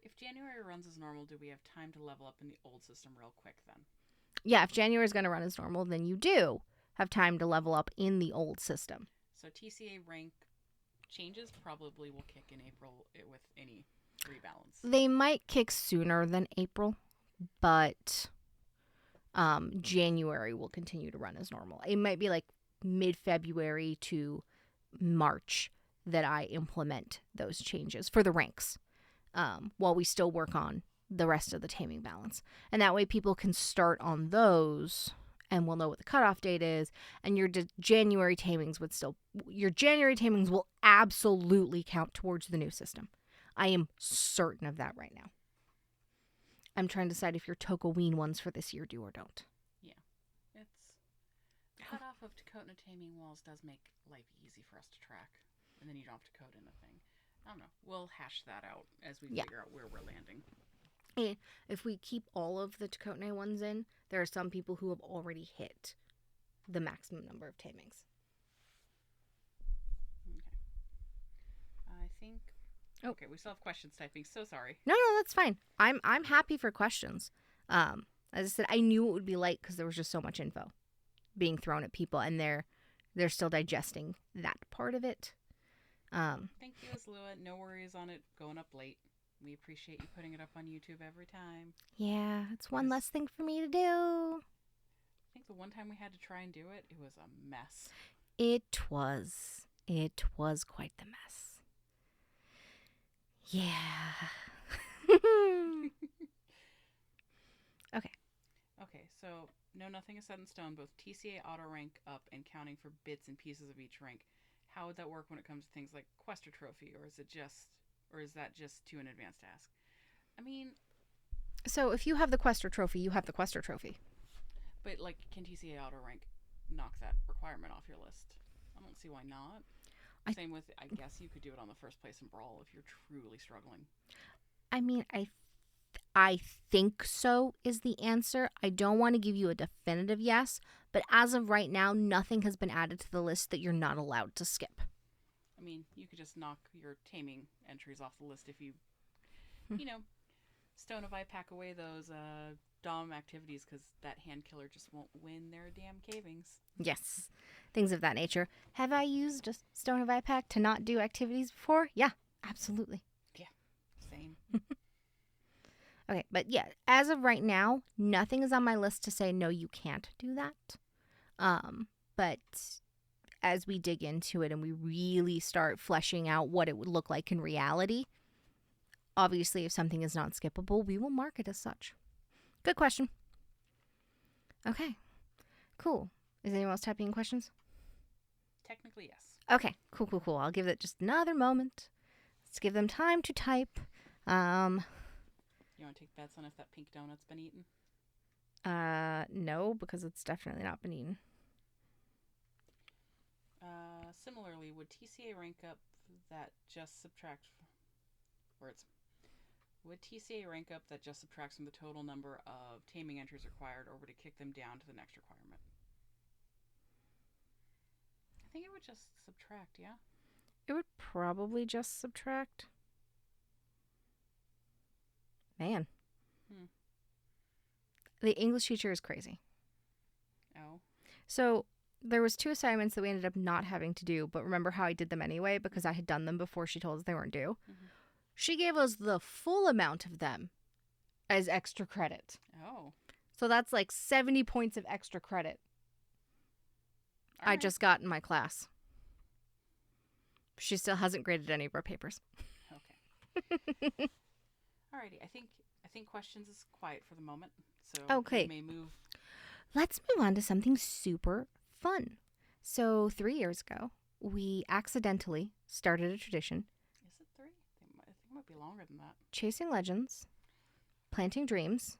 If January runs as normal, do we have time to level up in the old system real quick then? Yeah, if January is going to run as normal, then you do have time to level up in the old system. So TCA rank changes probably will kick in April with any rebalance. They might kick sooner than April, but January will continue to run as normal. It might be like mid-February to March that I implement those changes for the ranks, while we still work on the rest of the taming balance. And that way people can start on those and we'll know what the cutoff date is. And your January tamings will absolutely count towards the new system. I am certain of that right now. I'm trying to decide if your Tokoween ones for this year do or don't. Yeah. It's the cutoff of Tokota taming walls does make life easy for us to track. And then you don't have to code in a thing. I don't know. We'll hash that out as we figure out where we're landing. And if we keep all of the Tokotane ones in, there are some people who have already hit the maximum number of tamings. Okay. I think. Okay, we still have questions typing. So sorry. No, that's fine. I'm happy for questions. As I said, I knew it would be light because there was just so much info being thrown at people, and they're still digesting that part of it. Thank you, Azlua. No worries on it going up late. We appreciate you putting it up on YouTube every time. Yeah, it's one less thing for me to do. I think the one time we had to try and do it, it was a mess. It was. It was quite the mess. Yeah. Okay, so no, nothing is set in stone. Both TCA auto rank up and counting for bits and pieces of each rank. How would that work when it comes to things like quest or trophy, or is that just too an advanced task? I mean, so if you have the quest or trophy, you have the quest or trophy. But like, can TCA auto rank knock that requirement off your list? I don't see why not. Same with, I guess you could do it on the first place in Brawl if you're truly struggling. I mean, I think so is the answer. I don't want to give you a definitive yes, but as of right now, nothing has been added to the list that you're not allowed to skip. I mean, you could just knock your taming entries off the list if you, Stone of Eye pack away those Dom activities because that hand killer just won't win their damn cavings. Yes, things of that nature. Have I used a Stone of Eye pack to not do activities before? Yeah, absolutely. Yeah, same. Okay, but yeah, as of right now, nothing is on my list to say, no, you can't do that. But as we dig into it and we really start fleshing out what it would look like in reality, obviously, if something is not skippable, we will mark it as such. Good question. Okay, cool. Is anyone else typing in questions? Technically, yes. Okay, cool. I'll give it just another moment. Let's give them time to type. You want to take bets on if that pink donut's been eaten? No, because it's definitely not been eaten. Similarly, would TCA rank up that just subtract words? Would TCA rank up that just subtracts from the total number of taming entries required, or would it kick them down to the next requirement? I think it would just subtract, yeah? It would probably just subtract. Man. The English teacher is crazy. Oh. So there was 2 assignments that we ended up not having to do, but remember how I did them anyway because I had done them before she told us they weren't due? Mm-hmm. She gave us the full amount of them as extra credit. Oh. So that's like 70 points of extra credit I just got in my class. She still hasn't graded any of our papers. Okay. Alrighty, I think questions is quiet for the moment. So okay. We may move. Let's move on to something super fun. So 3 years ago, we accidentally started a tradition. Is it 3? I think it might be longer than that. Chasing Legends, Planting Dreams,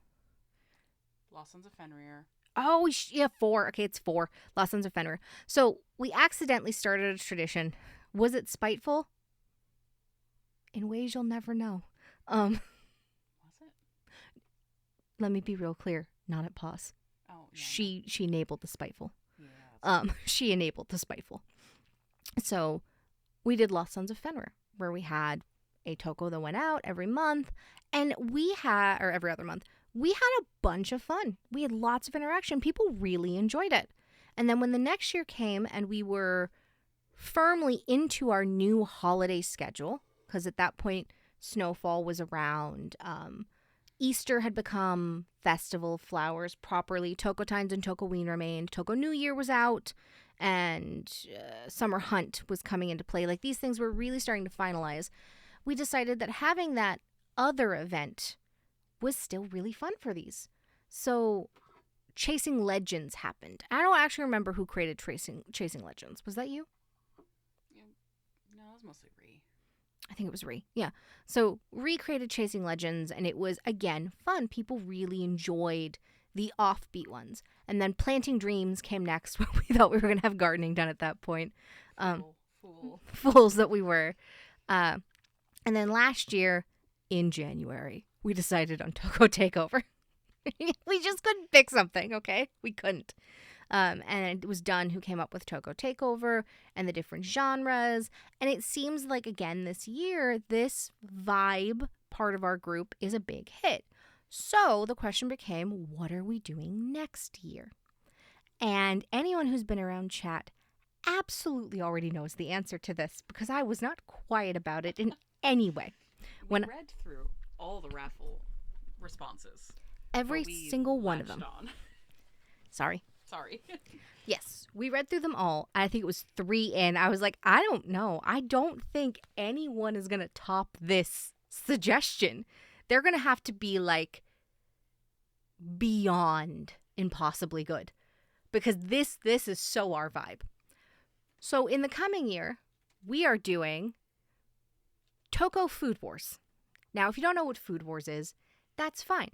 Lost Sons of Fenrir. Oh, yeah, 4. Okay, it's 4. Lost Sons of Fenrir. So we accidentally started a tradition. Was it spiteful? In ways you'll never know. Was it? Let me be real clear. Not at pause. Oh, yeah. She enabled the spiteful. She enabled the spiteful. So we did Lost Sons of Fenrir, where we had a Toko that went out every month, and or every other month. We had a bunch of fun. We had lots of interaction. People really enjoyed it. And then when the next year came and we were firmly into our new holiday schedule, because at that point, snowfall was around. Easter had become Festival of Flowers properly. Tokotines and Tokoween remained. Toko New Year was out. And Summer Hunt was coming into play. Like, these things were really starting to finalize. We decided that having that other event was still really fun for these. So Chasing Legends happened. I don't actually remember who created Chasing Legends. Was that you? Yeah, no, it was mostly Ree. I think it was Ree. Yeah. So recreated Chasing Legends, and it was, again, fun. People really enjoyed the offbeat ones. And then Planting Dreams came next when we thought we were going to have gardening done at that point. Fool. Fools that we were. And then last year, in January, we decided on Toko Takeover. We just couldn't pick something, okay? We couldn't. And it was Dunn who came up with Toko Takeover and the different genres. And it seems like, again, this year, this vibe part of our group is a big hit. So the question became, what are we doing next year? And anyone who's been around chat absolutely already knows the answer to this, because I was not quiet about it in any way. We read through all the raffle responses. Every single one of them. Sorry. Yes, we read through them all. I think it was 3 in. I was like, I don't know. I don't think anyone is going to top this suggestion. They're going to have to be like beyond impossibly good, because this is so our vibe. So in the coming year, we are doing Toko Food Wars. Now, if you don't know what Food Wars is, that's fine,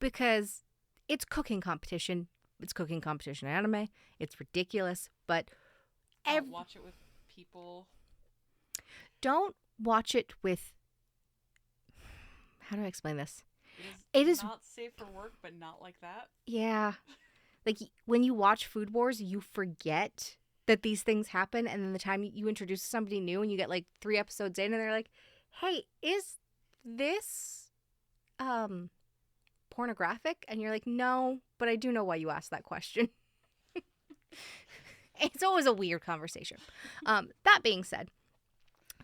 because it's cooking competition. It's cooking competition anime. It's ridiculous, but Don't watch it with people. Don't watch it with... How do I explain this? It is not safe for work, but not like that. Yeah. Like, when you watch Food Wars, you forget that these things happen, and then the time you introduce somebody new and you get like 3 episodes in and they're like, hey, is this pornographic? And you're like, no, but I do know why you asked that question. It's always a weird conversation. That being said,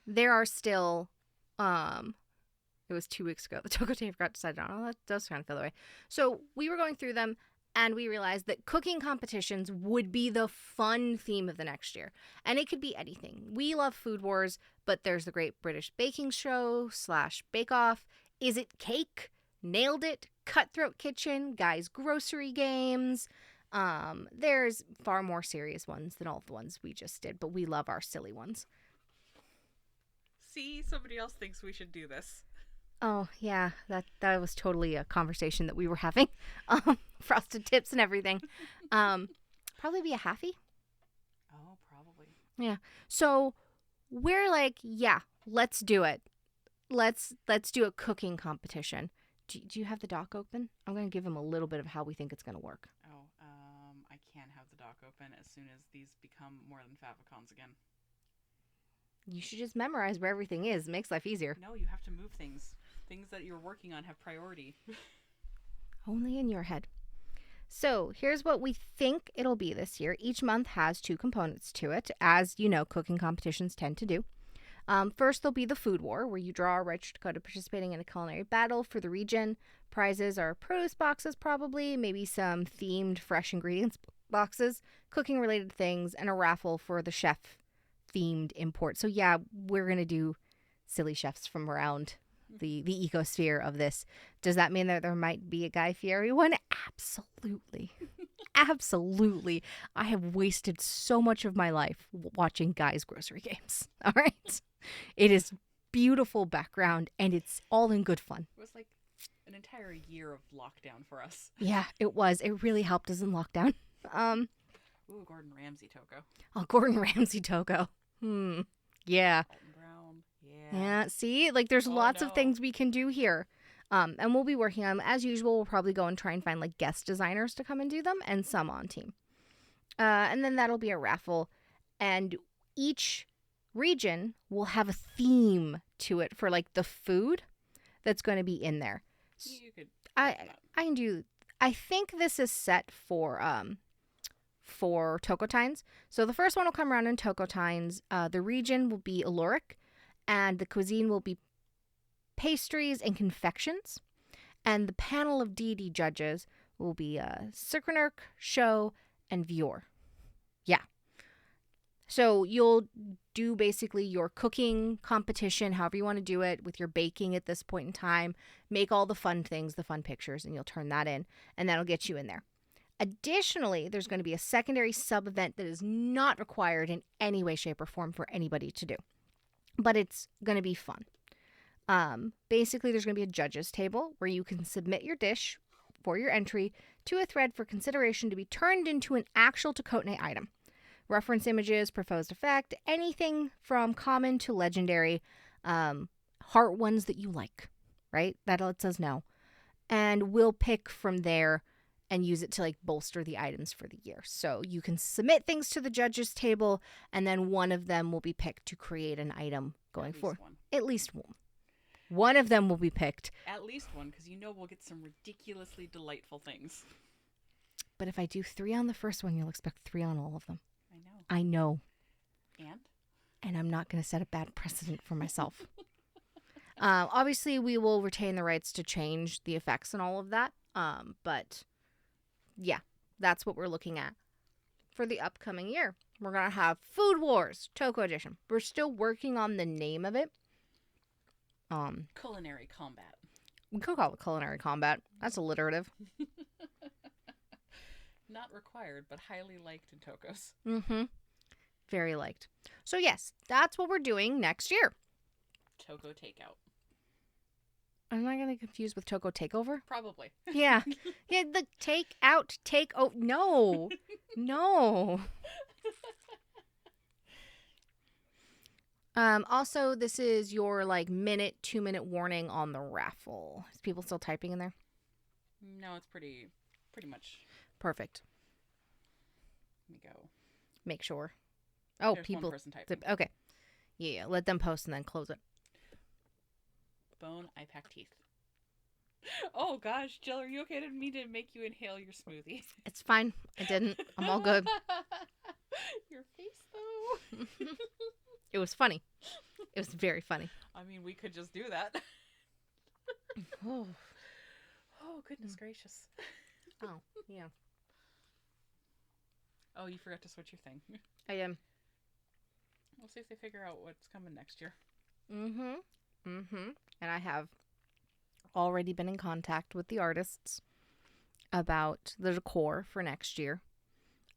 there are still it was 2 weeks ago the Toko Tape got decided on. Oh, that does kind of feel the way. So we were going through them, and we realized that cooking competitions would be the fun theme of the next year. And it could be anything. We love Food Wars, but there's the Great British Baking Show / Bake Off. Is It Cake? Nailed It. Cutthroat Kitchen. Guys Grocery Games. There's far more serious ones than all the ones we just did, but we love our silly ones. See, somebody else thinks we should do this. Oh, yeah, that was totally a conversation that we were having. Frosted Tips and everything. Probably be a halfie. Oh, probably. Yeah. So we're like, yeah, let's do it. Let's do a cooking competition. Do you have the doc open? I'm going to give him a little bit of how we think it's going to work. Oh, I can't have the doc open as soon as these become more than favicons again. You should just memorize where everything is. It makes life easier. No, you have to move things. Things that you're working on have priority. Only in your head. So here's what we think it'll be this year. Each month has 2 components to it, as you know, cooking competitions tend to do. First, there'll be the Food War, where you draw a registered code of participating in a culinary battle for the region. Prizes are produce boxes, probably, maybe some themed fresh ingredients boxes, cooking-related things, and a raffle for the chef-themed import. So yeah, we're going to do silly chefs from around the ecosphere of this. Does that mean that there might be a Guy Fieri one? Absolutely. Absolutely. I have wasted so much of my life watching Guy's Grocery Games. All right? It is beautiful background, and it's all in good fun. It was like an entire year of lockdown for us. Yeah, it was. It really helped us in lockdown. Ooh, Gordon Ramsay Toko. Oh, Gordon Ramsay Toko. Yeah. Alton Brown. Yeah, see? Like, there's lots of things we can do here. And we'll be working on them. As usual, we'll probably go and try and find, like, guest designers to come and do them, and some on team. And then that'll be a raffle. And each region will have a theme to it for like the food that's going to be in there. You could I cover that. I can do. I think this is set for Tokotines. So the first one will come around in Tokotines. The region will be Aloric, and the cuisine will be pastries and confections. And the panel of deity judges will be Sirkanurk, Show, and Vior. Yeah. So you'll do basically your cooking competition, however you want to do it, with your baking at this point in time. Make all the fun things, the fun pictures, and you'll turn that in, and that'll get you in there. Additionally, there's going to be a secondary sub event that is not required in any way, shape, or form for anybody to do, but it's going to be fun. Basically, there's going to be a judges table where you can submit your dish for your entry to a thread for consideration to be turned into an actual Tokotne item. Reference images, proposed effect, anything from common to legendary, heart ones that you like, right? That lets us know. And we'll pick from there and use it to like bolster the items for the year. So you can submit things to the judges table, and then one of them will be picked to create an item going forward. At least one. One of them will be picked. At least one, because we'll get some ridiculously delightful things. But if I do 3 on the first one, you'll expect 3 on all of them. I know. I know. And? And I'm not going to set a bad precedent for myself. Obviously, we will retain the rights to change the effects and all of that. But yeah, that's what we're looking at for the upcoming year. We're going to have Food Wars Toko Edition. We're still working on the name of it. Culinary combat. We could call it culinary combat. That's alliterative. Not required, but highly liked in Tokos. Mm-hmm. Very liked. So yes, that's what we're doing next year. Toko takeout. Am I going to confuse with Toko Takeover? Probably. Yeah. Yeah, the take out, take... Oh, no. No. Also, this is your, 2-minute warning on the raffle. Is people still typing in there? No, it's pretty much. Perfect. Let me go. Make sure. Oh, There's people... one person typing. Okay. Yeah, let them post and then close it. Bone, eye pack teeth. Oh gosh, Jill, are you okay? I didn't mean to make you inhale your smoothie. It's fine. I didn't. I'm all good. Your face, though. It was funny. It was very funny. I mean, we could just do that. Oh, goodness gracious. Oh, yeah. Oh, you forgot to switch your thing. I am. We'll see if they figure out what's coming next year. Mm-hmm. Mm-hmm. And I have already been in contact with the artists about the decor for next year.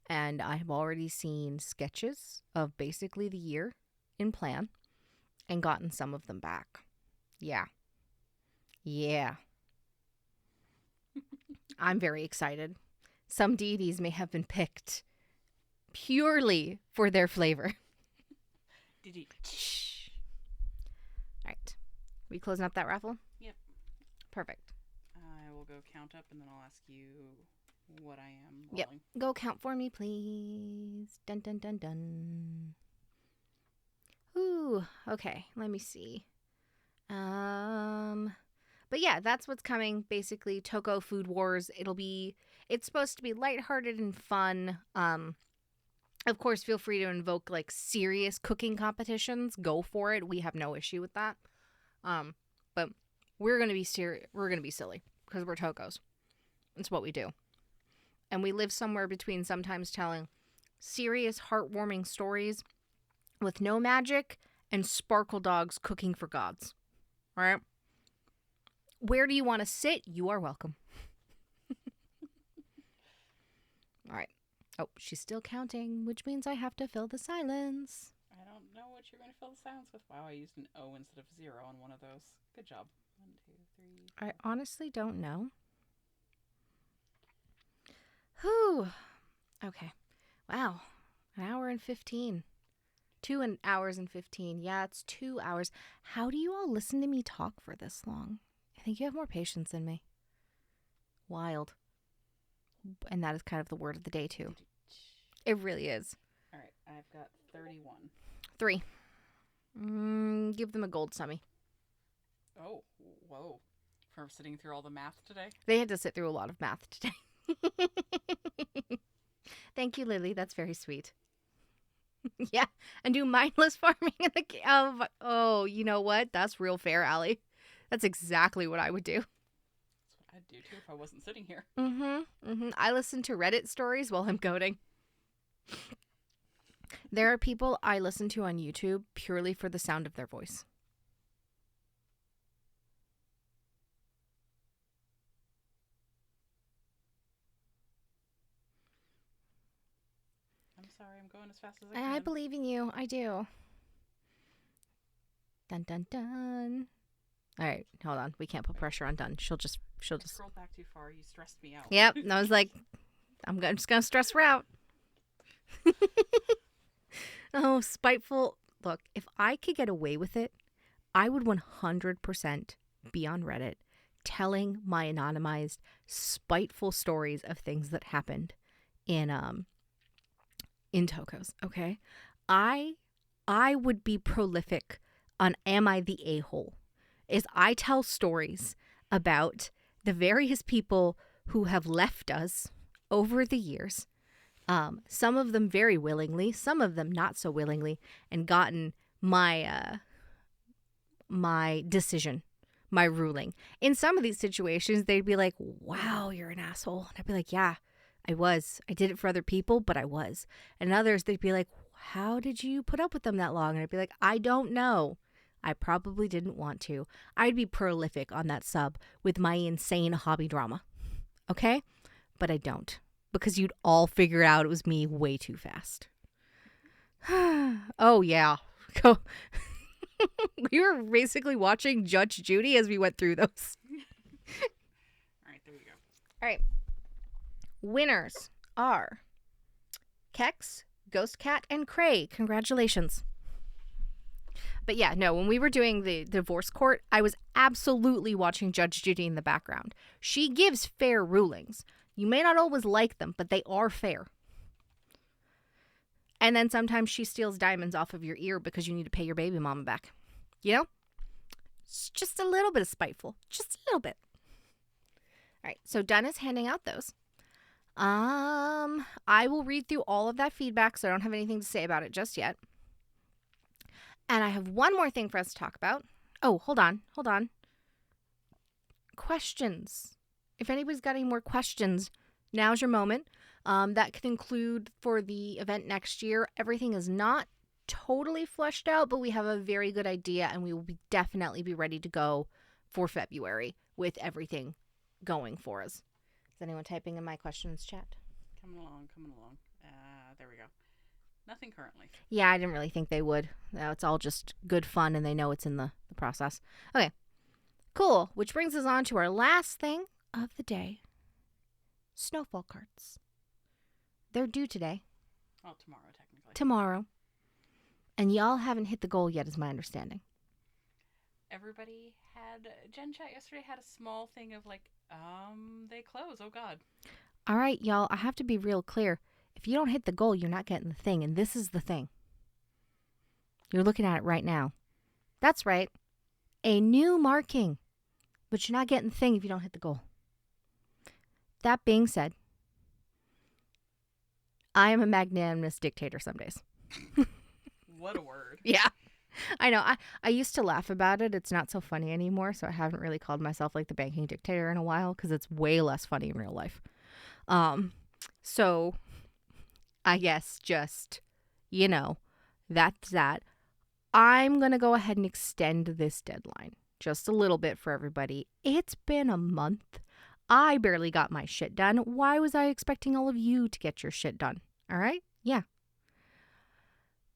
And I have already seen sketches of basically the year in plan and gotten some of them back. Yeah. Yeah. I'm very excited. Some deities may have been picked purely for their flavor. Did he? Shh. All right. We closing up that raffle? Yep. Perfect. I will go count up and then I'll ask you what I am rolling. Yep. Go count for me, please. Dun, dun, dun, dun. Ooh. Okay. Let me see. But yeah, that's what's coming. Basically, Toko Food Wars. It's supposed to be lighthearted and fun. Of course, feel free to invoke serious cooking competitions. Go for it. We have no issue with that. But we're gonna be serious. We're gonna be silly because we're Tokos. It's what we do, and we live somewhere between sometimes telling serious, heartwarming stories with no magic and sparkle dogs cooking for gods. All right. Where do you want to sit? You are welcome. All right. Oh, she's still counting, which means I have to fill the silence. I don't know what you're going to fill the silence with. Wow, I used an O instead of 0 on one of those. Good job. 1, 2, 3. I honestly don't know. Whew. Okay. Wow. 1 hour and 15. 2 hours and 15. Yeah, it's 2 hours. How do you all listen to me talk for this long? I think you have more patience than me. Wild. And that is kind of the word of the day, too. It really is. All right, I've got 31. 3. Give them a gold summy. Oh, whoa. For sitting through all the math today? They had to sit through a lot of math today. Thank you, Lily. That's very sweet. Yeah, and do mindless farming in the oh, you know what? That's real fair, Allie. That's exactly what I would do. That's what I'd do too if I wasn't sitting here. I listen to Reddit stories while I'm coding. There are people I listen to on YouTube purely for the sound of their voice. I'm sorry, I'm going as fast as I can. I believe in you. I do. Dun dun dun. All right, hold on. We can't put pressure on Dun. She'll just. I scrolled back too far. You stressed me out. Yep. And I was like, I'm just gonna stress her out. Oh, spiteful. Look, if I could get away with it, I would 100% be on Reddit telling my anonymized, spiteful stories of things that happened in Tokos. Okay, I would be prolific on Am I the A-hole? Is I tell stories about the various people who have left us over the years. Some of them very willingly, some of them not so willingly, and gotten my my decision, my ruling. In some of these situations, they'd be like, "Wow, you're an asshole," and I'd be like, "Yeah, I was. I did it for other people, but I was." And others, they'd be like, "How did you put up with them that long?" And I'd be like, "I don't know. I probably didn't want to." I'd be prolific on that sub with my insane hobby drama. Okay? But I don't. Because you'd all figure out it was me way too fast. Oh, yeah. Go. We were basically watching Judge Judy as we went through those. All right, there we go. All right. Winners are Kex, Ghost Cat, and Cray. Congratulations. But yeah, no, when we were doing the divorce court, I was absolutely watching Judge Judy in the background. She gives fair rulings. You may not always like them, but they are fair. And then sometimes she steals diamonds off of your ear because you need to pay your baby mama back. You know? It's just a little bit of spiteful. Just a little bit. All right, so Dun is handing out those. I will read through all of that feedback, so I don't have anything to say about it just yet. And I have one more thing for us to talk about. Oh, hold on. Questions. If anybody's got any more questions, now's your moment. That could include for the event next year. Everything is not totally fleshed out, but we have a very good idea, and we will definitely be ready to go for February with everything going for us. Is anyone typing in my questions chat? Coming along. There we go. Nothing currently. Yeah, I didn't really think they would. No, it's all just good fun, and they know it's in the process. Okay, cool. Which brings us on to our last thing of the day. Snowfall carts. They're due today. Oh, tomorrow, technically. Tomorrow. And y'all haven't hit the goal yet, is my understanding. Everybody had... Gen Chat yesterday had a small thing of like, they close. Oh, God. All right, y'all, I have to be real clear. If you don't hit the goal, you're not getting the thing, and this is the thing. You're looking at it right now. That's right. A new marking. But you're not getting the thing if you don't hit the goal. That being said, I am a magnanimous dictator some days. What a word. Yeah. I know. I used to laugh about it. It's not so funny anymore, so I haven't really called myself like the banking dictator in a while because it's way less funny in real life. So I guess just, that's that. I'm going to go ahead and extend this deadline just a little bit for everybody. It's been a month. I barely got my shit done. Why was I expecting all of you to get your shit done? All right? Yeah.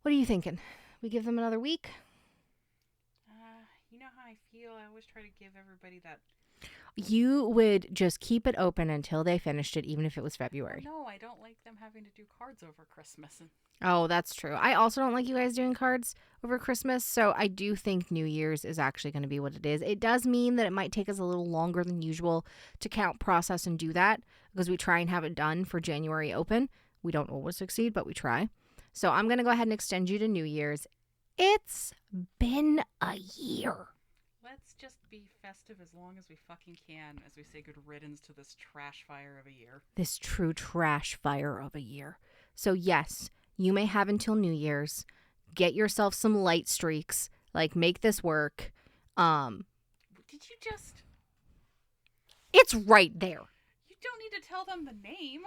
What are you thinking? We give them another week? You know how I feel? I always try to give everybody that... You would just keep it open until they finished it, even if it was February. No, I don't like them having to do cards over Christmas. Oh, that's true. I also don't like you guys doing cards over Christmas, so I do think New Year's is actually going to be what it is. It does mean that it might take us a little longer than usual to count, process, and do that, because we try and have it done for January open, We don't always succeed, but we try. So I'm going to go ahead and extend you to New Year's. It's been a year. Let's just be festive as long as we fucking can as we say good riddance to this trash fire of a year. This true trash fire of a year. So yes, you may have until New Year's. Get yourself some light streaks. Like, make this work. Did you just... It's right there. You don't need to tell them the name.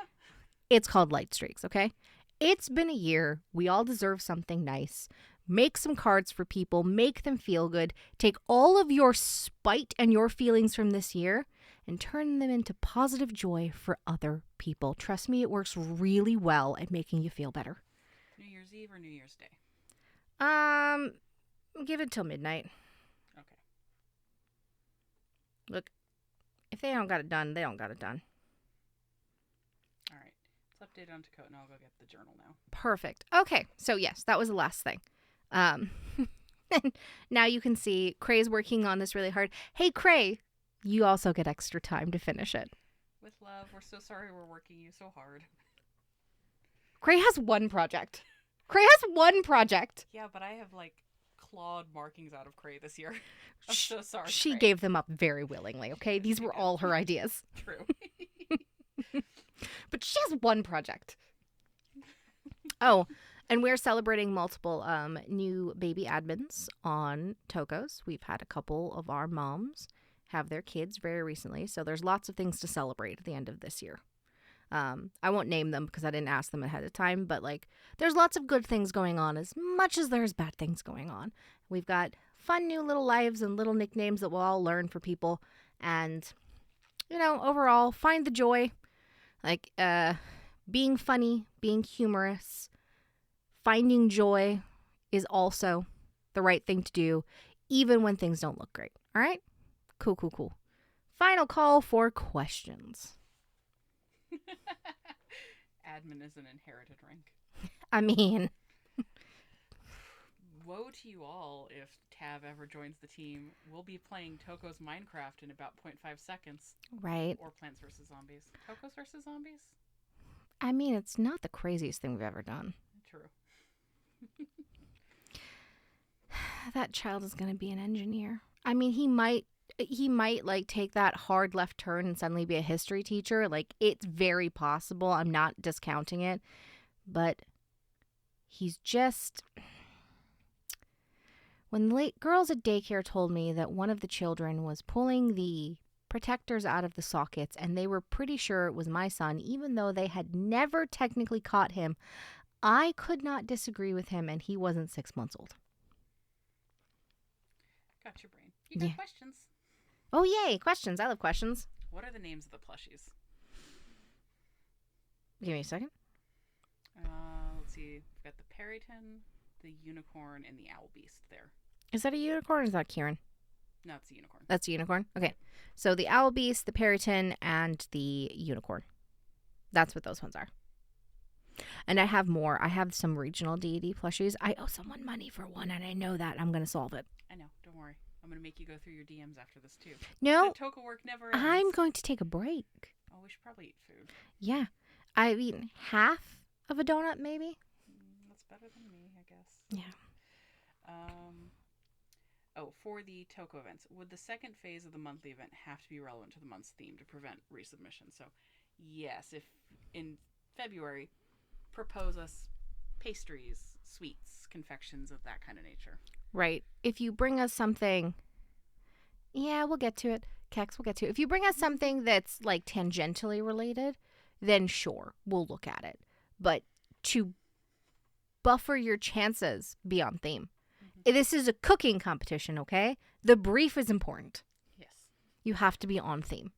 It's called light streaks, okay? It's been a year. We all deserve something nice. Make some cards for people. Make them feel good. Take all of your spite and your feelings from this year and turn them into positive joy for other people. Trust me, it works really well at making you feel better. New Year's Eve or New Year's Day? Give it till midnight. Okay. Look, if they don't got it done, they don't got it done. All right. Let's update on Dakota and I'll go get the journal now. Perfect. Okay, so yes, that was the last thing. Now you can see Cray's working on this really hard. Hey, Cray, you also get extra time to finish it. With love, we're so sorry we're working you so hard. Cray has one project. Cray has one project. Yeah, but I have like clawed markings out of Cray this year. I'm so sorry. She Cray. gave them up very willingly, okay? These were all her ideas. True. But she has one project. Oh, and we're celebrating multiple new baby admins on Tokotas. We've had a couple of our moms have their kids very recently, so there's lots of things to celebrate at the end of this year. I won't name them because I didn't ask them ahead of time, but like there's lots of good things going on as much as there's bad things going on. We've got fun new little lives and little nicknames that we'll all learn for people, and overall find the joy, like being funny, being humorous. Finding joy is also the right thing to do, even when things don't look great. All right? Cool. Final call for questions. Admin is an inherited rank. I mean, woe to you all if Tav ever joins the team. We'll be playing Toko's Minecraft in about 0.5 seconds. Right. Or Plants vs. Zombies. Toko's vs. Zombies? I mean, it's not the craziest thing we've ever done. True. That child is going to be an engineer. I mean, he might like take that hard left turn and suddenly be a history teacher. Like, it's very possible. I'm not discounting it, but he's just... When the girls at daycare told me that one of the children was pulling the protectors out of the sockets and they were pretty sure it was my son, even though they had never technically caught him, I could not disagree with him, and he wasn't 6 months old. Got your brain. You got questions. Oh, yay. Questions. I love questions. What are the names of the plushies? Give me a second. Let's see. We've got the Perryton, the unicorn, and the owl beast there. Is that a unicorn or is that Kieran? No, it's a unicorn. That's a unicorn? Okay. So the owl beast, the Perryton, and the unicorn. That's what those ones are. And I have more. I have some regional deity plushies. I owe someone money for one, and I know that. I'm going to solve it. I know. Don't worry. I'm going to make you go through your DMs after this, too. No. The Toka work never ends. I'm going to take a break. Oh, we should probably eat food. Yeah. I've eaten half of a donut, maybe. That's better than me, I guess. Yeah. For the Toko events, would the second phase of the monthly event have to be relevant to the month's theme to prevent resubmission? So, yes, if in February, propose us pastries, sweets, confections of that kind of nature. Right. If you bring us something, we'll get to it. Kex, we'll get to it. If you bring us something that's like tangentially related, then sure, we'll look at it. But to buffer your chances, be on theme. This is a cooking competition, okay? The brief is important. Yes. You have to be on theme.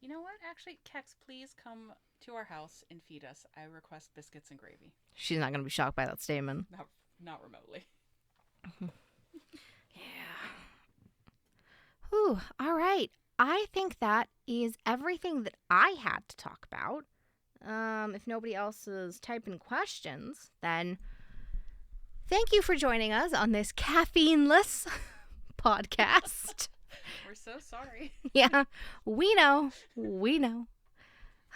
You know what? Actually, Kex, please come to our house and feed us. I request biscuits and gravy. She's not going to be shocked by that statement. Not remotely. Yeah. Whew. All right. I think that is everything that I had to talk about. If nobody else is typing questions, then... Thank you for joining us on this caffeineless podcast. We're so sorry. Yeah, we know.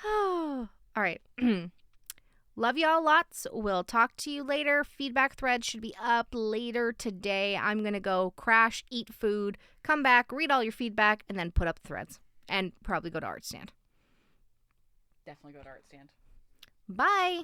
Oh, All right. Love y'all lots. We'll talk to you later. Feedback thread should be up later today. I'm going to go crash, eat food, come back, read all your feedback, and then put up threads. And probably go to Art Stand. Definitely go to Art Stand. Bye.